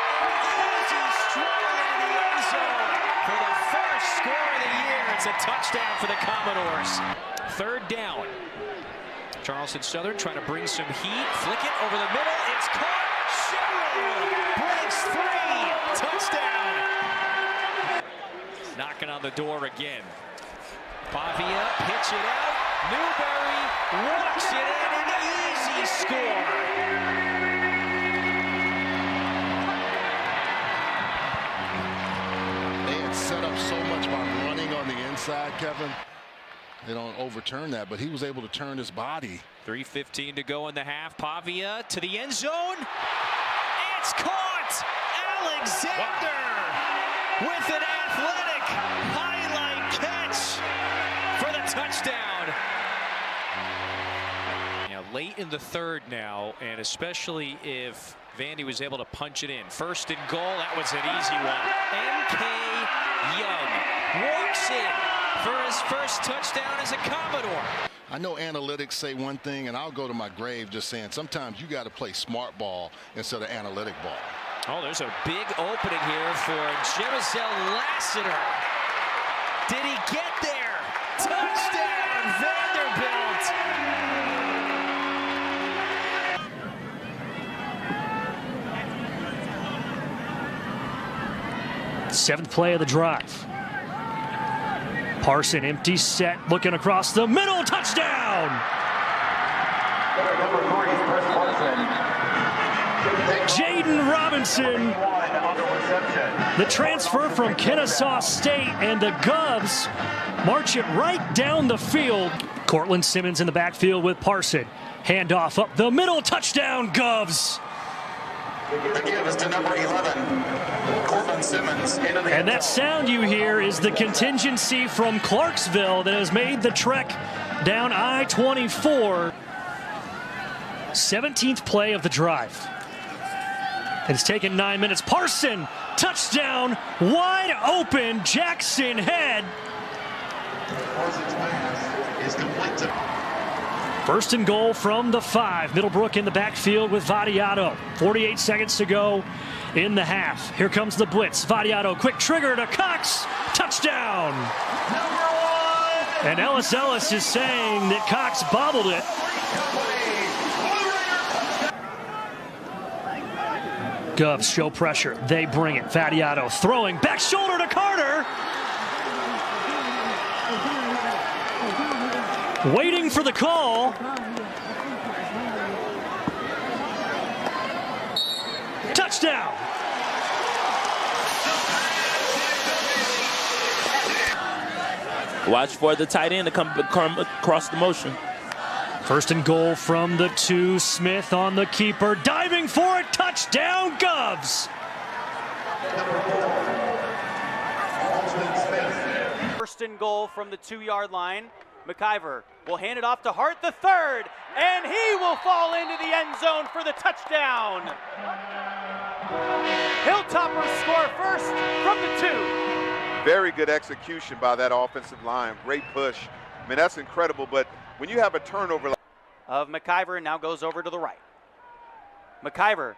Easy straight into the end zone for the first score of the year. It's a touchdown for the Commodores. 3rd down. Charleston Southern trying to bring some heat. Flick it over the middle. It's caught. Sherrill breaks free. Touchdown. Knocking on the door again. Pavia, pitch it out. Newberry walks it in, and an easy score. They had set up so much by running on the inside, Kevin. They don't overturn that, but he was able to turn his body. 3:15 to go in the half. Pavia to the end zone. It's caught. Alexander with an athletic highlight catch for the touchdown. Now late in the 3rd now, and especially if Vandy was able to punch it in. 1st and goal, that was an easy one. M.K. Young walks in for his first touchdown as a Commodore. I know analytics say one thing, and I'll go to my grave just saying sometimes you got to play smart ball instead of analytic ball. Oh, there's a big opening here for Jemizel Lassiter. Did he get there? 7th play of the drive. Parson, empty set, looking across the middle, touchdown! Jaden Robinson, the transfer from Kennesaw State, and the Govs march it right down the field. Cortland Simmons in the backfield with Parson. Handoff up the middle, touchdown, Govs! The give is to number 11, Cortland Simmons. And that sound you hear is the contingency from Clarksville that has made the trek down I-24. 17th play of the drive. It's taken 9 minutes. Parson, touchdown, wide open, Jackson Head. First and goal from the 5. Middlebrook in the backfield with Vadiato. 48 seconds to go in the half. Here comes the blitz. Vadiato, quick trigger to Cox. Touchdown. And Ellis is saying that Cox bobbled it. Govs show pressure. They bring it. Vadiato throwing back shoulder to Carter. Waiting for the call. Touchdown. Watch for the tight end to come across the motion. First and goal from the 2. Smith on the keeper, diving for it. Touchdown, Govs. First and goal from the 2-yard line. McIver will hand it off to Hart, the 3rd, and he will fall into the end zone for the touchdown. Hilltoppers score first from the 2. Very good execution by that offensive line. Great push. I mean, that's incredible, but when you have a turnover of McIver, now goes over to the right. McIver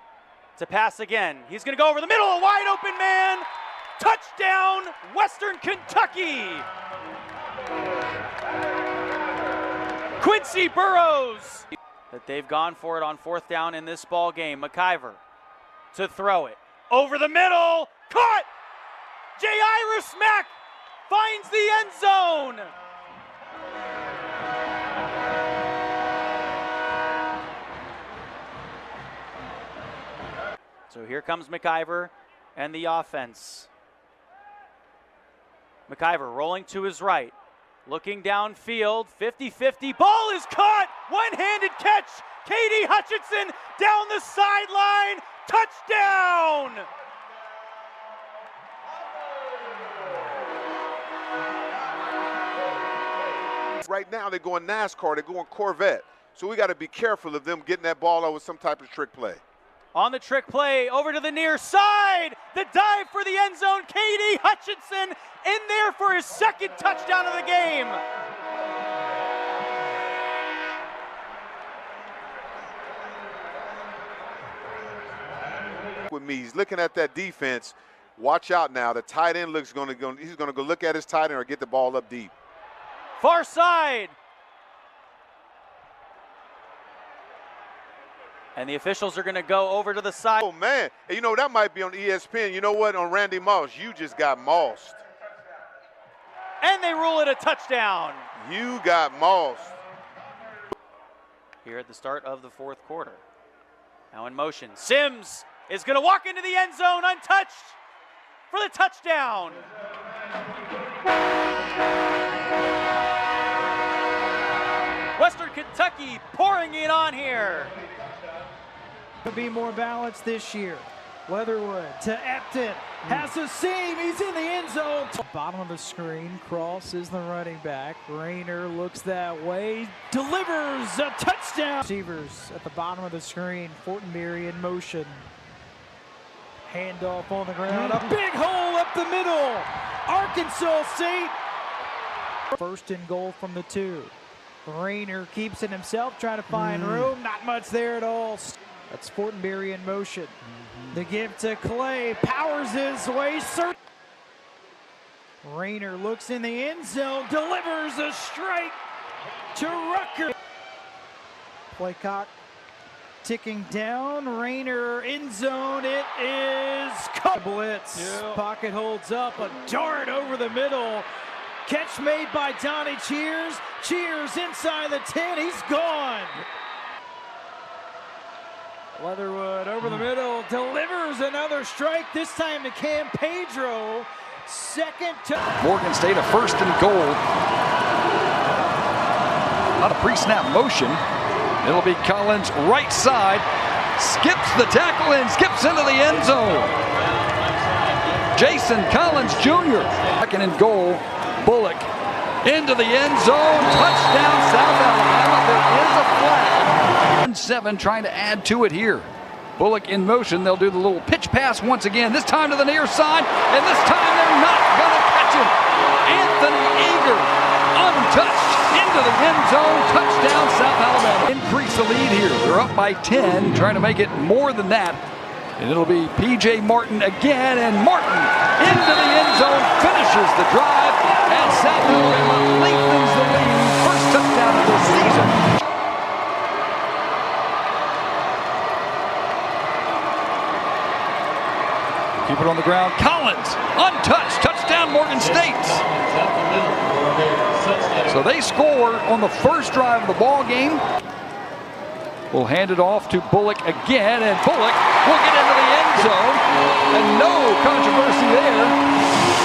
to pass again. He's going to go over the middle, a wide open man. Touchdown, Western Kentucky. Quincy Burrows. That they've gone for it on 4th down in this ball game. McIver to throw it over the middle. Caught. J.Iris Mack finds the end zone. So here comes McIver and the offense. McIver rolling to his right. Looking downfield, 50-50, ball is caught, one-handed catch, Katie Hutchinson down the sideline, touchdown! Right now they're going NASCAR, they're going Corvette. So we got to be careful of them getting that ball out with some type of trick play. On the trick play, over to the near side, the dive for the end zone, Katie Hutchinson in there for his 2nd touchdown of the game. With me, he's looking at that defense. Watch out now. The tight end he's going to go look at his tight end or get the ball up deep. Far side. And the officials are going to go over to the side. Oh, man. You know, that might be on ESPN. You know what? On Randy Moss, you just got mossed. And they rule it a touchdown. You got mossed. Here at the start of the 4th quarter. Now in motion. Sims is going to walk into the end zone untouched for the touchdown. Western Kentucky pouring it on here. To be more balanced this year. Leatherwood to Epton, has a seam, he's in the end zone. Bottom of the screen, Cross is the running back. Rayner looks that way, delivers a touchdown. Receivers at the bottom of the screen, Fortenberry in motion. Handoff on the ground, a big hole up the middle. Arkansas State. First and goal from the 2. Rayner keeps it himself, trying to find room, not much there at all. That's Fortenberry in motion. The give to Clay, powers his way. Rayner looks in the end zone, delivers a strike to Rutgers. Play clock ticking down. Rayner in zone. It is blitz. Yeah. Pocket holds up. A dart over the middle. Catch made by Donnie Cheers. Cheers inside the 10. He's gone. Leatherwood over the middle. Delivers another strike. This time to Cam Pedro. Second to Morgan State, a 1st and goal. Not a pre-snap motion. It'll be Collins right side. Skips the tackle and skips into the end zone. Jason Collins Jr. 2nd and goal. Bullock into the end zone. Touchdown South Alabama. There is a flag. 7 trying to add to it here. Bullock in motion. They'll do the little pitch pass once again. This time to the near side. And this time they're not going to catch him. Anthony Eager untouched into the end zone. Touchdown South Alabama. Increase the lead here. They're up by 10. Trying to make it more than that. And it'll be P.J. Martin again. And Martin into the end zone. Finishes the drive. And South Alabama lengthens the lead. First touchdown of the season. Keep it on the ground. Collins, untouched. Touchdown, Morgan State. So they score on the first drive of the ball game. We'll hand it off to Bullock again, and Bullock will get into the end zone. And no controversy there.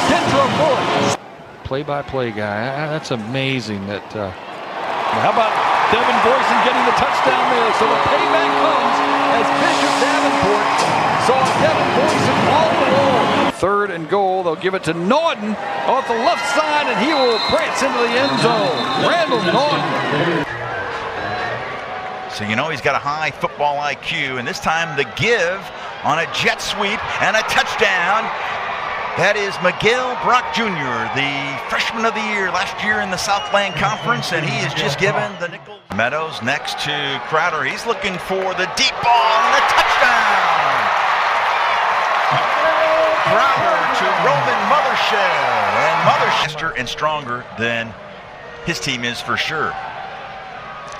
Kendra Bullock. Play-by-play guy. That's amazing that... How about Devin Boyson getting the touchdown there? So the payback comes as Bishop Davenport saw Devin Boyson all alone. 3rd and goal. They'll give it to Naughton off the left side, and he will prance into the end zone. Randall Naughton. So you know he's got a high football IQ, and this time the give on a jet sweep and a touchdown. That is Miguel Brock Jr., the freshman of the year last year in the Southland Conference, and he is just given the nickel. Meadows next to Crowder. He's looking for the deep ball and a touchdown. Crowder to Roman Mothershed, and Mothershed and stronger than his team is for sure.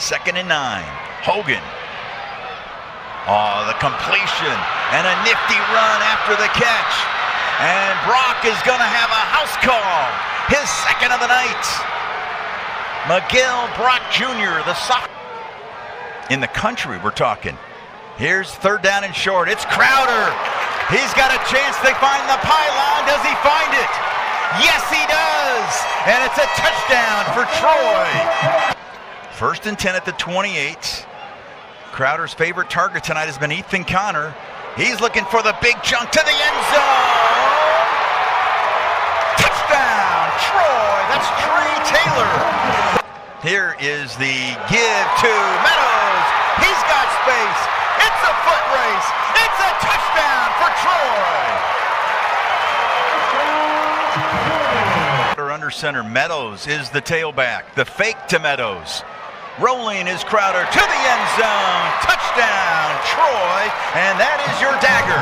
2nd and 9. Hogan. Oh, the completion and a nifty run after the catch. And Brock is going to have a house call. His 2nd of the night. Miguel Brock Jr., the sophomore. In the country, we're talking. Here's 3rd down and short. It's Crowder. He's got a chance to find the pylon. Does he find it? Yes, he does. And it's a touchdown for Troy. 1st and 10 at the 28. Crowder's favorite target tonight has been Ethan Connor. He's looking for the big chunk to the end zone. Touchdown, Troy. That's Trey Taylor. Here is the give to Meadows. He's got space. It's a foot race. It's a touchdown for Troy. Under center, Meadows is the tailback. The fake to Meadows. Rolling is Crowder to the end zone. Touchdown, Troy, and that is your dagger.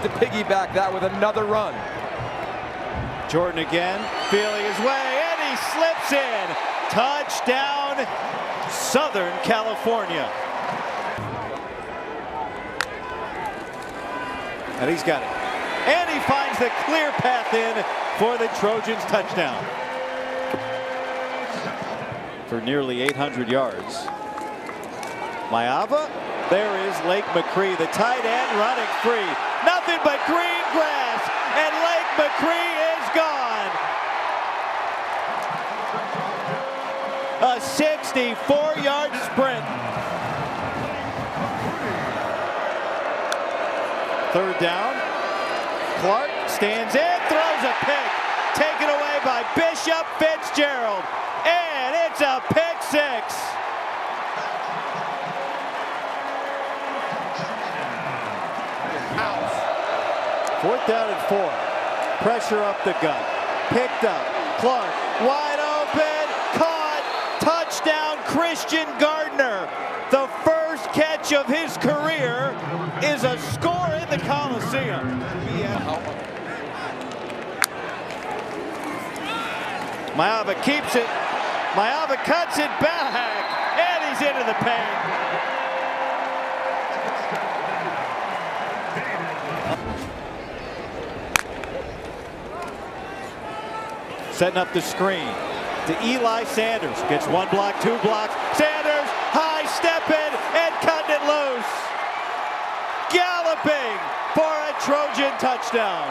To piggyback that with another run. Jordan again, feeling his way, and he slips in. Touchdown, Southern California. And he's got it. And he finds the clear path in for the Trojans' touchdown. For nearly 800 yards. Maiava, there is Lake McCree, the tight end running free. Nothing but green grass, and Lake McCree is gone. A 64-yard sprint. 3rd down. Clark stands in, throws a pick. Taken away by Bishop Fitzgerald. And it's a pick 6. Fourth down and 4. Pressure up the gut. Picked up. Clark wide open. Caught. Touchdown Christian Gardner. The first catch of his career is a score in the Coliseum. Maiava keeps it. Maiava cuts it back, and he's into the paint. setting up the screen to Eli Sanders. Gets one block, two blocks. Sanders high stepping and cutting it loose. Galloping for a Trojan touchdown.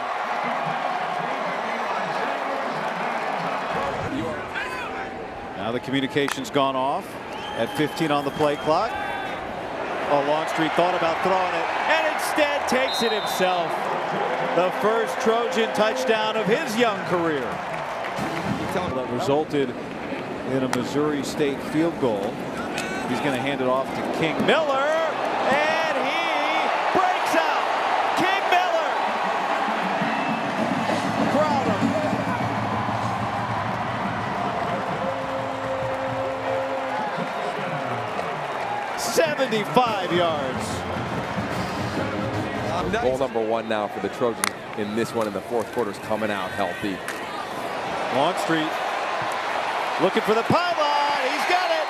Now the communication's gone off at 15 on the play clock. Oh, Longstreet thought about throwing it and instead takes it himself. The first Trojan touchdown of his young career. That resulted in a Missouri State field goal. He's going to hand it off to King Miller, and he breaks out. King Miller. Crowder. 75 yards. Goal number one now for the Trojans in this one in the fourth quarter is coming out healthy. Longstreet looking for the pylon. He's got it.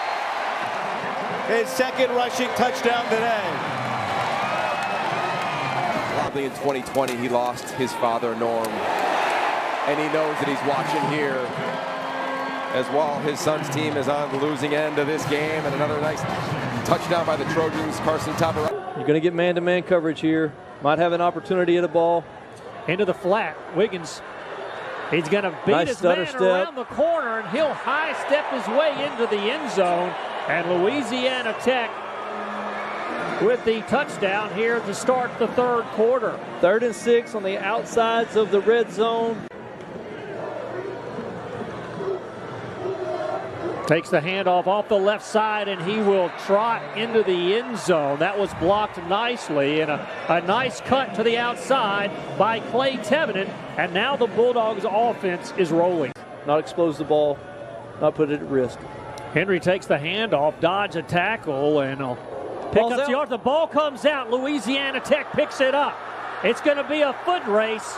His second rushing touchdown today. Probably in 2020 he lost his father Norm, and he knows that he's watching here as well. His son's team is on the losing end of this game, and another nice touchdown by the Trojans. Carson Topper. You're going to get man-to-man coverage here. Might have an opportunity at a ball. Into the flat. Wiggins. He's going to beat his man around the corner, and he'll high step his way into the end zone. And Louisiana Tech with the touchdown here to start the third quarter. 3rd and 6 on the outsides of the red zone. Takes the handoff off the left side, and he will trot into the end zone. That was blocked nicely, and a nice cut to the outside by Clay Tevenen. And now the Bulldogs offense is rolling. Not expose the ball, not put it at risk. Henry takes the handoff, dodge a tackle, and pick up the yard. The ball comes out. Louisiana Tech picks it up. It's going to be a foot race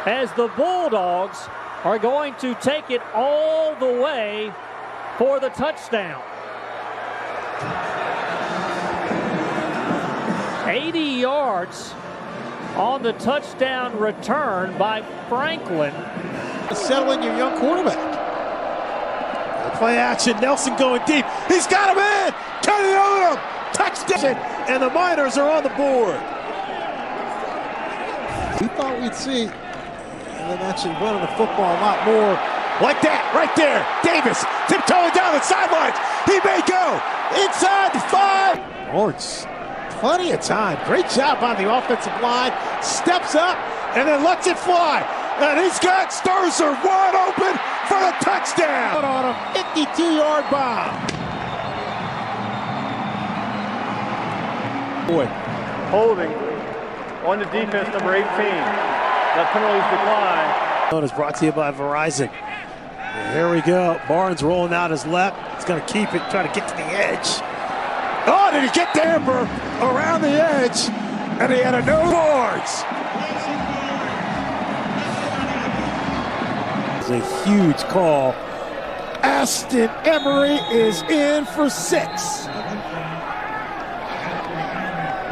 as the Bulldogs are going to take it all the way for the touchdown. 80 yards on the touchdown return by Franklin. Settle in your young quarterback. Play action, Nelson going deep. He's got him in! Kenny Odom! Touchdown! And the Miners are on the board. We thought we'd see them actually running the football a lot more. Like that, right there. Davis tiptoeing down the sidelines. He may go inside the 5. Lawrence, plenty of time. Great job on the offensive line. Steps up and then lets it fly. And he's got Sturzer wide open for the touchdown. On a 52-yard bomb. Boy, holding on the defense, number 18. That penalty's decline. Is brought to you by Verizon. Here we go. Barnes rolling out his left. He's going to keep it, try to get to the edge. Oh, did he get there around the edge? And he had a no boards. It's a huge call. Aston Emery is in for 6.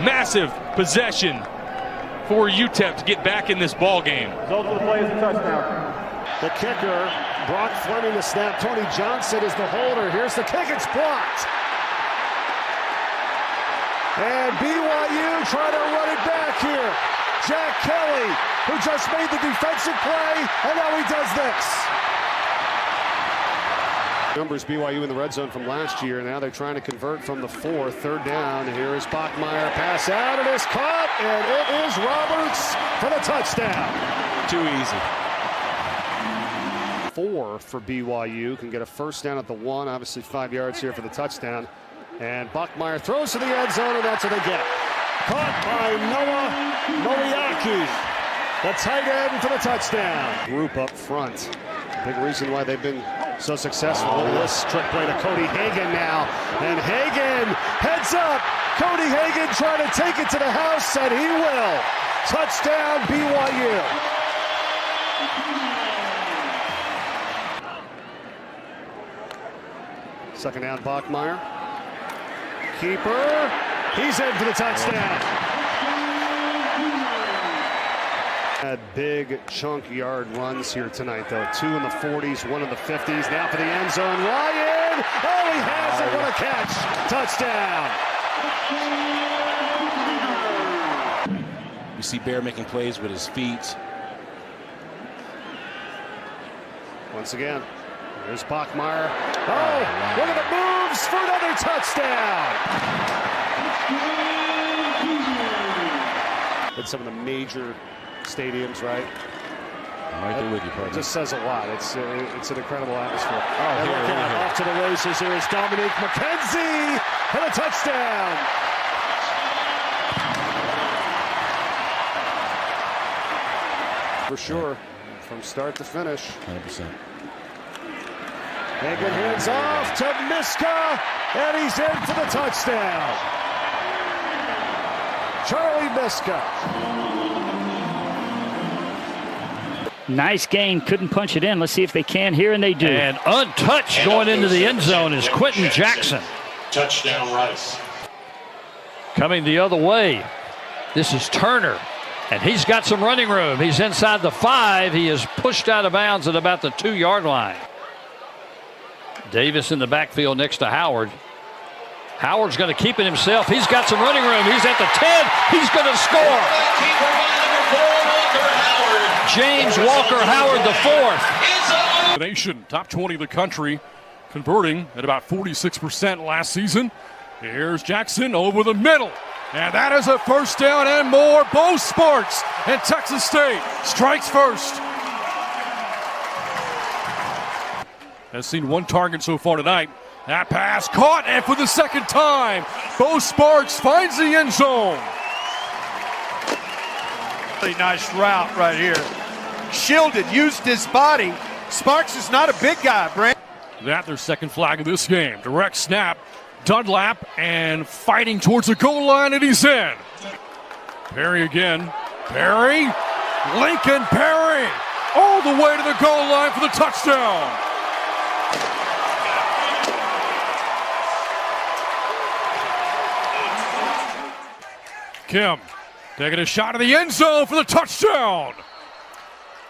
Massive possession for UTEP to get back in this ball game. Result of the play is a touchdown. The kicker, Brock Fleming the snap. Tony Johnson is the holder. Here's the kick. It's blocked. And BYU trying to run it back here. Jack Kelly, who just made the defensive play, and now he does this. Numbers BYU in the red zone from last year. Now they're trying to convert from the 4th. 3rd down. Here is Bachmeier. Pass out. It is caught, and it is Roberts for the touchdown. Too easy. 4 for BYU. Can get a first down at the 1. Obviously 5 yards here for the touchdown. And Bachmeier throws to the end zone, and that's what they get. Caught by Noah Noriaki, the tight end for the touchdown. Group up front. Big reason why they've been so successful. This trick play to Cody Hagan now. And Hagan heads up. Cody Hagan trying to take it to the house, and he will. Touchdown, BYU. Second down, Bachmeier. Keeper. He's in for the touchdown. Had big chunk yard runs here tonight, though. 2 in the 40s, 1 in the 50s. Now for the end zone. Ryan! Oh, he has it! What a catch! Touchdown! You see Bear making plays with his feet. Once again, there's Bachmeier. Oh, look at the moves for another touchdown! At some of the major stadiums, right? I'm right there with you, partner. It just says a lot. It's an incredible atmosphere. Oh, here. Off to the races. There is Dominique McKenzie and a touchdown. For sure, from start to finish. 100%. Hagen hands off to Miska, and he's in for the touchdown. Charlie Miska. Nice gain, couldn't punch it in. Let's see if they can here, and they do. And untouched going into the end zone is Quentin Jackson. Touchdown Rice. Coming the other way, this is Turner, and he's got some running room. He's inside the 5. He is pushed out of bounds at about the 2-yard line. Davis in the backfield next to Howard. Howard's going to keep it himself. He's got some running room. He's at the 10. He's going to score. James Walker Howard, the 4th. The nation, top 20 of the country, converting at about 46% last season. Here's Jackson over the middle. And that is a first down and more. Bo Sparks and Texas State strikes first. Has seen 1 target so far tonight. That pass caught, and for the second time, Bo Sparks finds the end zone. Really nice route right here. Shielded, used his body. Sparks is not a big guy, Brent. That their second flag of this game. Direct snap, Dunlap, and fighting towards the goal line, and he's in. Perry again. Perry. Lincoln Perry. All the way to the goal line for the touchdown. Kim taking a shot at the end zone for the touchdown.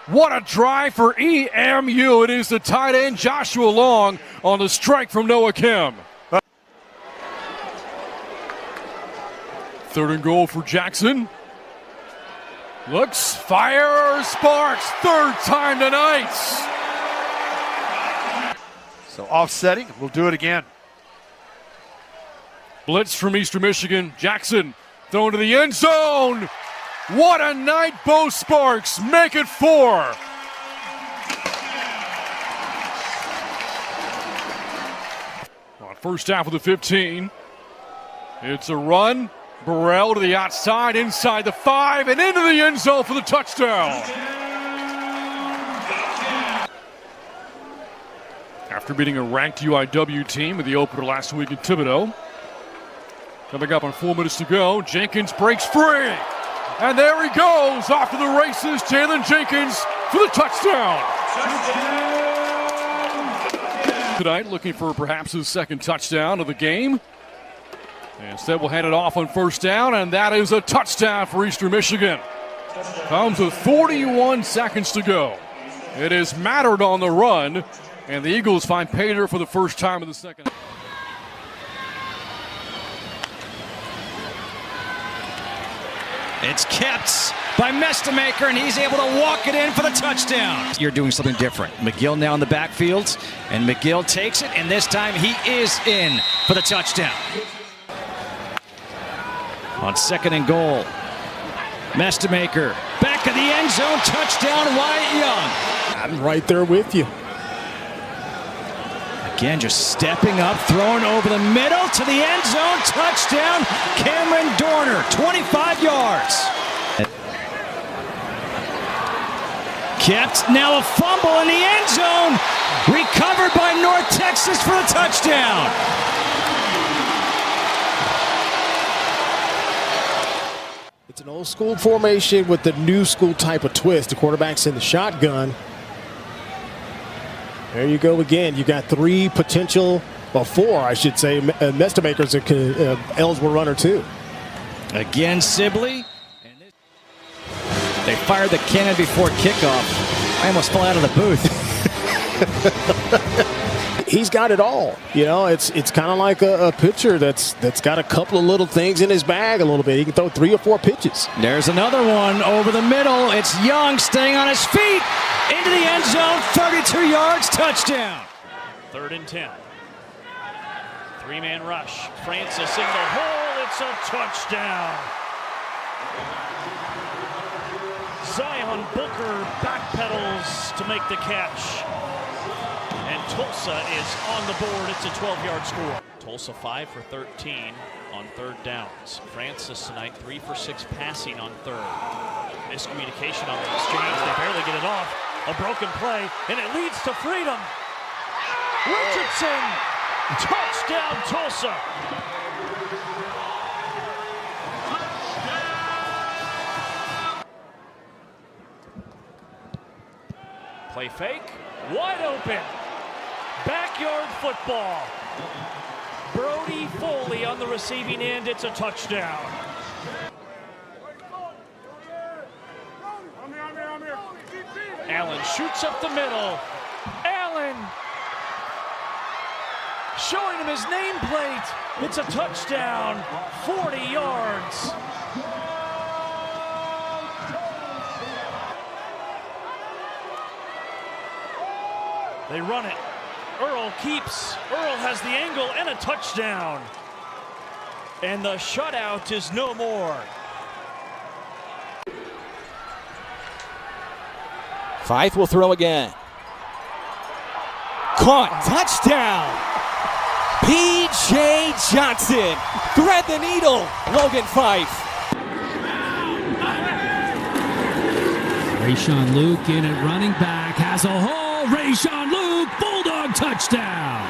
What a drive for EMU. It is the tight end Joshua Long on the strike from Noah Kim. 3rd and goal for Jackson. Looks, fires, Sparks, 3rd time tonight. So offsetting, we'll do it again. Blitz from Eastern Michigan. Jackson thrown to the end zone. What a night, Bo Sparks. Make it 4. On first half of the 15. It's a run. Burrell to the outside, inside the 5, and into the end zone for the touchdown. After beating a ranked UIW team in the opener last week in Thibodaux. Coming up on 4 minutes to go, Jenkins breaks free. And there he goes, off to the races, Jalen Jenkins for the touchdown. Tonight, looking for perhaps his 2nd touchdown of the game. Instead, we'll hand it off on first down, and that is a touchdown for Eastern Michigan. Comes with 41 seconds to go. It is Mattered on the run, and the Eagles find Pater for the first time in the second. It's kept by Mestamaker, and he's able to walk it in for the touchdown. You're doing something different. McGill now in the backfield, and McGill takes it, and this time he is in for the touchdown. On 2nd and goal, Mestamaker back of the end zone, touchdown Wyatt Young. I'm right there with you. Again, just stepping up, throwing over the middle to the end zone, touchdown Cameron Dorner, 25 yards. Kept, now a fumble in the end zone, recovered by North Texas for the touchdown. It's an old school formation with the new school type of twist. The quarterback's in the shotgun. There you go again. You got 3 potential, well 4 I should say, Mestamakers eligible runner too. Again Sibley. They fired the cannon before kickoff. I almost fell out of the booth. He's got it all. You know, it's kind of like a pitcher that's got a couple of little things in his bag a little bit. He can throw 3 or 4 pitches. There's another one over the middle. It's Young staying on his feet into the end zone. 32 yards, touchdown. 3rd and 10. 3-man rush. Francis in the hole. It's a touchdown. Zion Booker backpedals to make the catch. And Tulsa is on the board. It's a 12-yard score. Tulsa 5 for 13 on 3rd downs. Francis tonight 3 for 6 passing on 3rd. Miscommunication on the exchange. They barely get it off. A broken play, and it leads to freedom. Richardson, touchdown Tulsa. Play fake, wide open. Backyard football. Brody Foley on the receiving end. It's a touchdown. Allen shoots up the middle. Allen showing him his nameplate. It's a touchdown. 40 yards. They run it. Earl keeps. Earl has the angle and a touchdown. And the shutout is no more. Fife will throw again. Caught. Touchdown. P.J. Johnson. Thread the needle. Logan Fife. Rayshawn Luke in at running back. Has a hole. Rayshawn Luke. Bulldog touchdown.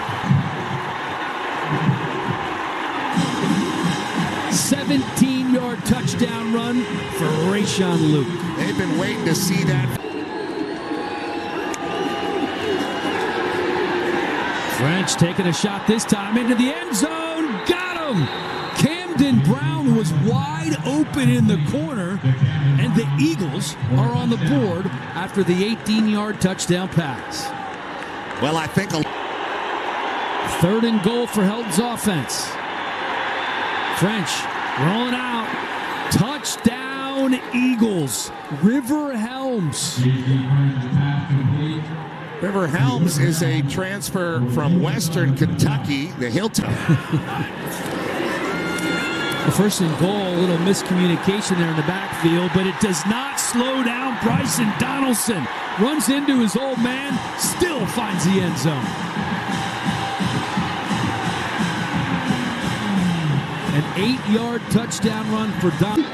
17-yard touchdown run for Rayshawn Luke. They've been waiting to see that. French taking a shot this time into the end zone. Got him. Camden Brown was wide open in the corner, and the Eagles are on the board after the 18-yard touchdown pass. Well, I think 3rd and goal for Helton's offense. French rolling out. Touchdown Eagles. River Helms. River Helms is a transfer from Western Kentucky, the Hilltop. The 1st and goal, a little miscommunication there in the backfield, but it does not slow down Bryson Donaldson. Runs into his old man, still finds the end zone. An 8-yard touchdown run for Donaldson.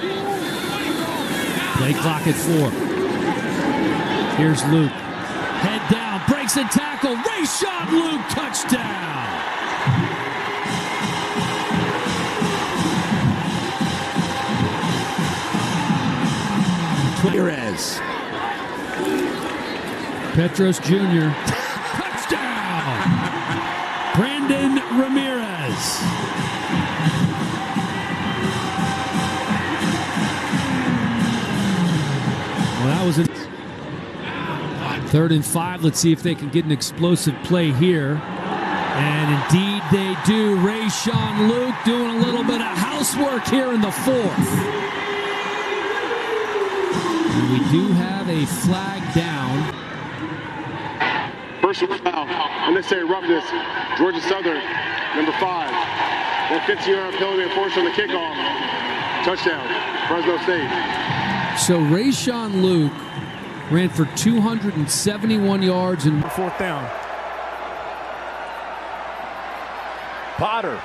Play clock at 4. Here's Luke. Head down, breaks a tackle. Rayshawn Luke, touchdown. Ramirez. Petros Jr. Touchdown. Brandon Ramirez. Well, that was a 3rd and 5. Let's see if they can get an explosive play here. And indeed they do. Rayshawn Luke doing a little bit of housework here in the 4th. And we do have a flag down. Personal foul, unnecessary roughness, Georgia Southern, number 5. That 15-yard penalty enforced on the kickoff. Touchdown, Fresno State. So Rayshawn Luke ran for 271 yards in 4th down. Potter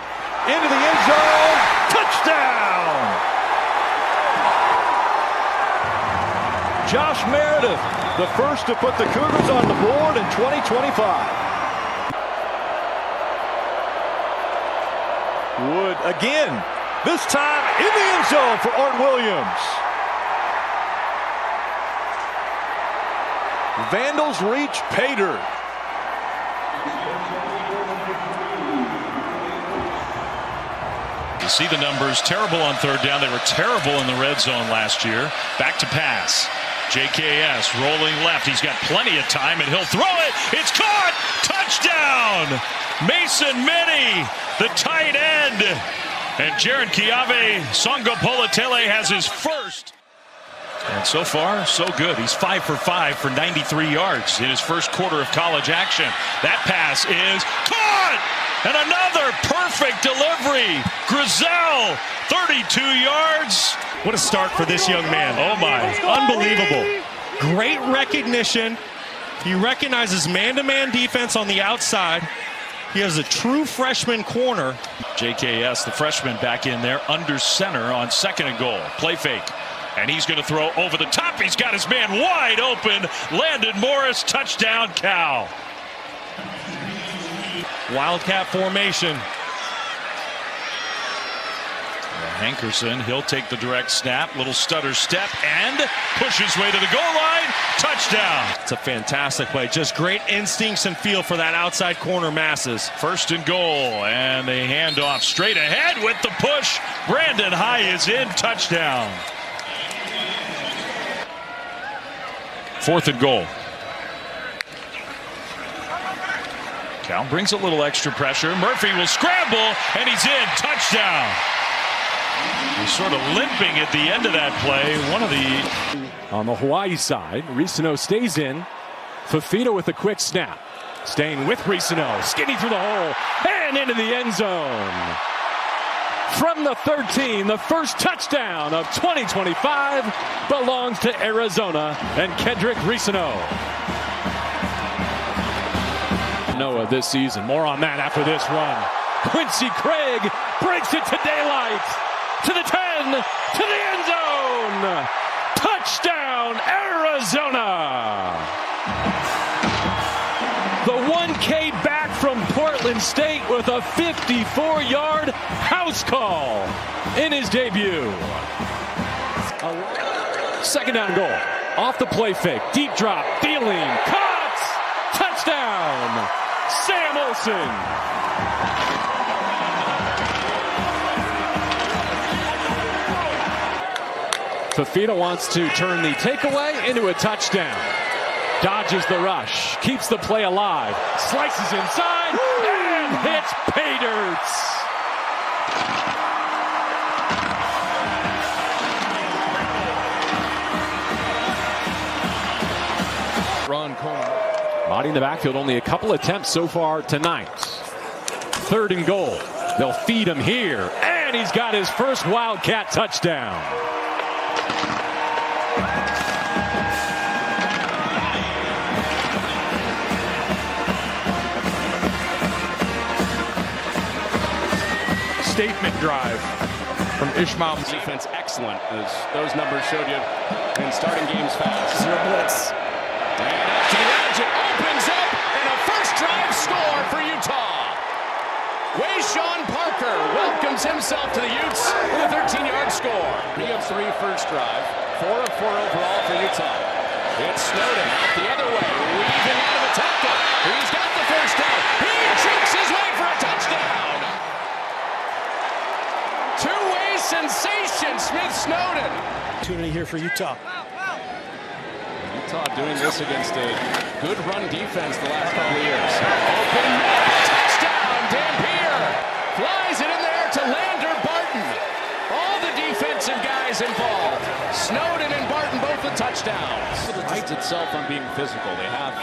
into the end zone. Touchdown! Josh Meredith, the first to put the Cougars on the board in 2025. Wood again, this time in the end zone for Art Williams. Vandals reach Pater. You see the numbers, terrible on 3rd down. They were terrible in the red zone last year. Back to pass. JKS rolling left. He's got plenty of time, and he'll throw it. It's caught. Touchdown. Mason Minnie, the tight end. And Jaron Kiave Songopolatele has his first. And so far, so good. He's 5 for 5 for 93 yards in his first quarter of college action. That pass is caught! And another perfect delivery. Grizel, 32 yards. What a start for this young man. Oh my, unbelievable. Great recognition. He recognizes man-to-man defense on the outside. He has a true freshman corner. JKS, the freshman, back in there under center on 2nd and goal. Play fake. And he's going to throw over the top. He's got his man wide open. Landon Morris, touchdown, Cal. Wildcat formation. Hankerson, he'll take the direct snap, little stutter step, and push his way to the goal line. Touchdown. It's a fantastic play. Just great instincts and feel for that outside corner masses. 1st and goal, and the handoff straight ahead with the push. Brandon High is in. Touchdown. 4th and goal. Cal brings a little extra pressure. Murphy will scramble, and he's in. Touchdown. He's sort of limping at the end of that play. One of the... On the Hawaii side, Risano stays in. Fafita with a quick snap. Staying with Risano. Skinny through the hole. And into the end zone. From the 13, the first touchdown of 2025 belongs to Arizona and Kendrick Risano. Noah this season. More on that after this run. Quincy Craig breaks it to daylight. To the 10, to the end zone. Touchdown, Arizona. The 1K back from Portland State with a 54-yard house call in his debut. 2nd down goal. Off the play fake. Deep drop. Feeling. Cuts. Touchdown. Sam Olsen. Fafita wants to turn the takeaway into a touchdown. Dodges the rush. Keeps the play alive. Slices inside and hits pay dirt. Ron Coleman. Body in the backfield. Only a couple attempts so far tonight. 3rd and goal. They'll feed him here. And he's got his first Wildcat touchdown. Statement drive from Ishmael. Defense excellent, as those numbers showed you in starting games fast. Zero blitz. And out to the edge, it opens up, and a first drive score for Utah. Wayshawn Parker welcomes himself to the Utes with a 13-yard score. 3 of 3 first drive, 4 of 4 overall for Utah. It's Snowden out the other way, weaving out of a tackle. He's got the first down. He cheeks his way for a touchdown. Two-way sensation, Smith Snowden. Opportunity here for Utah. Utah doing this against a good run defense the last couple of years. Open touchdown, Dampier flies it in there to Lander Barton. All the defensive guys involved. Snowden and Barton both with touchdowns. It prides itself on being physical. They have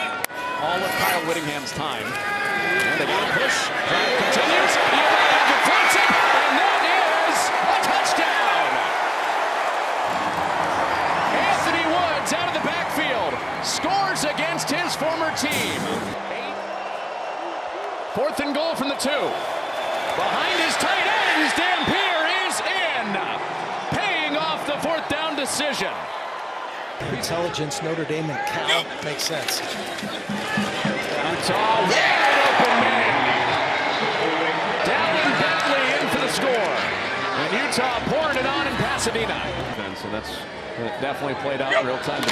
all of Kyle Whittingham's time. And they got a push. Drive continues. Deflects it, and that is a touchdown. Anthony Woods out of the backfield scores against his former team. 4th and goal from the 2. Behind his tight ends, Dampier is in, paying off the 4th down decision. Intelligence, Notre Dame and Cal makes sense. Utah wide open man. Dallin Bentley in for the score. And Utah pouring it on in Pasadena. So that's definitely played out in real time. On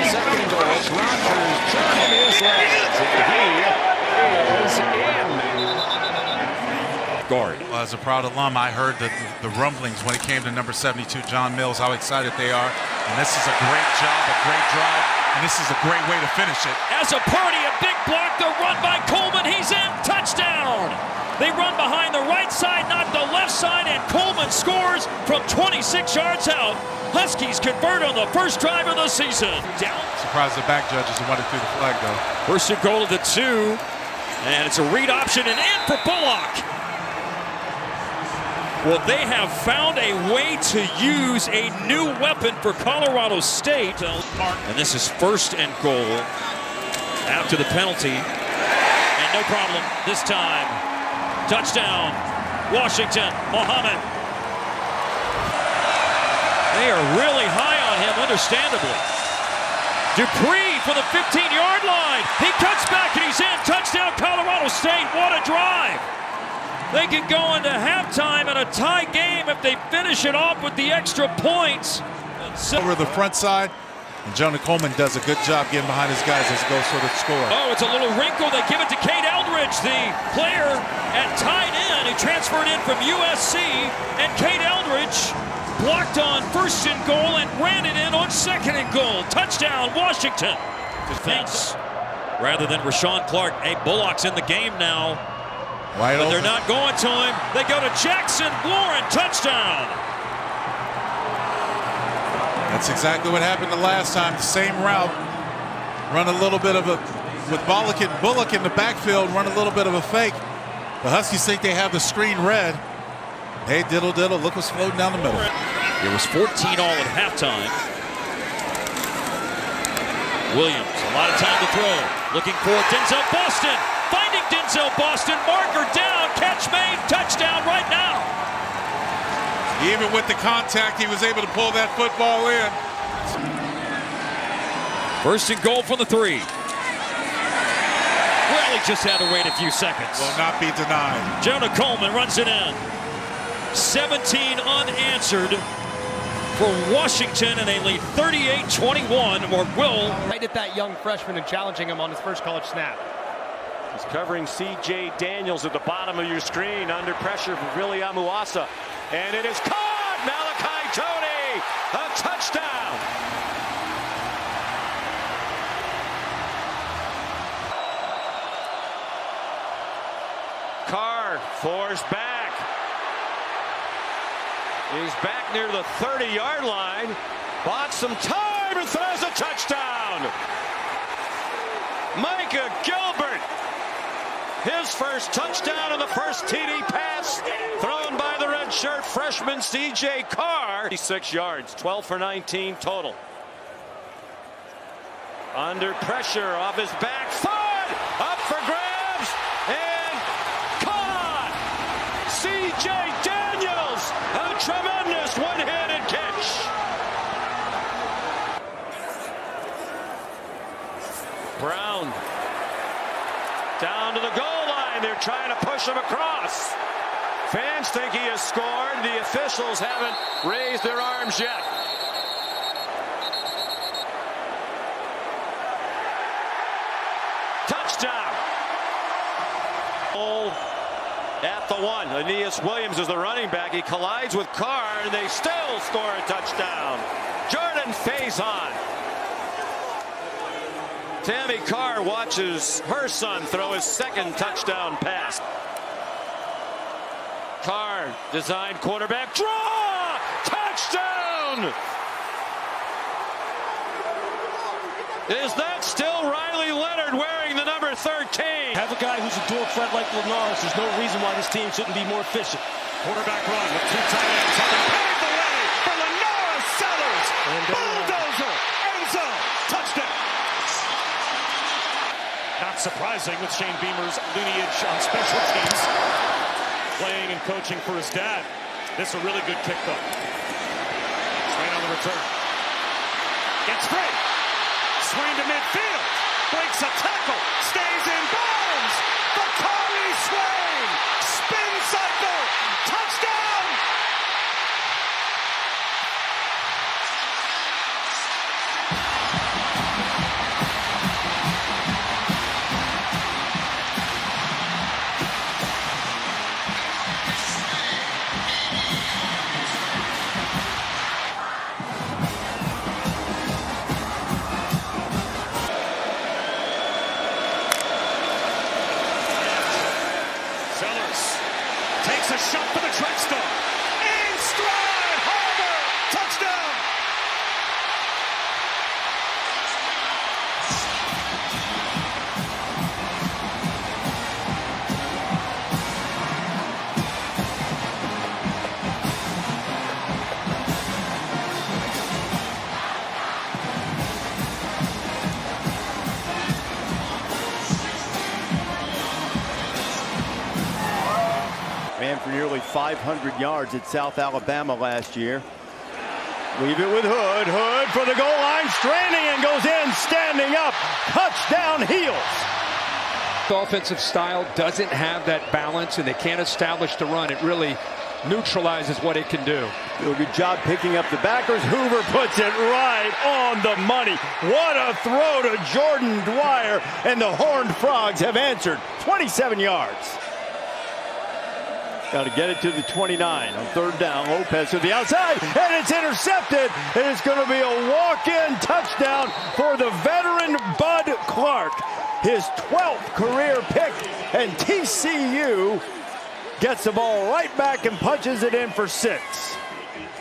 2nd and goal, it's Rutgers turning his legs. And he is in. Guard. as a proud alum, I heard the rumblings when it came to number 72, John Mills, how excited they are. And this is a great job, a great drive, and this is a great way to finish it. As a party, a big block, the run by Coleman, he's in, touchdown! They run behind the right side, not the left side, and Coleman scores from 26 yards out. Huskies convert on the first drive of the season. Down. Surprised the back judges wanted through the flag, though. First and goal to the 2, and it's a read option and in for Bullock. Well, they have found a way to use a new weapon for Colorado State. And this is first and goal after the penalty. And no problem this time. Touchdown, Washington, Muhammad. They are really high on him, understandably. Dupree for the 15-yard line. He cuts back and he's in. Touchdown, Colorado State. What a drive. They can go into halftime in a tie game if they finish it off with the extra points. Over the front side, and Jonah Coleman does a good job getting behind his guys as he goes for the score. Oh, it's a little wrinkle. They give it to Cade Eldridge, the player at tight end who transferred in from USC. And Cade Eldridge blocked on first and goal and ran it in on second and goal. Touchdown, Washington. Defense rather than Rashawn Clark. Hey, Bullock's in the game now. Wide but open. They're not going to him. They go to Jackson Warren. Touchdown. That's exactly what happened the last time. The same route. Run a little bit of a, with Bullock in the backfield, run a little bit of a fake. The Huskies think they have the screen read. Hey, diddle, look what's floating down the middle. It was 14 all at halftime. Williams, a lot of time to throw. Looking for Denzel Boston. Finding Denzel Boston. Marker down. Catch made. Touchdown right now. Even with the contact, he was able to pull that football in. First and goal from the 3. Well, he just had to wait a few seconds. Will not be denied. Jonah Coleman runs it in. 17 unanswered for Washington, and they lead 38-21, or will. Right at that young freshman and challenging him on his first college snap. He's covering C.J. Daniels at the bottom of your screen, under pressure from Willie Amuasa. And it is caught! Malachi Tony! A touchdown! Carr forced back. He's back near the 30-yard line. Bought some time and throws a touchdown. Micah Gilbert. His first touchdown and the first TD pass thrown by the redshirt freshman C.J. Carr. 6 yards, 12 for 19 total. Under pressure off his back foot. Up for grabs and caught. C.J. Daniels. A tremendous one-handed catch. Brown down to the goal line. They're trying to push him across. Fans think he has scored. The officials haven't raised their arms yet. Touchdown. At the 1. Aeneas Williams is the running back. He collides with Carr, and they still score a touchdown. Jordan Faison. Tammy Carr watches her son throw his second touchdown pass. Carr, designed quarterback draw! Touchdown! Is that still Riley Leonard wearing the number 13? Have a guy who's a dual threat like Linares. There's no reason why this team shouldn't be more efficient. Quarterback run with 2 tight ends. Having paved the way for Linares Sellers. Bulldozer, end zone, touchdown. Not surprising with Shane Beamer's lineage on special teams. Playing and coaching for his dad. This is a really good kick, though. Swain on the return. Gets free. Swain to midfield. Breaks a tackle. Stays in bounds. Bakari Swain. Spin cycle. Touchdown. a shot for the touchdown. In stride, Harder, touchdown. Ran for nearly 500 yards at South Alabama last year. Leave it with Hood. Hood for the goal line, straining and goes in, standing up. Touchdown Heels. The offensive style doesn't have that balance, and they can't establish the run. It really neutralizes what it can do. Do a good job picking up the backers. Hoover puts it right on the money. What a throw to Jordan Dwyer, and the Horned Frogs have answered. 27 yards. Got to get it to the 29 on third down. Lopez to the outside, and it's intercepted. And it's going to be a walk-in touchdown for the veteran Bud Clark. His 12th career pick, and TCU gets the ball right back and punches it in for 6.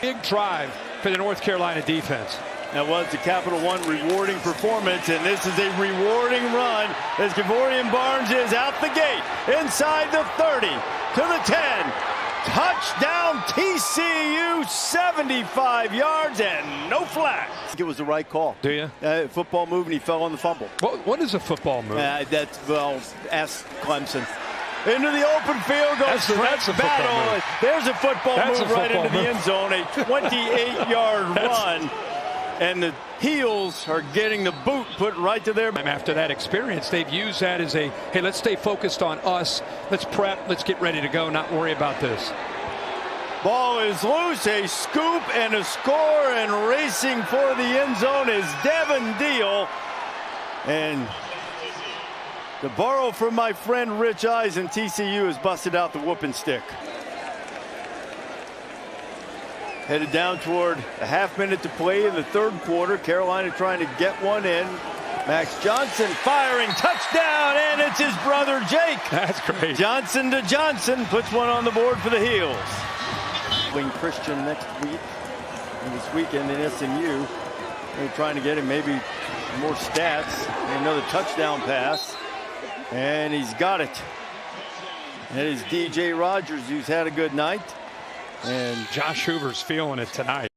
Big drive for the North Carolina defense. That was the Capital One rewarding performance, and this is a rewarding run as Gavorian Barnes is out the gate, inside the 30, to the 10. Touchdown TCU, 75 yards and no flag. I think it was the right call. Do you? Football move, and he fell on the fumble. What is a football move? Well, ask Clemson. Into the open field goes Trent Battle. There's a football move right into the end zone, a 28-yard run. And the Heels are getting the boot put right to their... After that experience, they've used that as a, hey, let's stay focused on us. Let's prep. Let's get ready to go, not worry about this. Ball is loose, a scoop and a score, and racing for the end zone is Devin Deal. And to borrow from my friend Rich Eisen, TCU has busted out the whooping stick. Headed down toward a half minute to play in the third quarter. Carolina trying to get one in. Max Johnson firing, touchdown, and it's his brother Jake. That's great. Johnson to Johnson puts one on the board for the Heels. Playing Christian next week and this weekend in SMU. They're trying to get him maybe more stats. Another touchdown pass, and he's got it. That is DJ Rogers, who's had a good night. And Josh Hoover's feeling it tonight.